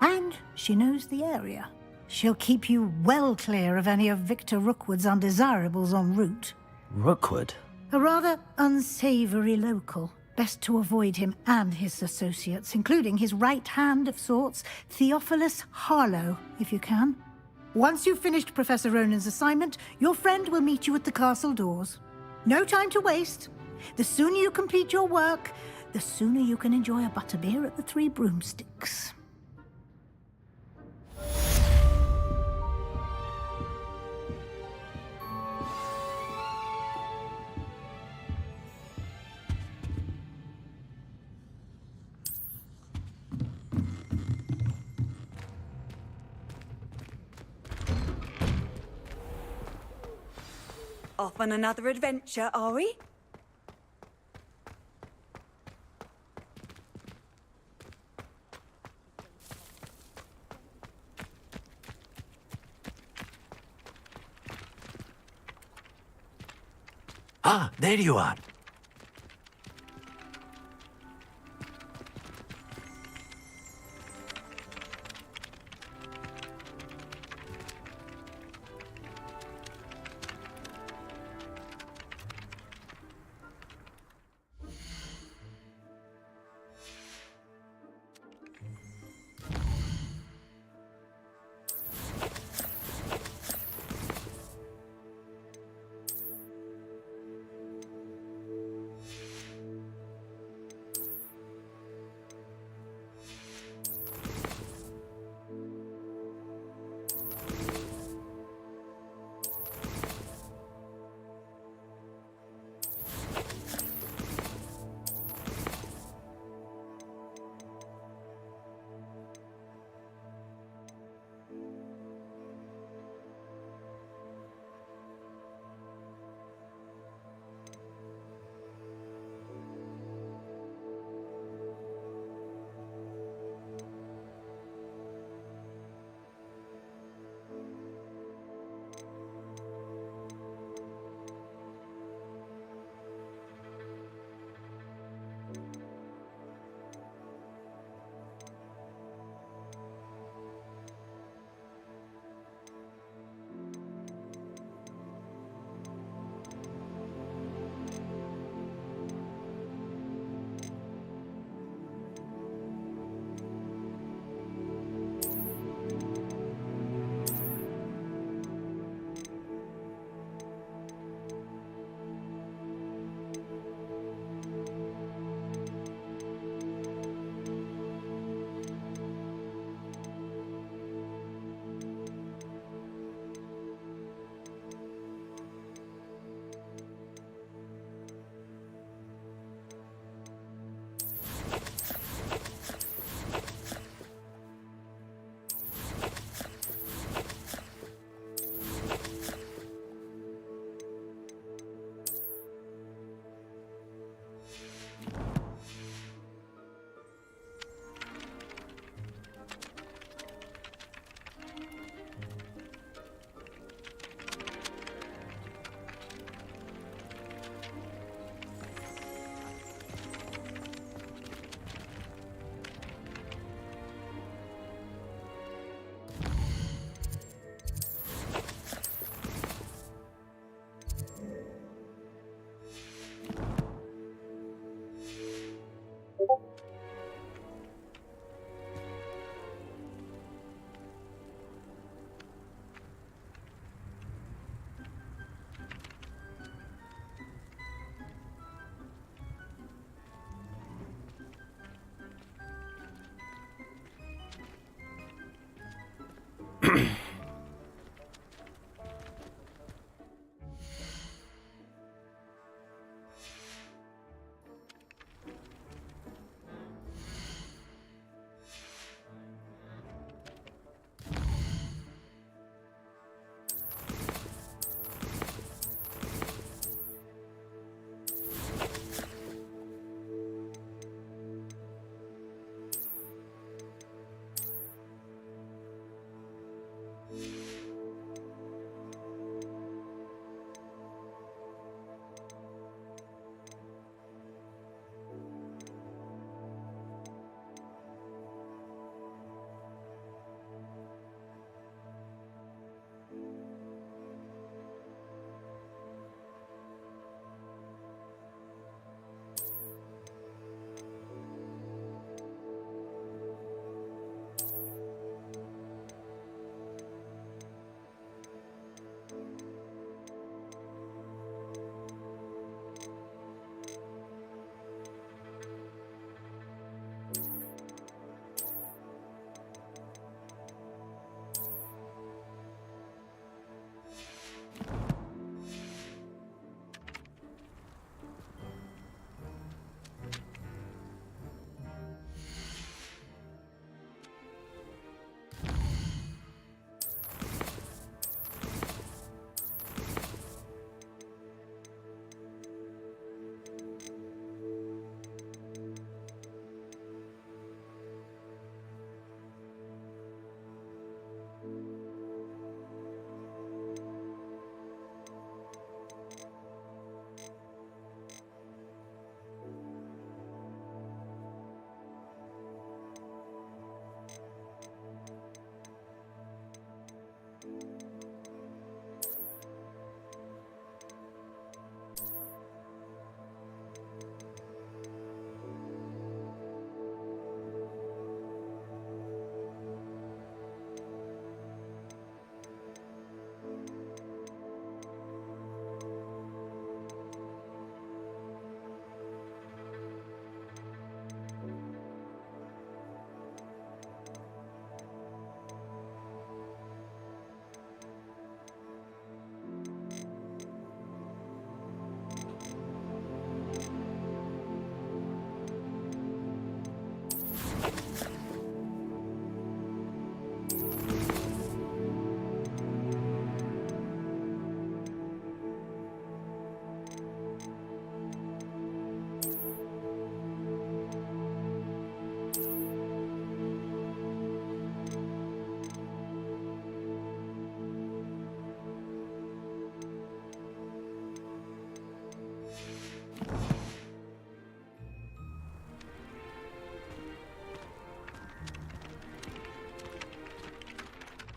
And she knows the area. She'll keep you well clear of any of Victor Rookwood's undesirables en route. Rookwood? A rather unsavory local. Best to avoid him and his associates, including his right hand of sorts, Theophilus Harlow, if you can. Once you've finished Professor Ronan's assignment, your friend will meet you at the castle doors. No time to waste. The sooner you complete your work, the sooner you can enjoy a butterbeer at the Three Broomsticks. Off on another adventure, are we? Ah, there you are.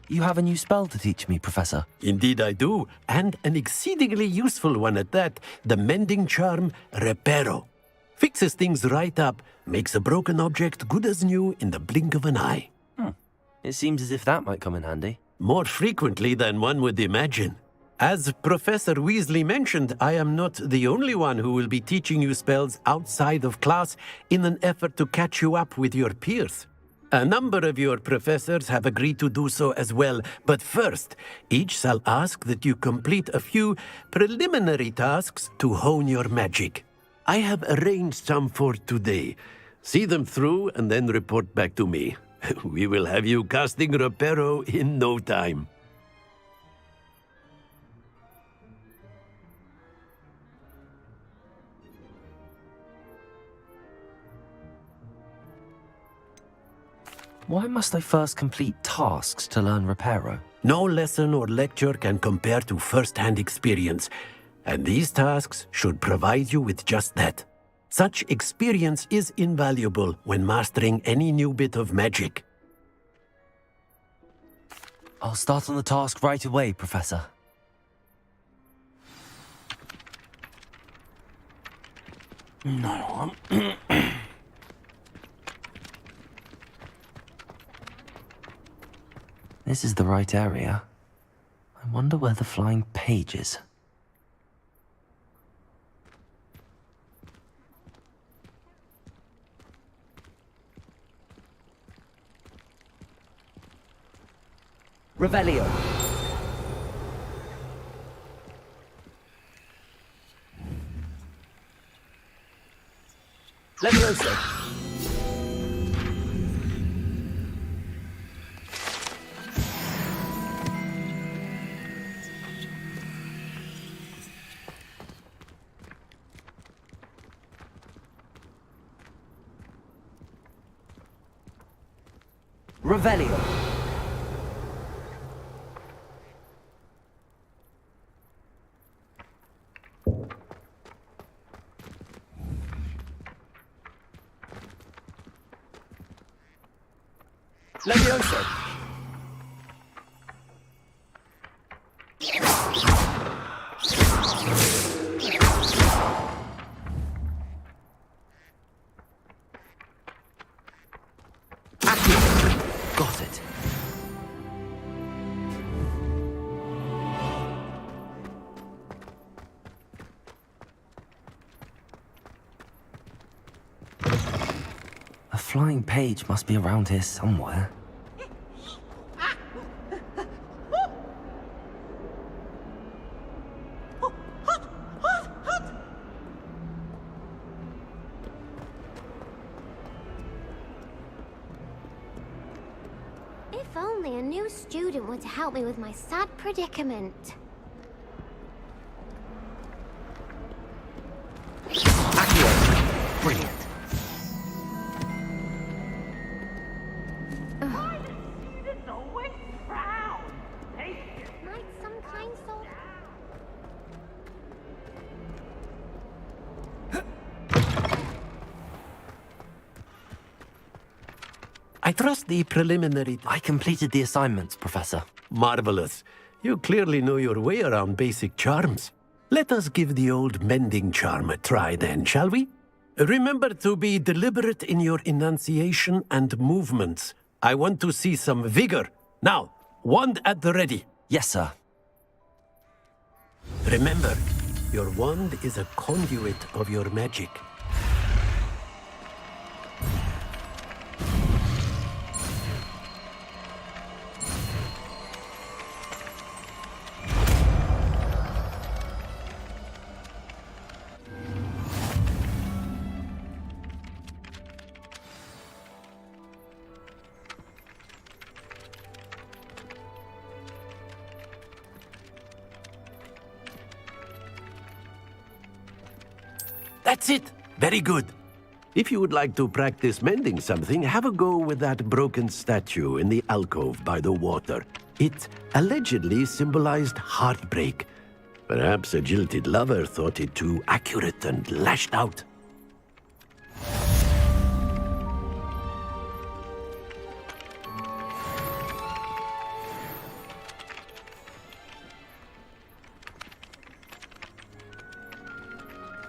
you have a new spell to teach me, Professor. Indeed I do, and an exceedingly useful one at that. The mending charm, Reparo. Fixes things right up, makes a broken object good as new in the blink of an eye. It seems as if that might come in handy. More frequently than one would imagine. As Professor Weasley mentioned, I am not the only one who will be teaching you spells outside of class in an effort to catch you up with your peers. A number of your professors have agreed to do so as well, but first, each shall ask that you complete a few preliminary tasks to hone your magic. I have arranged some for today. See them through and then report back to me. We will have you casting Reparo in no time. Why must I first complete tasks to learn Reparo? No lesson or lecture can compare to first-hand experience, and these tasks should provide you with just that. Such experience is invaluable when mastering any new bit of magic. I'll start on the task right away, Professor. No. This is the right area. I wonder where the flying page is. Revelio. Levioso. Revelio. Levioso. Got it. A flying page must be around here somewhere. If only a new student were to help me with my sad predicament. Brilliant. Might some kind soul... I trust the preliminary... I completed the assignments, Professor. Marvelous. You clearly know your way around basic charms. Let us give the old mending charm a try then, shall we? Remember to be deliberate in your enunciation and movements. I want to see some vigor. Now, wand at the ready. Yes, sir. Remember, your wand is a conduit of your magic. That's it! Very good. If you would like to practice mending something, have a go with that broken statue in the alcove by the water. It allegedly symbolized heartbreak. Perhaps a jilted lover thought it too accurate and lashed out.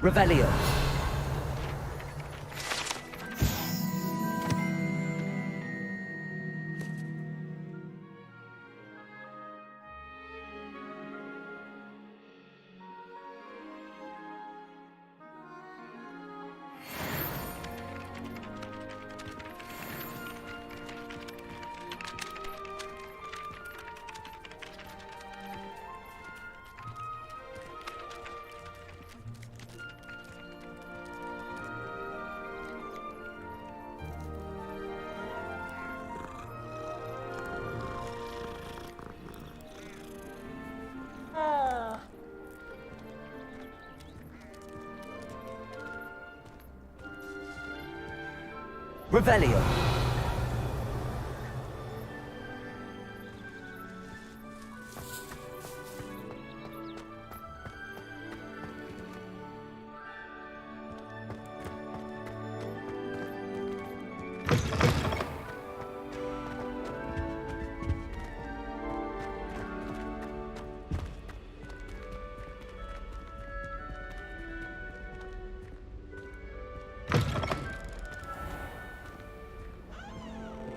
Revelio. Revelio.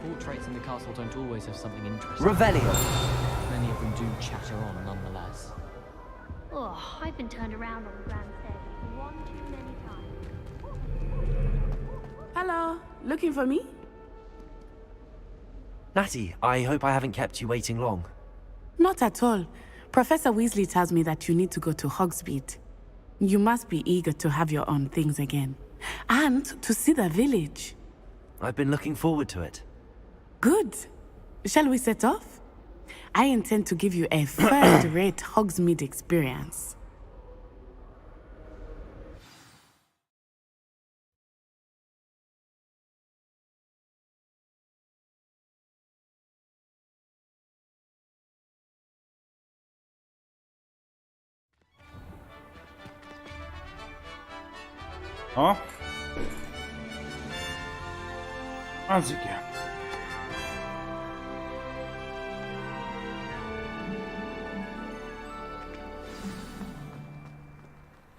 Portraits in the castle don't always have something interesting. Revelio. Many of them do chatter on nonetheless. Oh, I've been turned around on the grand staircase one too many times. Hello, looking for me? Natty, I hope I haven't kept you waiting long. Not at all. Professor Weasley tells me that you need to go to Hogsmeade. You must be eager to have your own things again. And to see the village. I've been looking forward to it. Good. Shall we set off? I intend to give you a third-rate Hogsmeade experience. Ha? Az igen.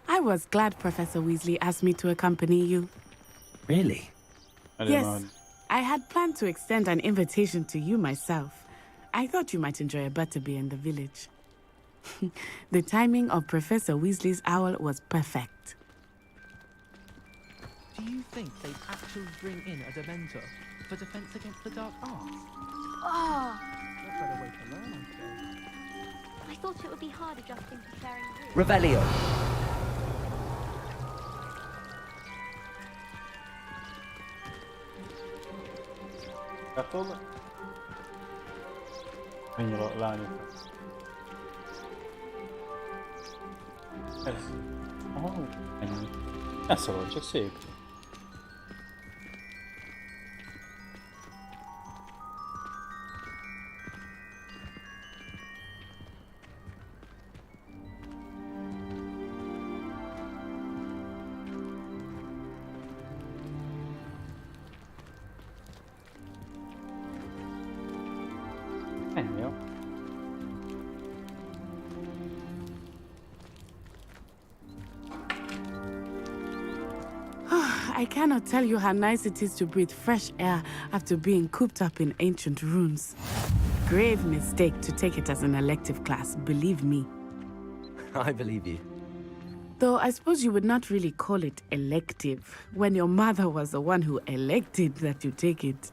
I was glad Professor Weasley asked me to accompany you. Really? Yes, I had planned to extend an invitation to you myself. I thought you might enjoy a butterbeer in the village. The timing of Professor Weasley's owl was perfect. Do you think they'd actually bring in a Dementor for defense against the dark arts? Oh, What better way to learn, I suppose? I thought it would be hard adjusting to sharing a room. Revelio. Látod? Menj a lányokra. Ez. Aha, ennyi. Ne szólj, csak szép. Ennyi, jó? I cannot tell you how nice it is to breathe fresh air after being cooped up in ancient ruins. Grave mistake to take it as an elective class, believe me. I believe you. Though I suppose you would not really call it elective when your mother was the one who elected that you take it.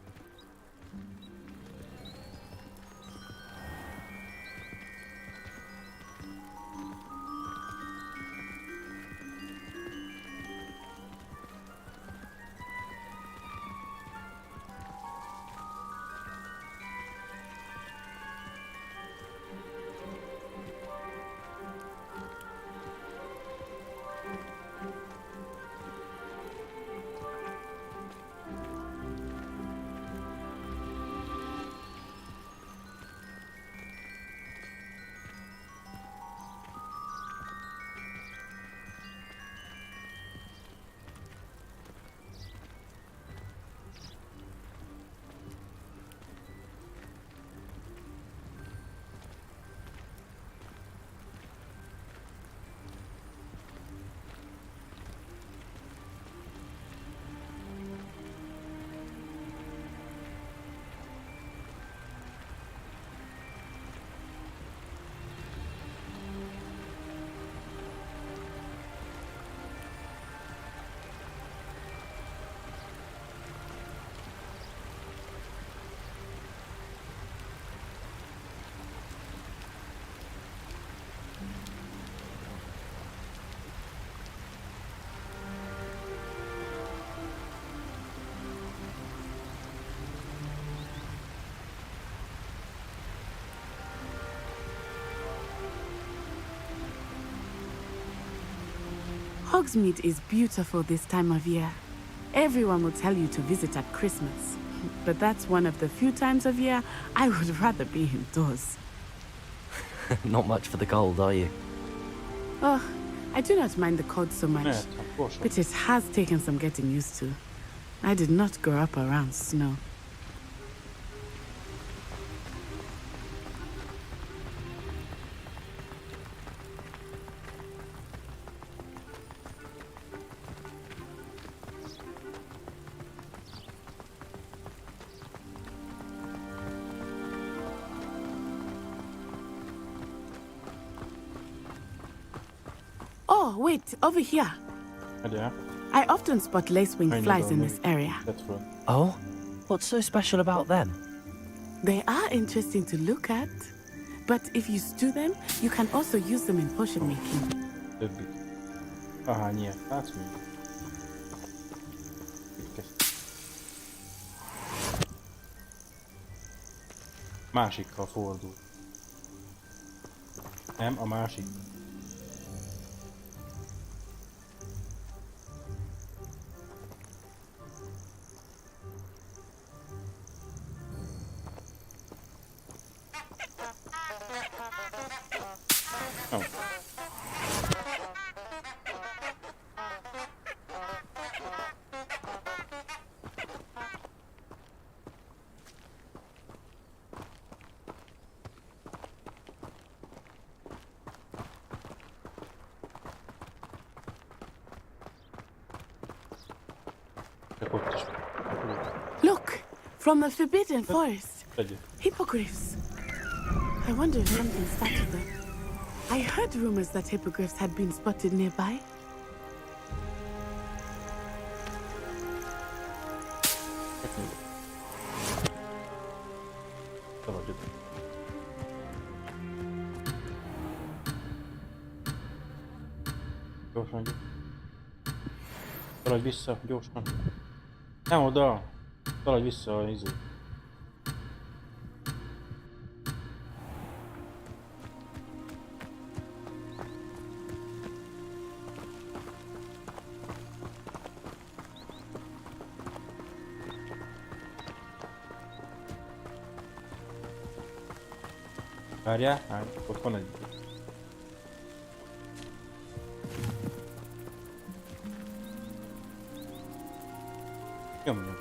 Hogsmeade is beautiful this time of year. Everyone will tell you to visit at Christmas. But that's one of the few times of year I would rather be indoors. Not much for the cold, are you? Oh, I do not mind the cold so much. Evet, boş ver. But it has taken some getting used to. I did not grow up around snow. Oh, wait, over here. Hadi ya. I often spot lacewing flies in this area. Oh? What's so special about them? They are interesting to look at. But if you stew them, you can also use them in potion making. Többi. Aha, nie. Hát mi? Másikkal fordul. Nem, a másik. Oh. Look, from the Forbidden Forest. Hippogriffs. I wonder if something started them. I heard rumors that hippogriffs had been spotted nearby. Gyorsan, szaladj vissza, gyorsan. Nem oda! Szaladj vissza a izé. Várjál? Hát, ott van egy. Nyomjak.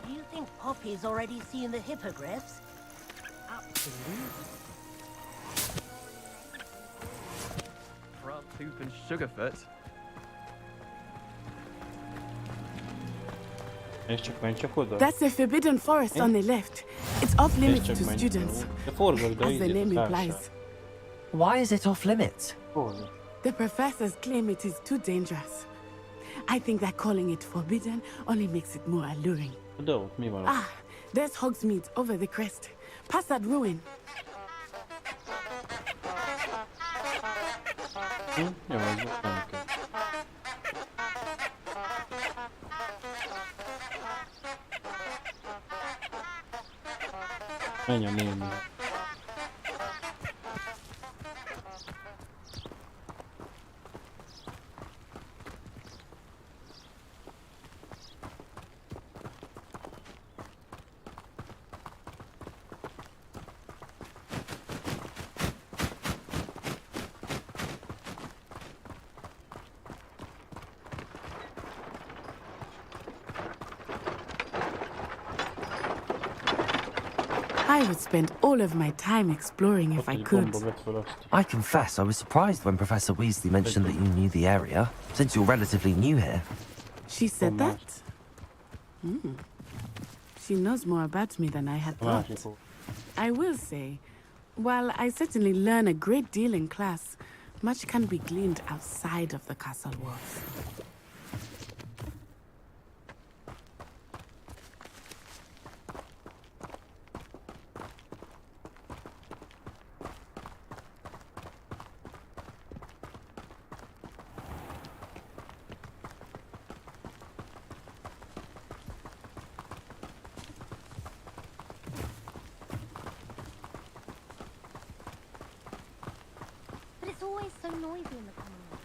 Do you think Poppy's already seen the hippogriffs? Absolutely. Front Poop and Sugarfoot. That's the Forbidden Forest on the left. It's off limits to students, as the name implies. Why is it off limits? The professors claim it is too dangerous. I think that calling it forbidden only makes it more alluring. Ah, there's Hogsmeade over the crest. Past that ruin. Menj a néni. I would spend all of my time exploring if I could. I confess I was surprised when Professor Weasley mentioned that you knew the area, since you're relatively new here. She said that? She knows more about me than I had thought. I will say, while I certainly learn a great deal in class, much can be gleaned outside of the castle walls. always so noisy in the common room?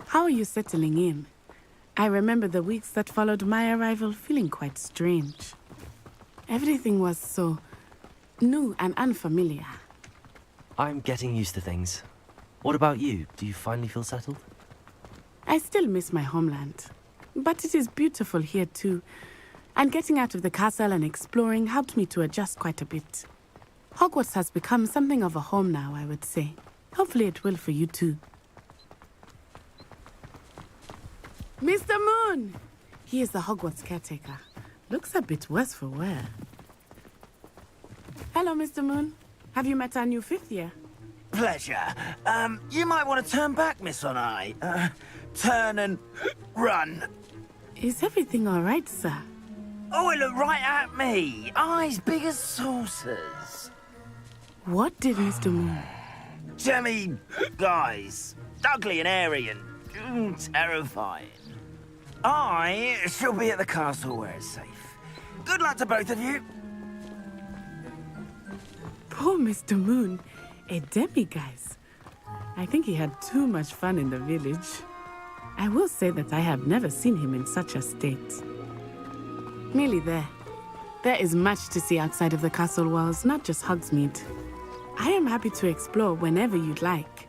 How are you settling in? I remember the weeks that followed my arrival feeling quite strange. Everything was so new and unfamiliar. I'm getting used to things. What about you? Do you finally feel settled? I still miss my homeland, but it is beautiful here too. And getting out of the castle and exploring helped me to adjust quite a bit. Hogwarts has become something of a home now, I would say. Hopefully it will for you too. Mr. Moon! He is the Hogwarts caretaker. Looks a bit worse for wear. Hello, Mr. Moon. Have you met our new fifth year? Pleasure. You might want to turn back, Miss Onai. Turn and run. Is everything all right, sir? Oh, it looked right at me. Eyes big as saucers. What did Mr. Moon? Jemmy guys. Ugly and airy and terrifying. I shall be at the castle where it's safe. Good luck to both of you. Poor Mr. Moon. A demiguise. I think he had too much fun in the village. I will say that I have never seen him in such a state. Nearly there. There is much to see outside of the castle walls, not just Hogsmeade. I am happy to explore whenever you'd like.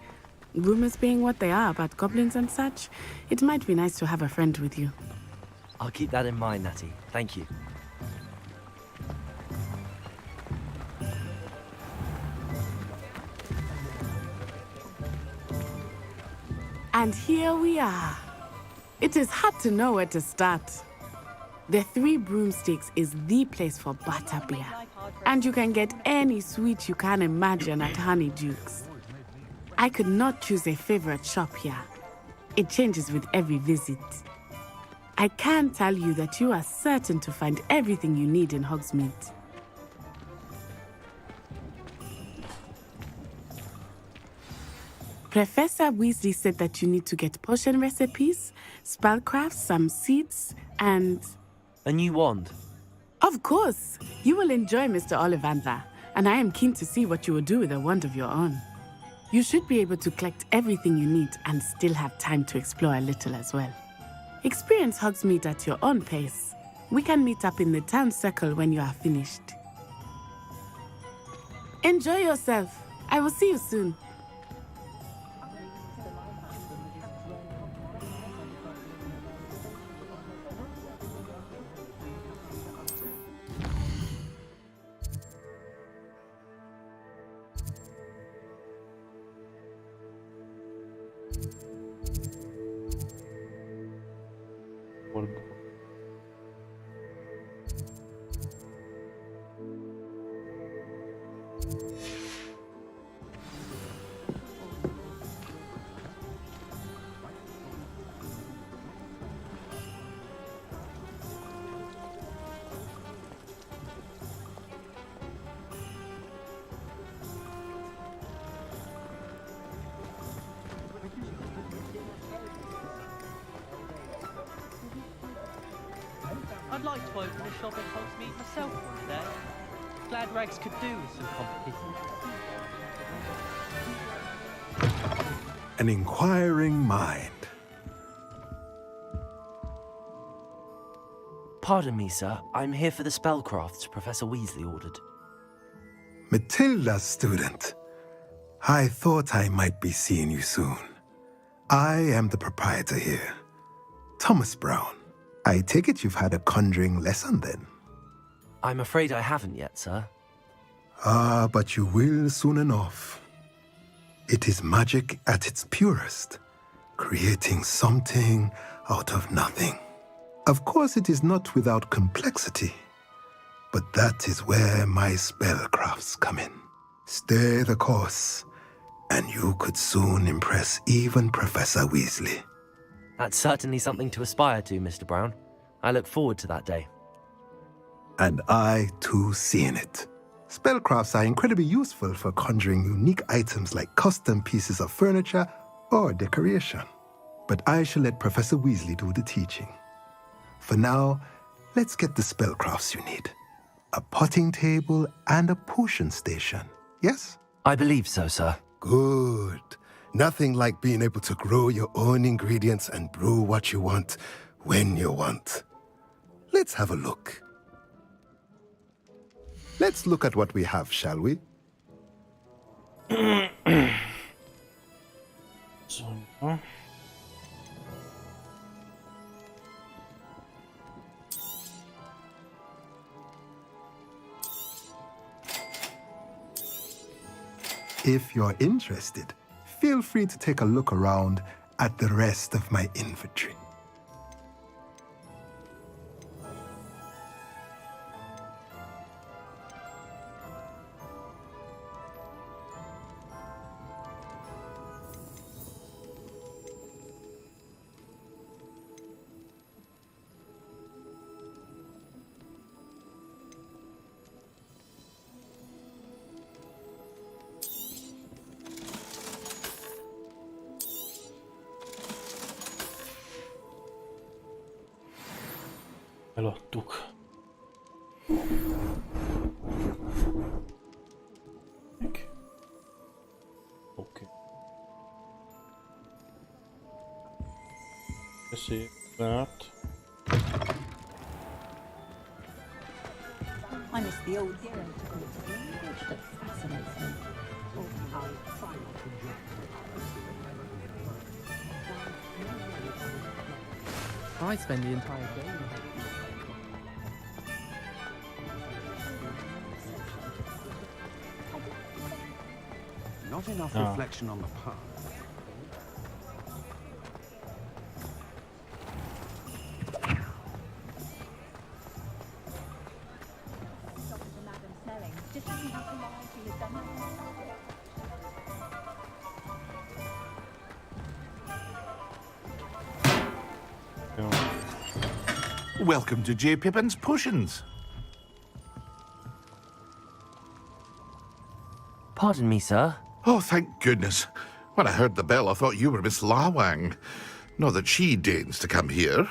Rumors being what they are about goblins and such, it might be nice to have a friend with you. I'll keep that in mind, Natty. Thank you. And here we are. It is hard to know where to start. The Three Broomsticks is the place for butterbeer. And you can get any sweet you can imagine at Honeyduke's. I could not choose a favorite shop here. It changes with every visit. I can tell you that you are certain to find everything you need in Hogsmeade. Professor Weasley said that you need to get potion recipes, spellcrafts, some seeds, and... A new wand? Of course! You will enjoy Mr. Ollivander, and I am keen to see what you will do with a wand of your own. You should be able to collect everything you need and still have time to explore a little as well. Experience Hogsmeade at your own pace. We can meet up in the town circle when you are finished. Enjoy yourself. I will see you soon. I'd like to open a shop at Hogsmeade myself one day. Glad Rags could do with some competition. An inquiring mind. Pardon me, sir. I'm here for the spellcrafts Professor Weasley ordered. Matilda's student. I thought I might be seeing you soon. I am the proprietor here, Thomas Brown. I take it you've had a conjuring lesson then? I'm afraid I haven't yet, sir. Ah, but you will soon enough. It is magic at its purest, creating something out of nothing. Of course, it is not without complexity, but that is where my spellcrafts come in. Stay the course, and you could soon impress even Professor Weasley. That's certainly something to aspire to, Mr. Brown. I look forward to that day. And I, too, seeing it. Spellcrafts are incredibly useful for conjuring unique items like custom pieces of furniture or decoration. But I shall let Professor Weasley do the teaching. For now, let's get the spellcrafts you need. A potting table and a potion station, yes? I believe so, sir. Good. Nothing like being able to grow your own ingredients and brew what you want when you want. Let's have a look. Let's look at what we have, shall we? If you're interested, feel free to take a look around at the rest of my inventory. Eladtuk. Oké. Köszi, át. I miss the old hero that fascinates me. Oh, how fun. I spend the entire day. Not enough reflection on the past. Welcome to J. Pippin's Potions. Pardon me, sir. Oh, thank goodness. When I heard the bell, I thought you were Miss Lawang. Not that she deigns to come here.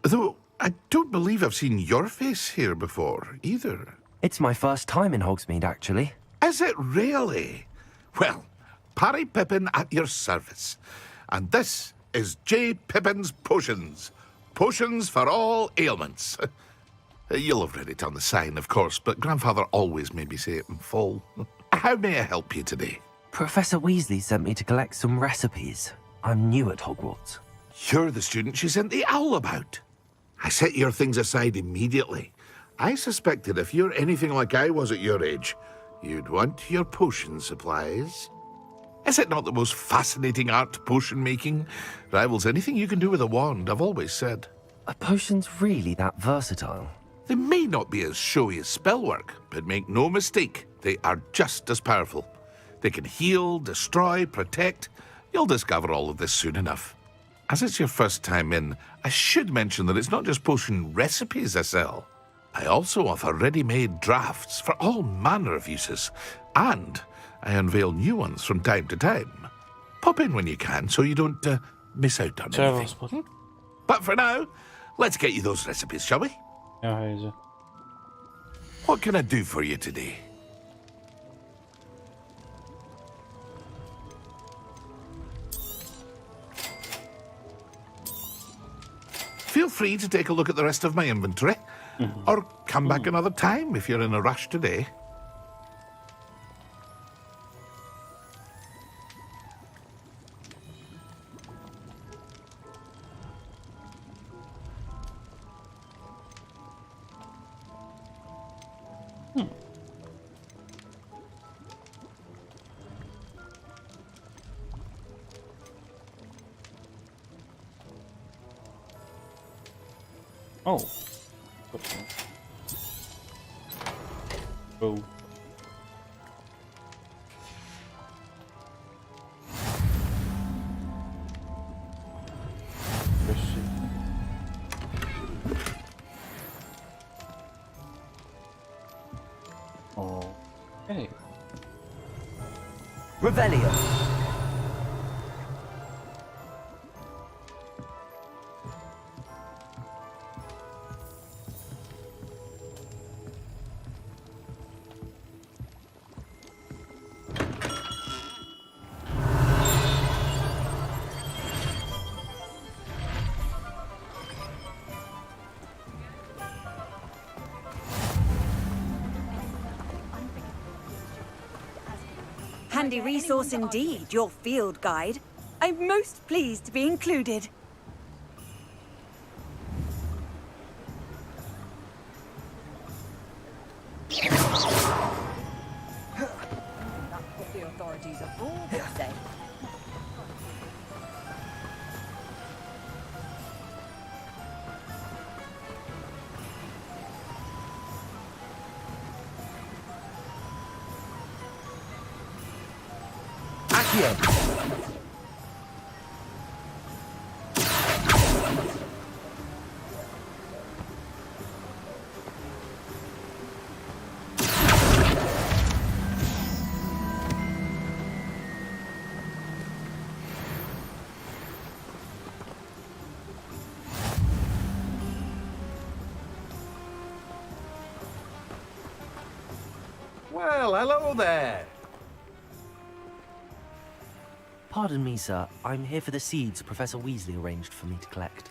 Though I don't believe I've seen your face here before, either. It's my first time in Hogsmeade, actually. Is it really? Well, Parry Pippin at your service. And this is J. Pippin's Potions. Potions for all ailments. You'll have read it on the sign, of course, but Grandfather always made me say it in full. How may I help you today? Professor Weasley sent me to collect some recipes. I'm new at Hogwarts. You're the student she sent the owl about. I set your things aside immediately. I suspected if you're anything like I was at your age, you'd want your potion supplies. Is it not the most fascinating art, potion making? Rivals anything you can do with a wand, I've always said. Are potions really that versatile? They may not be as showy as spellwork, but make no mistake, they are just as powerful. They can heal, destroy, protect. You'll discover all of this soon enough. As it's your first time in, I should mention that it's not just potion recipes I sell. I also offer ready-made drafts for all manner of uses, and I unveil new ones from time to time. Pop in when you can so you don't miss out on anything. But for now, let's get you those recipes, shall we? Ja, What can I do for you today? Feel free to take a look at the rest of my inventory, or come back another time if you're in a rush today. Oh. Oh. Oh. Hey. Revelio. handy resource indeed, your field guide. I'm most pleased to be included. That's what the authorities are for, they say. Well, hello there. Pardon me, sir. I'm here for the seeds Professor Weasley arranged for me to collect.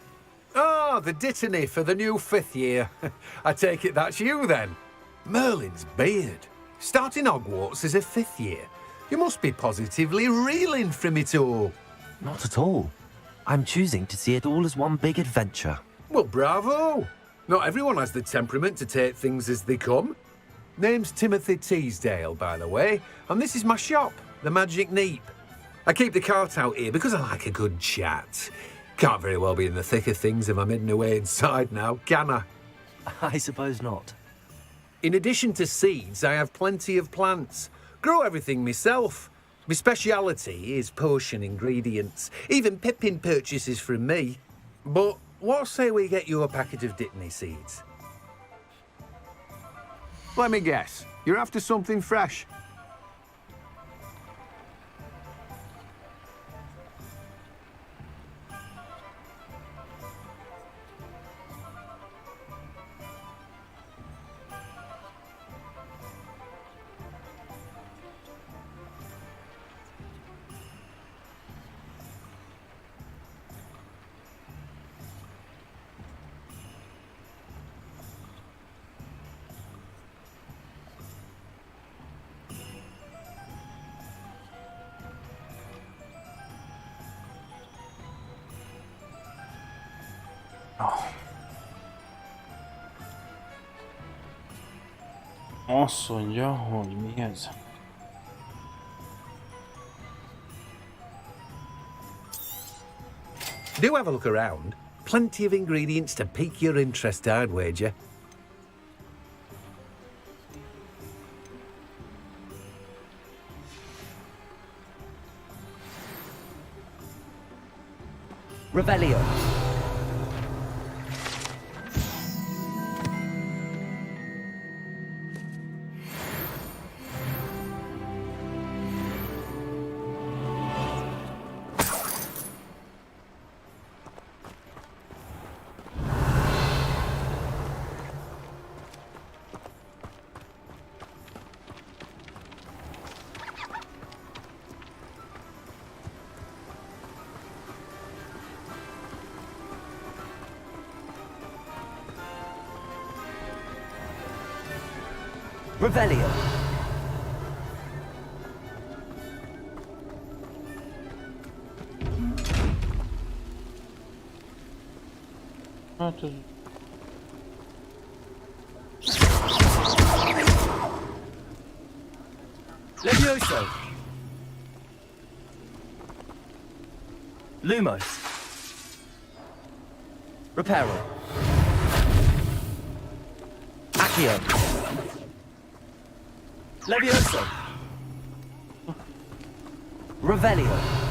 Oh, the dittany for the new 5th year. I take it that's you, then. Merlin's beard. Starting Hogwarts as a 5th year. You must be positively reeling from it all. Not at all. I'm choosing to see it all as one big adventure. Well, bravo. Not everyone has the temperament to take things as they come. Name's Timothy Teasdale, by the way, and this is my shop, the Magic Neep. I keep the cart out here because I like a good chat. Can't very well be in the thick of things if I'm hidden away inside now, can I? I suppose not. In addition to seeds, I have plenty of plants. Grow everything myself. My speciality is potion ingredients. Even Pippin purchases from me. But what say we get you a packet of Dittany seeds? Let me guess. You're after something fresh. Azt mondja, hogy mi ez? Do have a look around. Plenty of ingredients to pique your interest, I'd wager. Revelio. Revelio. Levioso. Lumos. Reparo. Accio. Levioso. Revelio.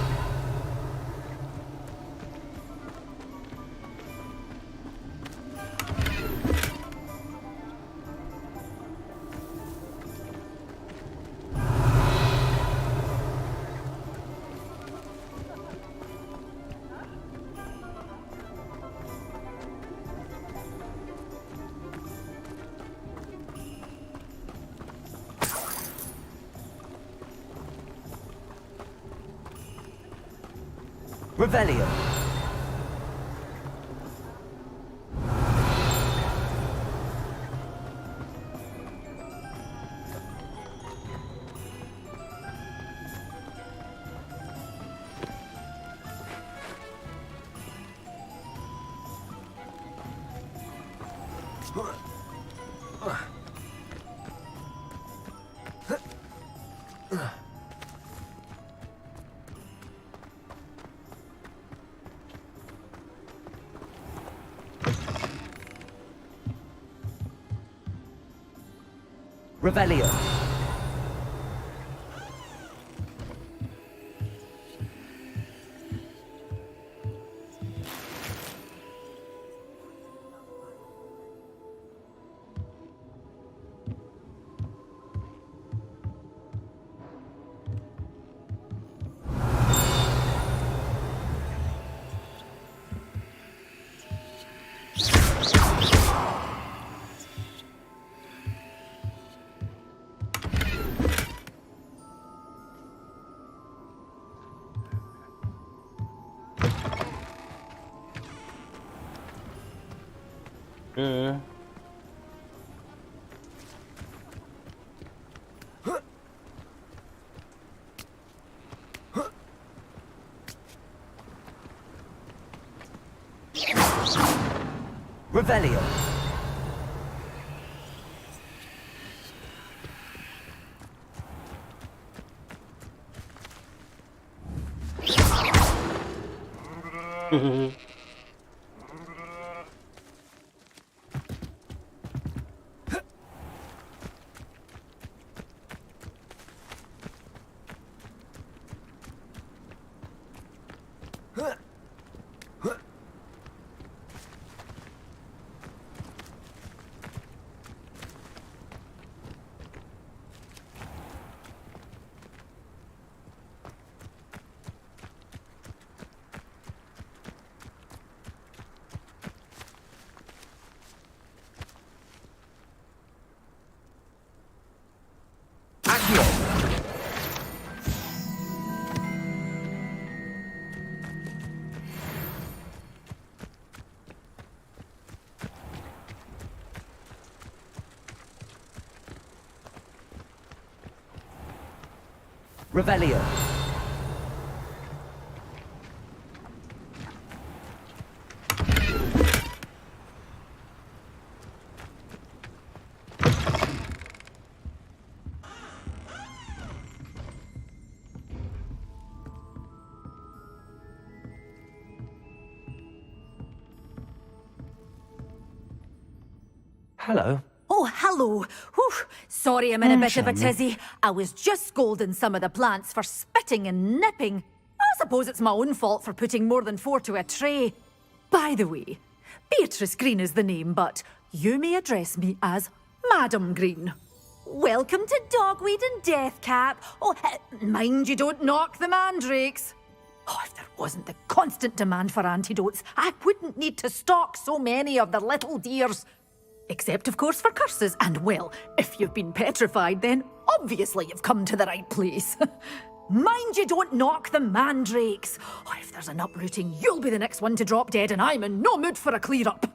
Revelio. Revelio. Revelio. Revelio. Hello. Oh, hello. Whew. Sorry I'm in a bit of a tizzy. I was just scolding some of the plants for spitting and nipping. I suppose it's my own fault for putting more than 4 to a tray. By the way, Beatrice Green is the name, but you may address me as Madam Green. Welcome to Dogweed and Deathcap. Oh, mind you don't knock the mandrakes. Oh, if there wasn't the constant demand for antidotes, I wouldn't need to stock so many of the little dears. Except, of course, for curses. And, well, if you've been petrified, then obviously you've come to the right place. Mind you don't knock the mandrakes. Oh, if there's an uprooting, you'll be the next one to drop dead, and I'm in no mood for a clear-up.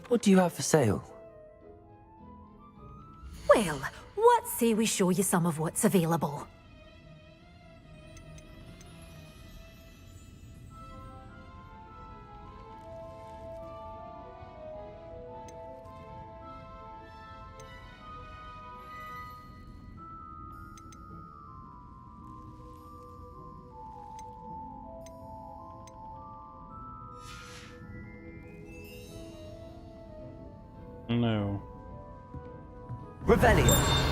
What do you have for sale? Well, what say we show you some of what's available? No. Revelio.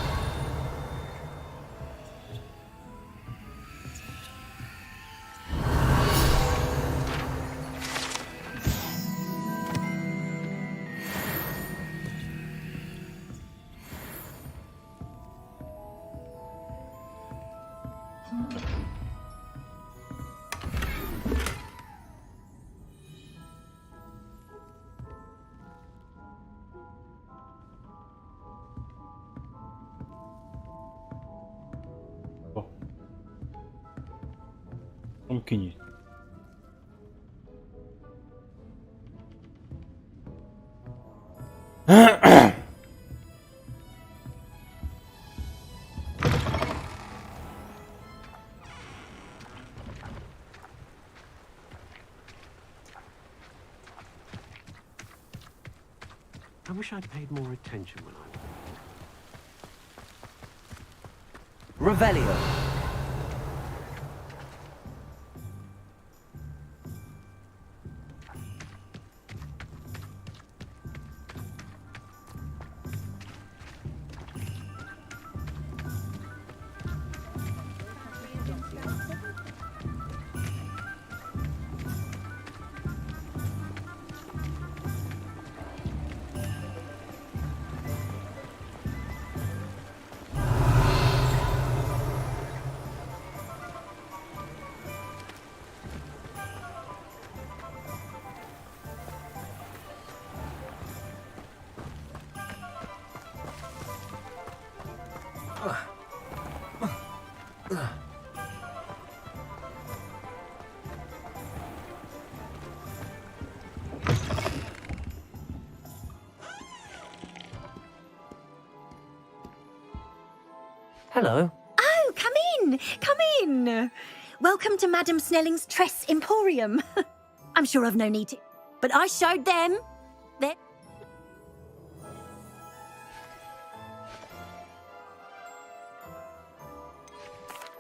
Kinyit. I wish I'd paid more attention when I... Revelio. Hello. Oh, come in! Come in! Welcome to Madame Snelling's Tress Emporium. I'm sure I've no need to, but I showed them. Their...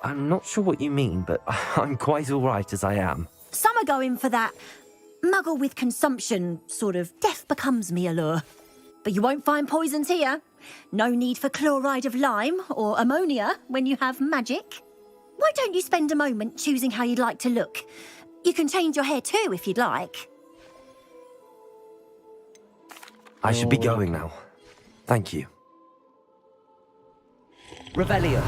I'm not sure what you mean, but I'm quite all right as I am. Some are going for that muggle with consumption, sort of death becomes me allure. But you won't find poisons here. No need for chloride of lime or ammonia when you have magic. Why don't you spend a moment choosing how you'd like to look? You can change your hair too if you'd like. I should be going now. Thank you. Revelio.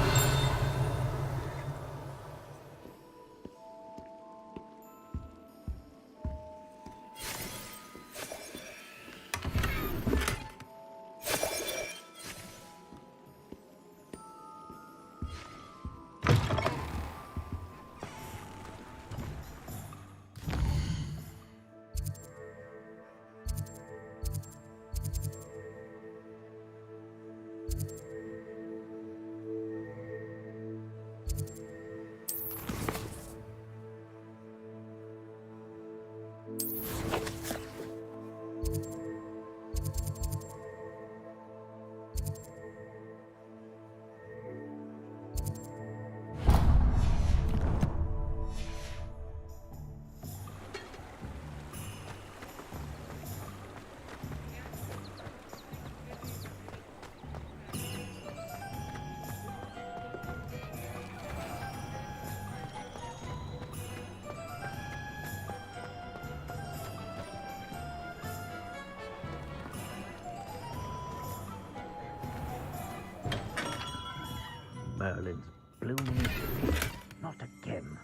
Merlin's blooming, not again.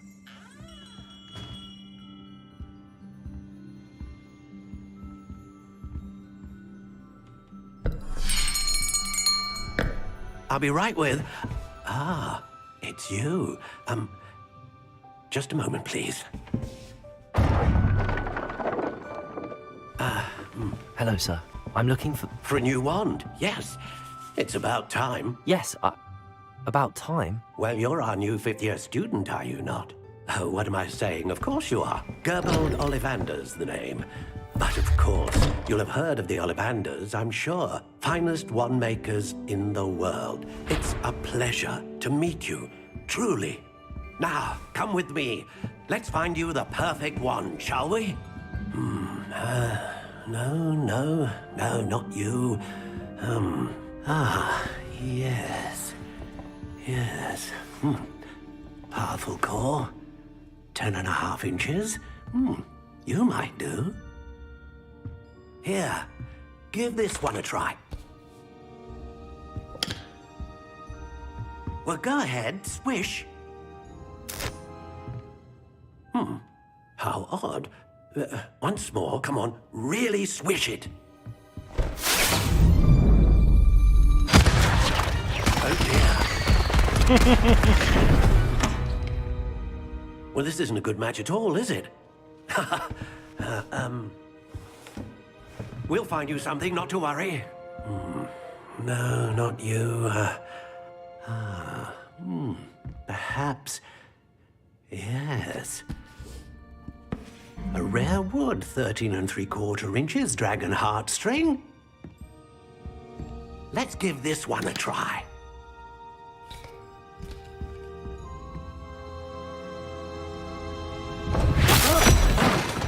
I'll be right with... Ah, it's you. Just a moment, please. Hello, sir. I'm looking for... For a new wand, yes. It's about time. Yes, about time? Well, you're our new fifth-year student, are you not? Oh, what am I saying? Of course you are. Gerbold Ollivander's the name. But of course, you'll have heard of the Ollivanders, I'm sure. Finest wand makers in the world. It's a pleasure to meet you, truly. Now, come with me. Let's find you the perfect wand, shall we? No, not you. Yes. Powerful core. 10.5 inches. You might do. Here, give this one a try. Well, go ahead, swish. How odd. Once more, come on, really swish it. Oh dear. Well, this isn't a good match at all, is it? We'll find you something, not to worry. No, not you. Perhaps... Yes. A rare wood, 13 3/4 inches, dragon heartstring. Let's give this one a try.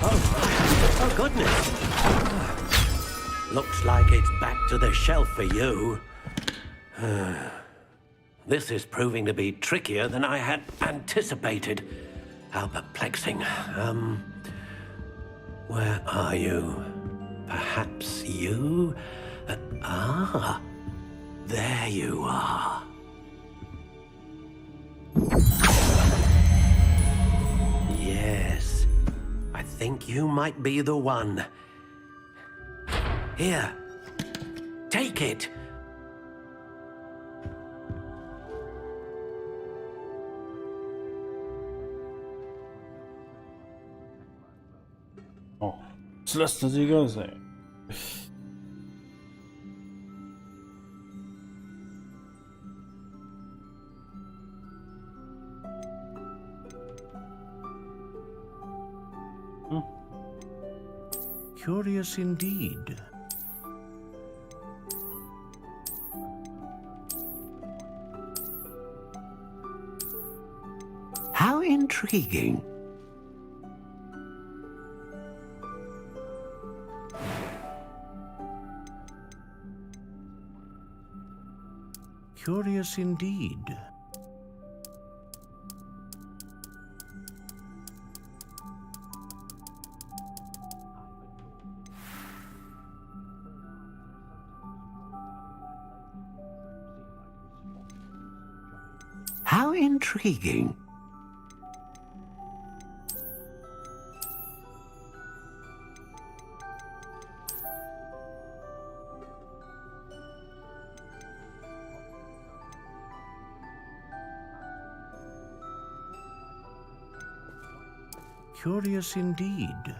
Oh, goodness. Looks like it's back to the shelf for you. This is proving to be trickier than I had anticipated. How perplexing. Where are you? Perhaps you? There you are. Yes, I think you might be the one. Here, take it. Oh, ez lesz az igazi? Curious indeed. How intriguing. Curious indeed. How intriguing. Curious indeed.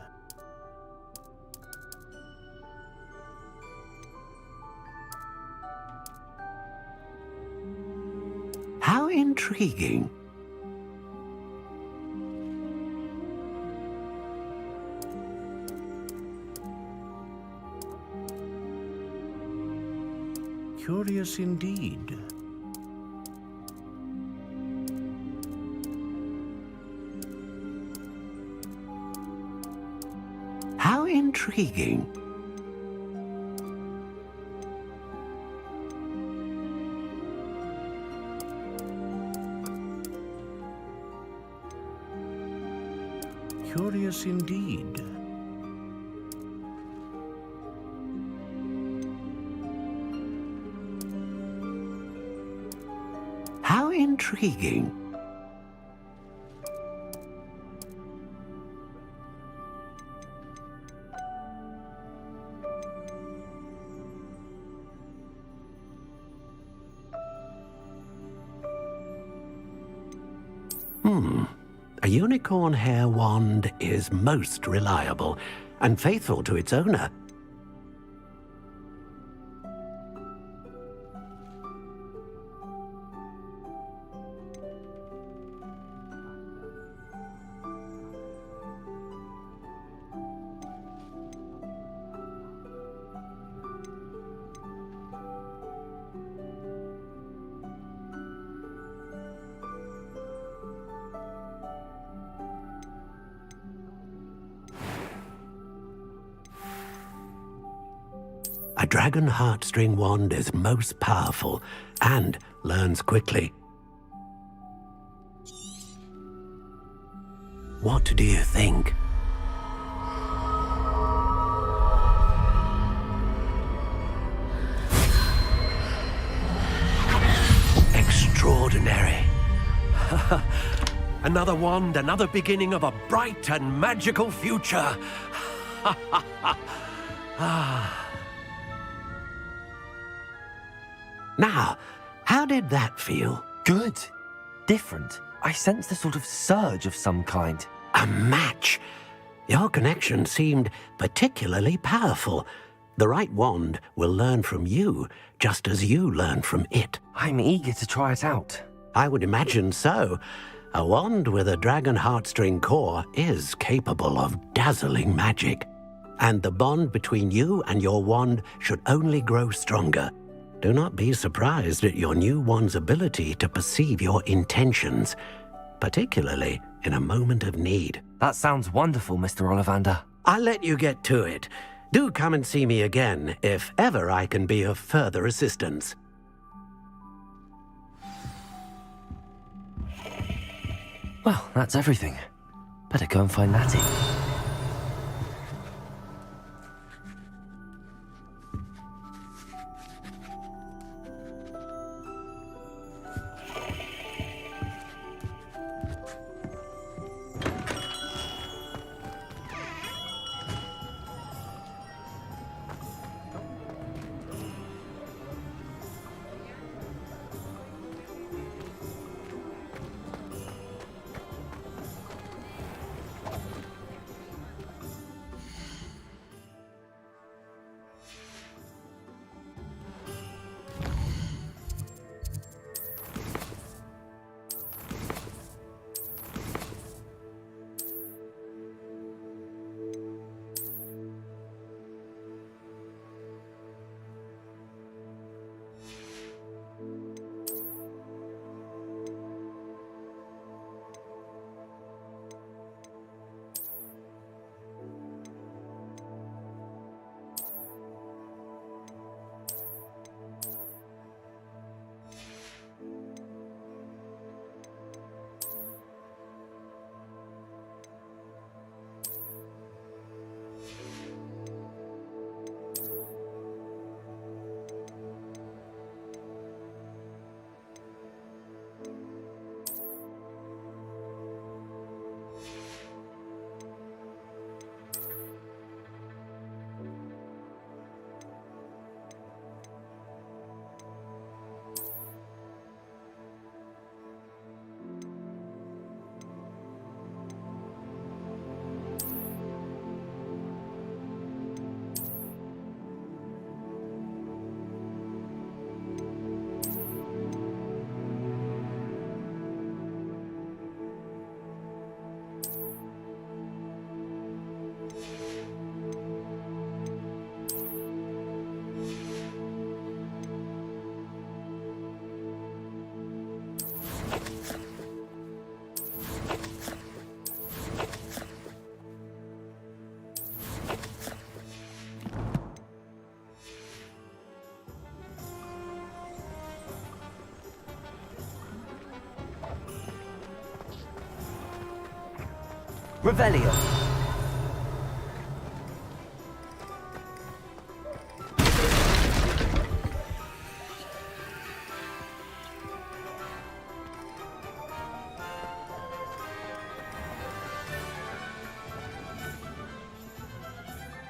How intriguing. Curious indeed. How intriguing. Curious indeed. How intriguing. A unicorn hair wand is most reliable and faithful to its owner. A dragon heartstring wand is most powerful and learns quickly. What do you think? Extraordinary. Another wand, another beginning of a bright and magical future. Now, how did that feel? Good. Different. I sensed a sort of surge of some kind. A match. Your connection seemed particularly powerful. The right wand will learn from you, just as you learn from it. I'm eager to try it out. I would imagine so. A wand with a dragon heartstring core is capable of dazzling magic. And the bond between you and your wand should only grow stronger. Do not be surprised at your new one's ability to perceive your intentions, particularly in a moment of need. That sounds wonderful, Mr. Ollivander. I'll let you get to it. Do come and see me again if ever I can be of further assistance. Well, that's everything. Better go and find Natty. Revelio.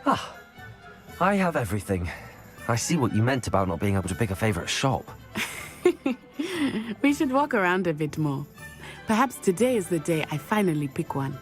Ah, I have everything. I see what you meant about not being able to pick a favorite shop. We should walk around a bit more. Perhaps today is the day I finally pick one.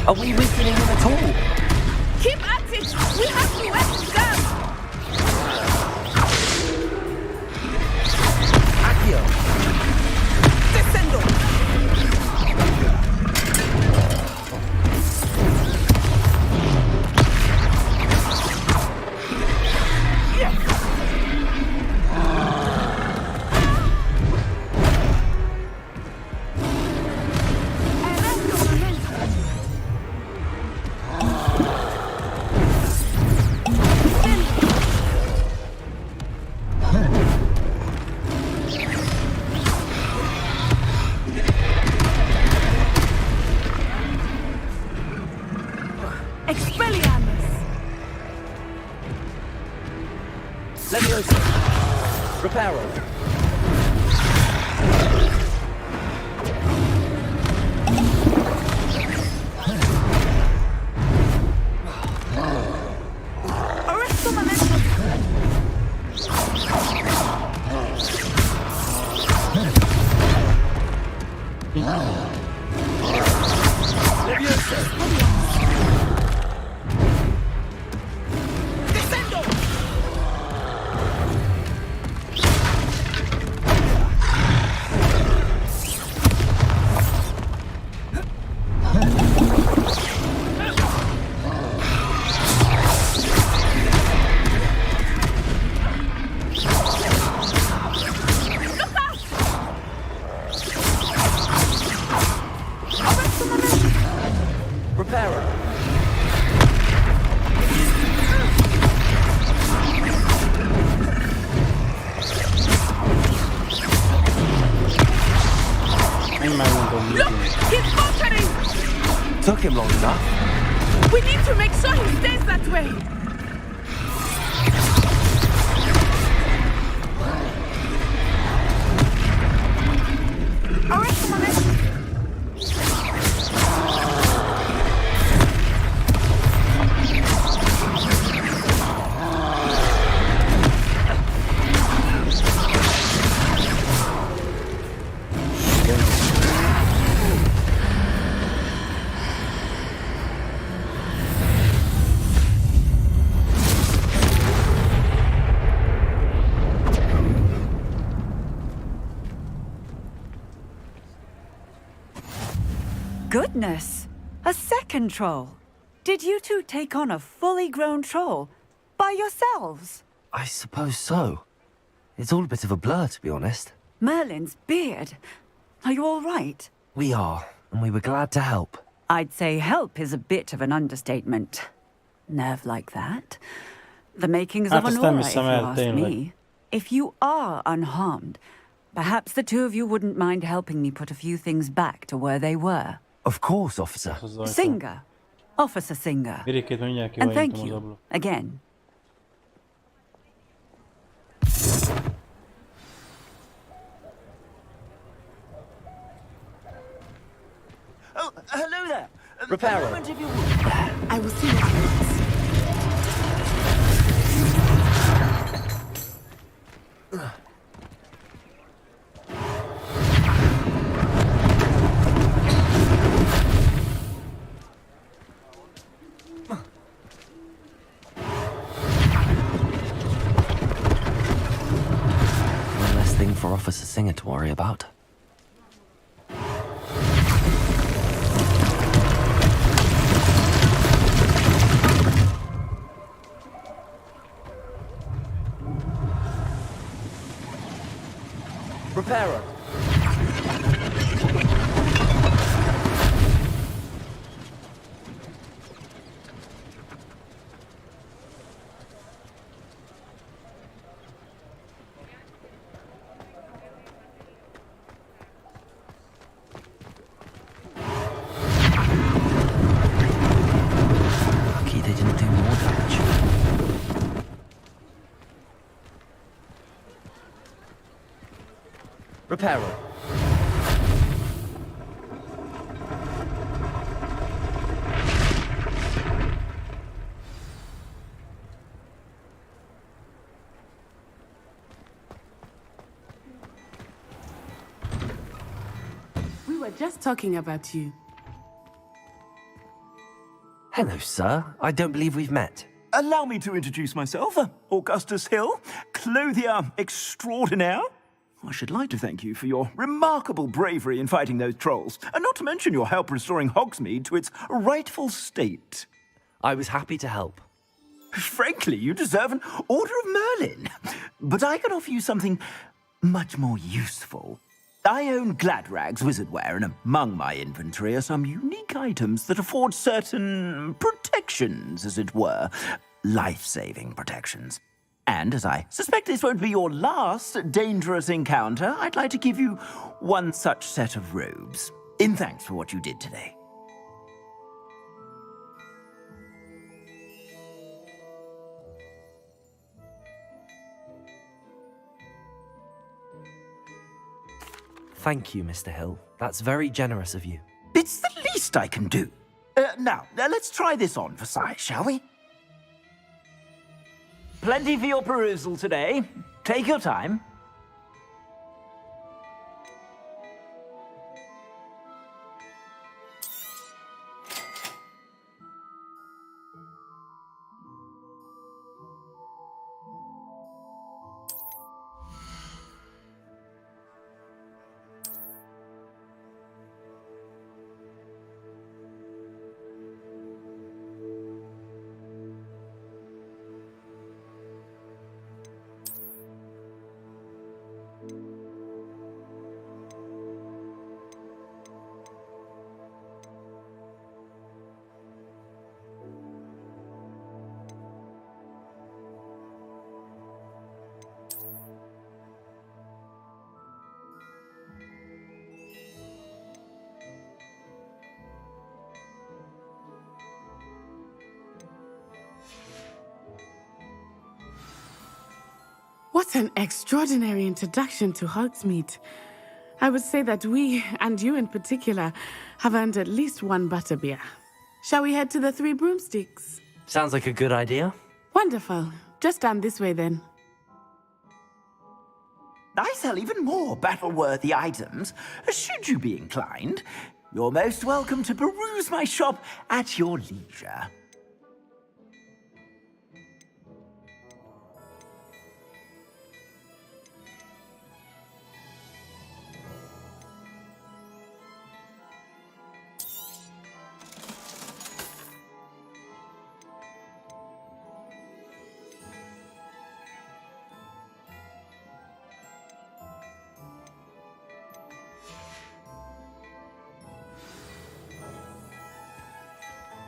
Are we weakening him at all? Keep at it! We have to let him down! Accio! Descendo! Leviosa. Reparo. Arresto momentum. Leviosa. Descendo. Reparo. Look! He's faltering! Took him long enough. We need to make sure he stays that way! Arresto momentum. Goodness! A second troll! Did you two take on a fully grown troll? By yourselves? I suppose so. It's all a bit of a blur, to be honest. Merlin's beard. Are you all right? We are, and we were glad to help. I'd say help is a bit of an understatement. Nerve like that. The makings of an aura, if you ask me. If you are unharmed, perhaps the two of you wouldn't mind helping me put a few things back to where they were. Of course, officer. Singer. Officer Singer. And thank you, again. Oh, hello there. Reparo. I will see what happens. One less thing for Officer Singer to worry about. Reparo. Lucky they didn't do more damage. Reparo. We were just talking about you. Hello, sir. I don't believe we've met. Allow me to introduce myself, Augustus Hill, clothier extraordinaire. I should like to thank you for your remarkable bravery in fighting those trolls, and not to mention your help restoring Hogsmeade to its rightful state. I was happy to help. Frankly, you deserve an Order of Merlin. But I can offer you something much more useful. I own Gladrag's wizardware, and among my inventory are some unique items that afford certain protections, as it were. Life-saving protections. And as I suspect this won't be your last dangerous encounter, I'd like to give you one such set of robes, in thanks for what you did today. thank you, Mr. Hill. That's very generous of you. It's the least I can do. Now, let's try this on for size, shall we? Plenty for your perusal today. Take your time. What an extraordinary introduction to Hogsmeade. I would say that we, and you in particular, have earned at least one butterbeer. Shall we head to the Three Broomsticks? Sounds like a good idea. Wonderful. Just down this way then. I sell even more battle-worthy items. Should you be inclined, you're most welcome to peruse my shop at your leisure.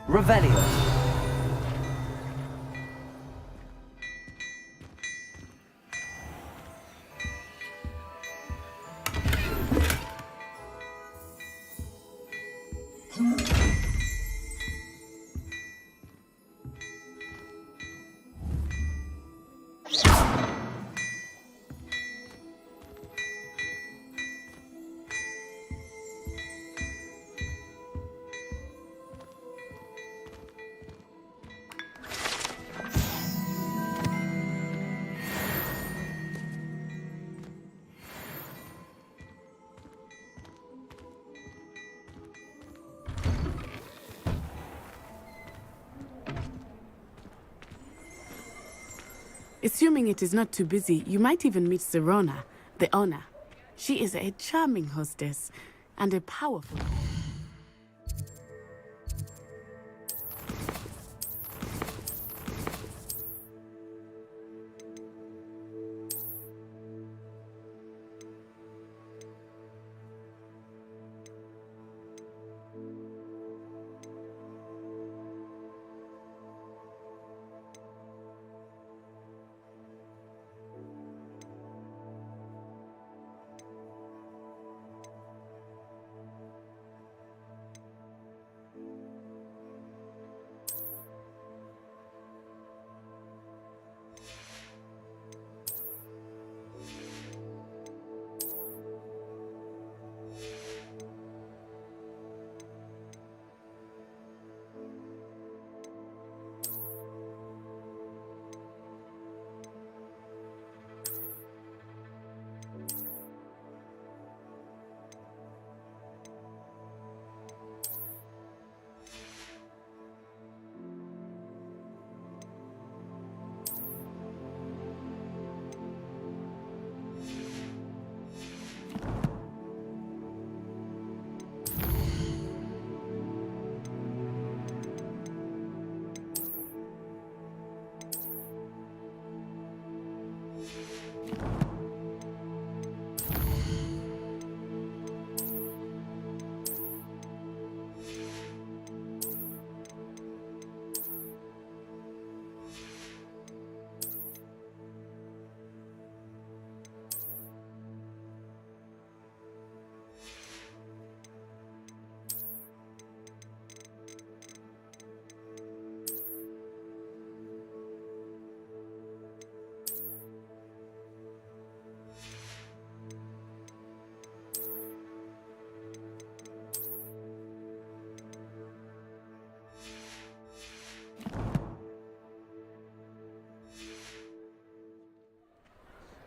Revelio. Assuming it is not too busy, you might even meet Serona, the owner. She is a charming hostess and a powerful.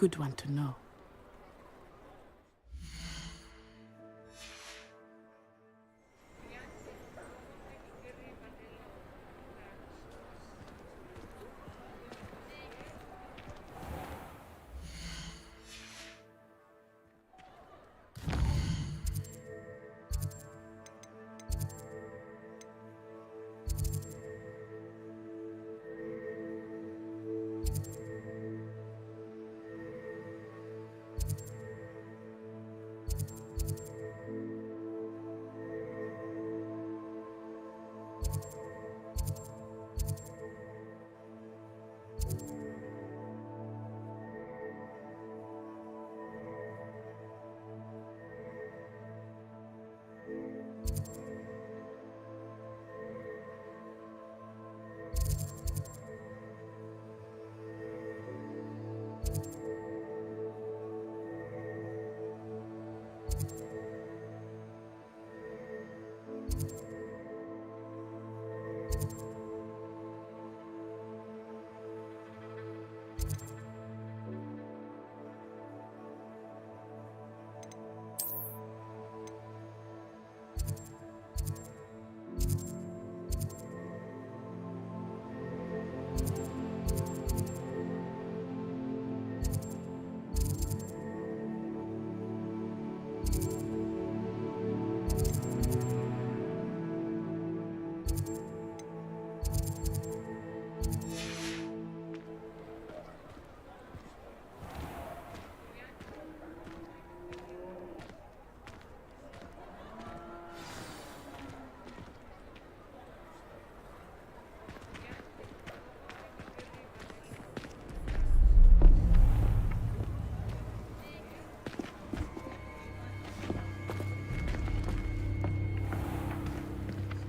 good one to know.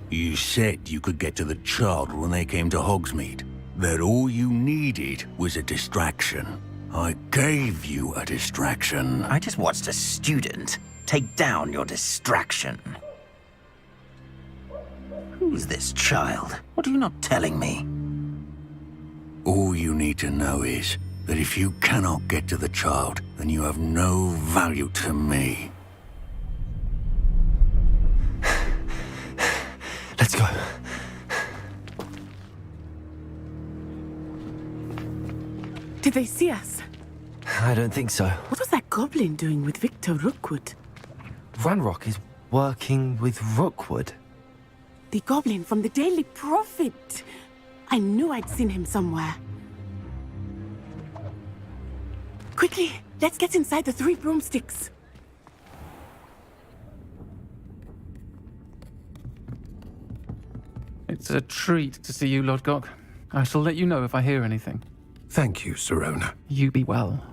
You said you could get to the child when they came to Hogsmeade. That all you needed was a distraction. I gave you a distraction. I just watched a student take down your distraction. Who's this child? What are you not telling me? All you need to know is that if you cannot get to the child, then you have no value to me. Let's go. Did they see us? I don't think so. What was that goblin doing with Victor Rookwood? Ranrock is working with Rookwood. The goblin from the Daily Prophet. I knew I'd seen him somewhere. Quickly, let's get inside the 3 broomsticks. It's a treat to see you, Lodgok. I shall let you know if I hear anything. Thank you, Sirona. You be well.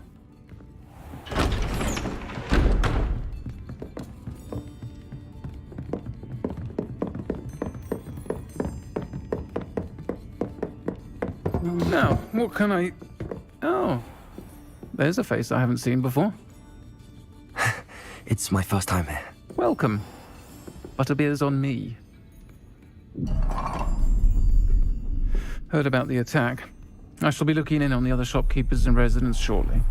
Now, what can I... Oh, there's a face I haven't seen before. It's my first time here. Welcome. Butterbeer's on me. Heard about the attack. I shall be looking in on the other shopkeepers and residents shortly.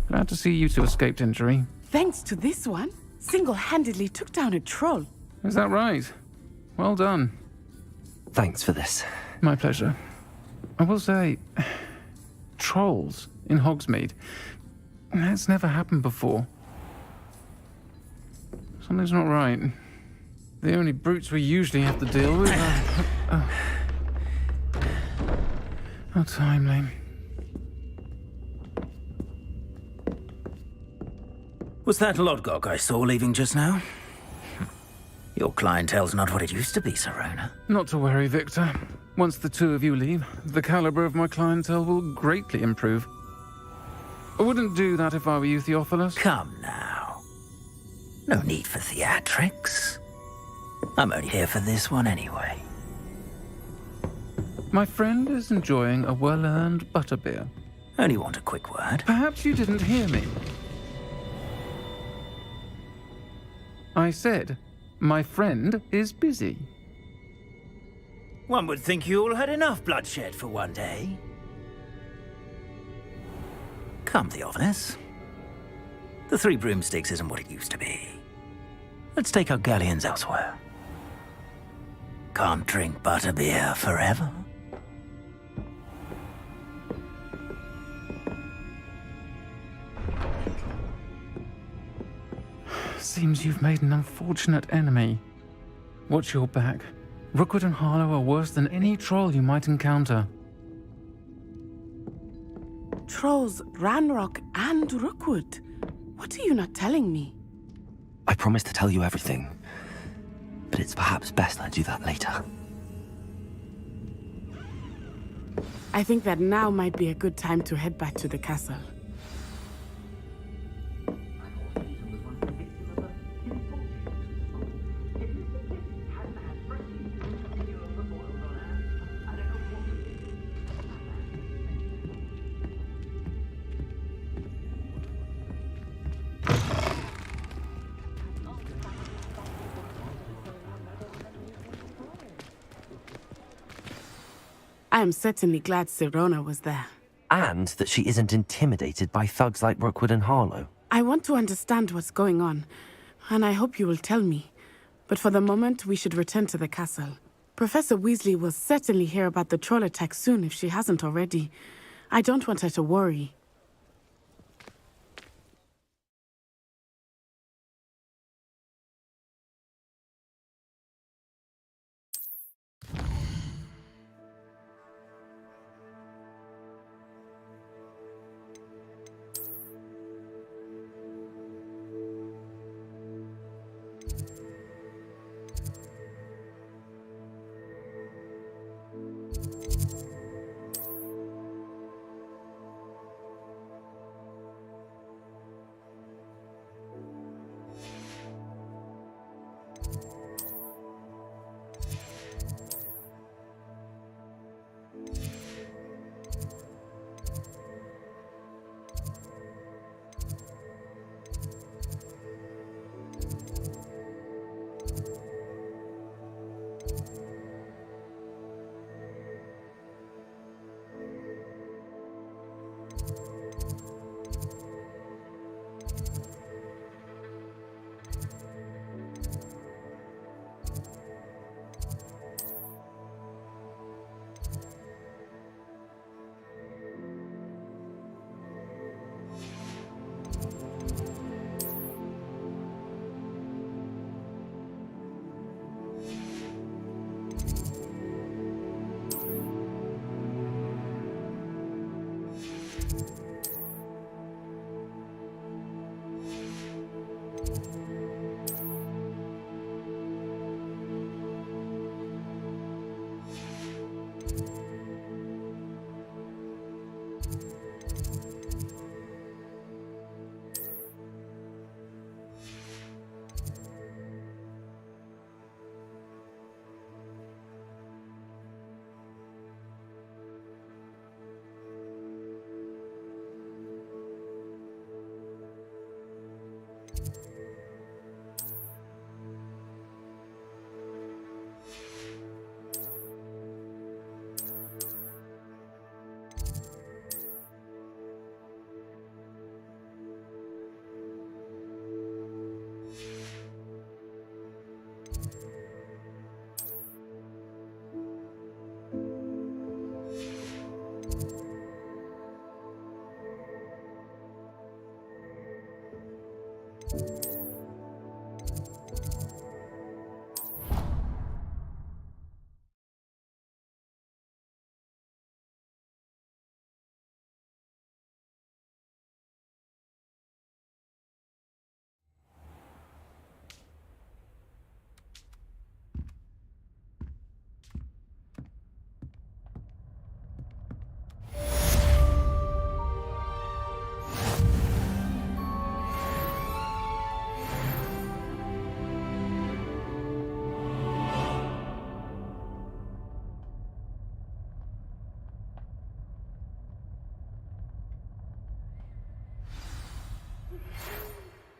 Glad to see you two escaped injury. Thanks to this one, single-handedly took down a troll. Is that right? Well done. Thanks for this. My pleasure. I will say, trolls in Hogsmeade. That's never happened before. Something's not right. The only brutes we usually have to deal with are... How timely. Was that Lodgok I saw leaving just now? Your clientele's not what it used to be, Sirona. Not to worry, Victor. Once the two of you leave, the caliber of my clientele will greatly improve. I wouldn't do that if I were you, Theophilus. Come now. No need for theatrics. I'm only here for this one anyway. My friend is enjoying a well-earned butterbeer. Only want a quick word. Perhaps you didn't hear me. I said, my friend is busy. One would think you all had enough bloodshed for one day. Come, Theophilus. The Three Broomsticks isn't what it used to be. Let's take our galleons elsewhere. Can't drink butterbeer forever. Seems you've made an unfortunate enemy. Watch your back. Rookwood and Harlow are worse than any troll you might encounter. Trolls, Ranrock, and Rookwood. What are you not telling me? I promised to tell you everything, but it's perhaps best I do that later. I think that now might be a good time to head back to the castle. I am certainly glad Sirona was there. And that she isn't intimidated by thugs like Rookwood and Harlow. I want to understand what's going on, and I hope you will tell me. But for the moment, we should return to the castle. Professor Weasley will certainly hear about the troll attack soon if she hasn't already. I don't want her to worry.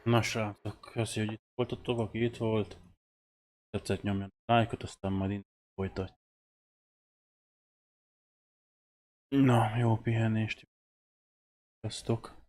Na srácok, köszi, hogy itt voltatok, aki itt volt. Tetszett, nyomjatok lájkot, aztán majd innen folytatjuk. Na, jó pihenést. Sziasztok.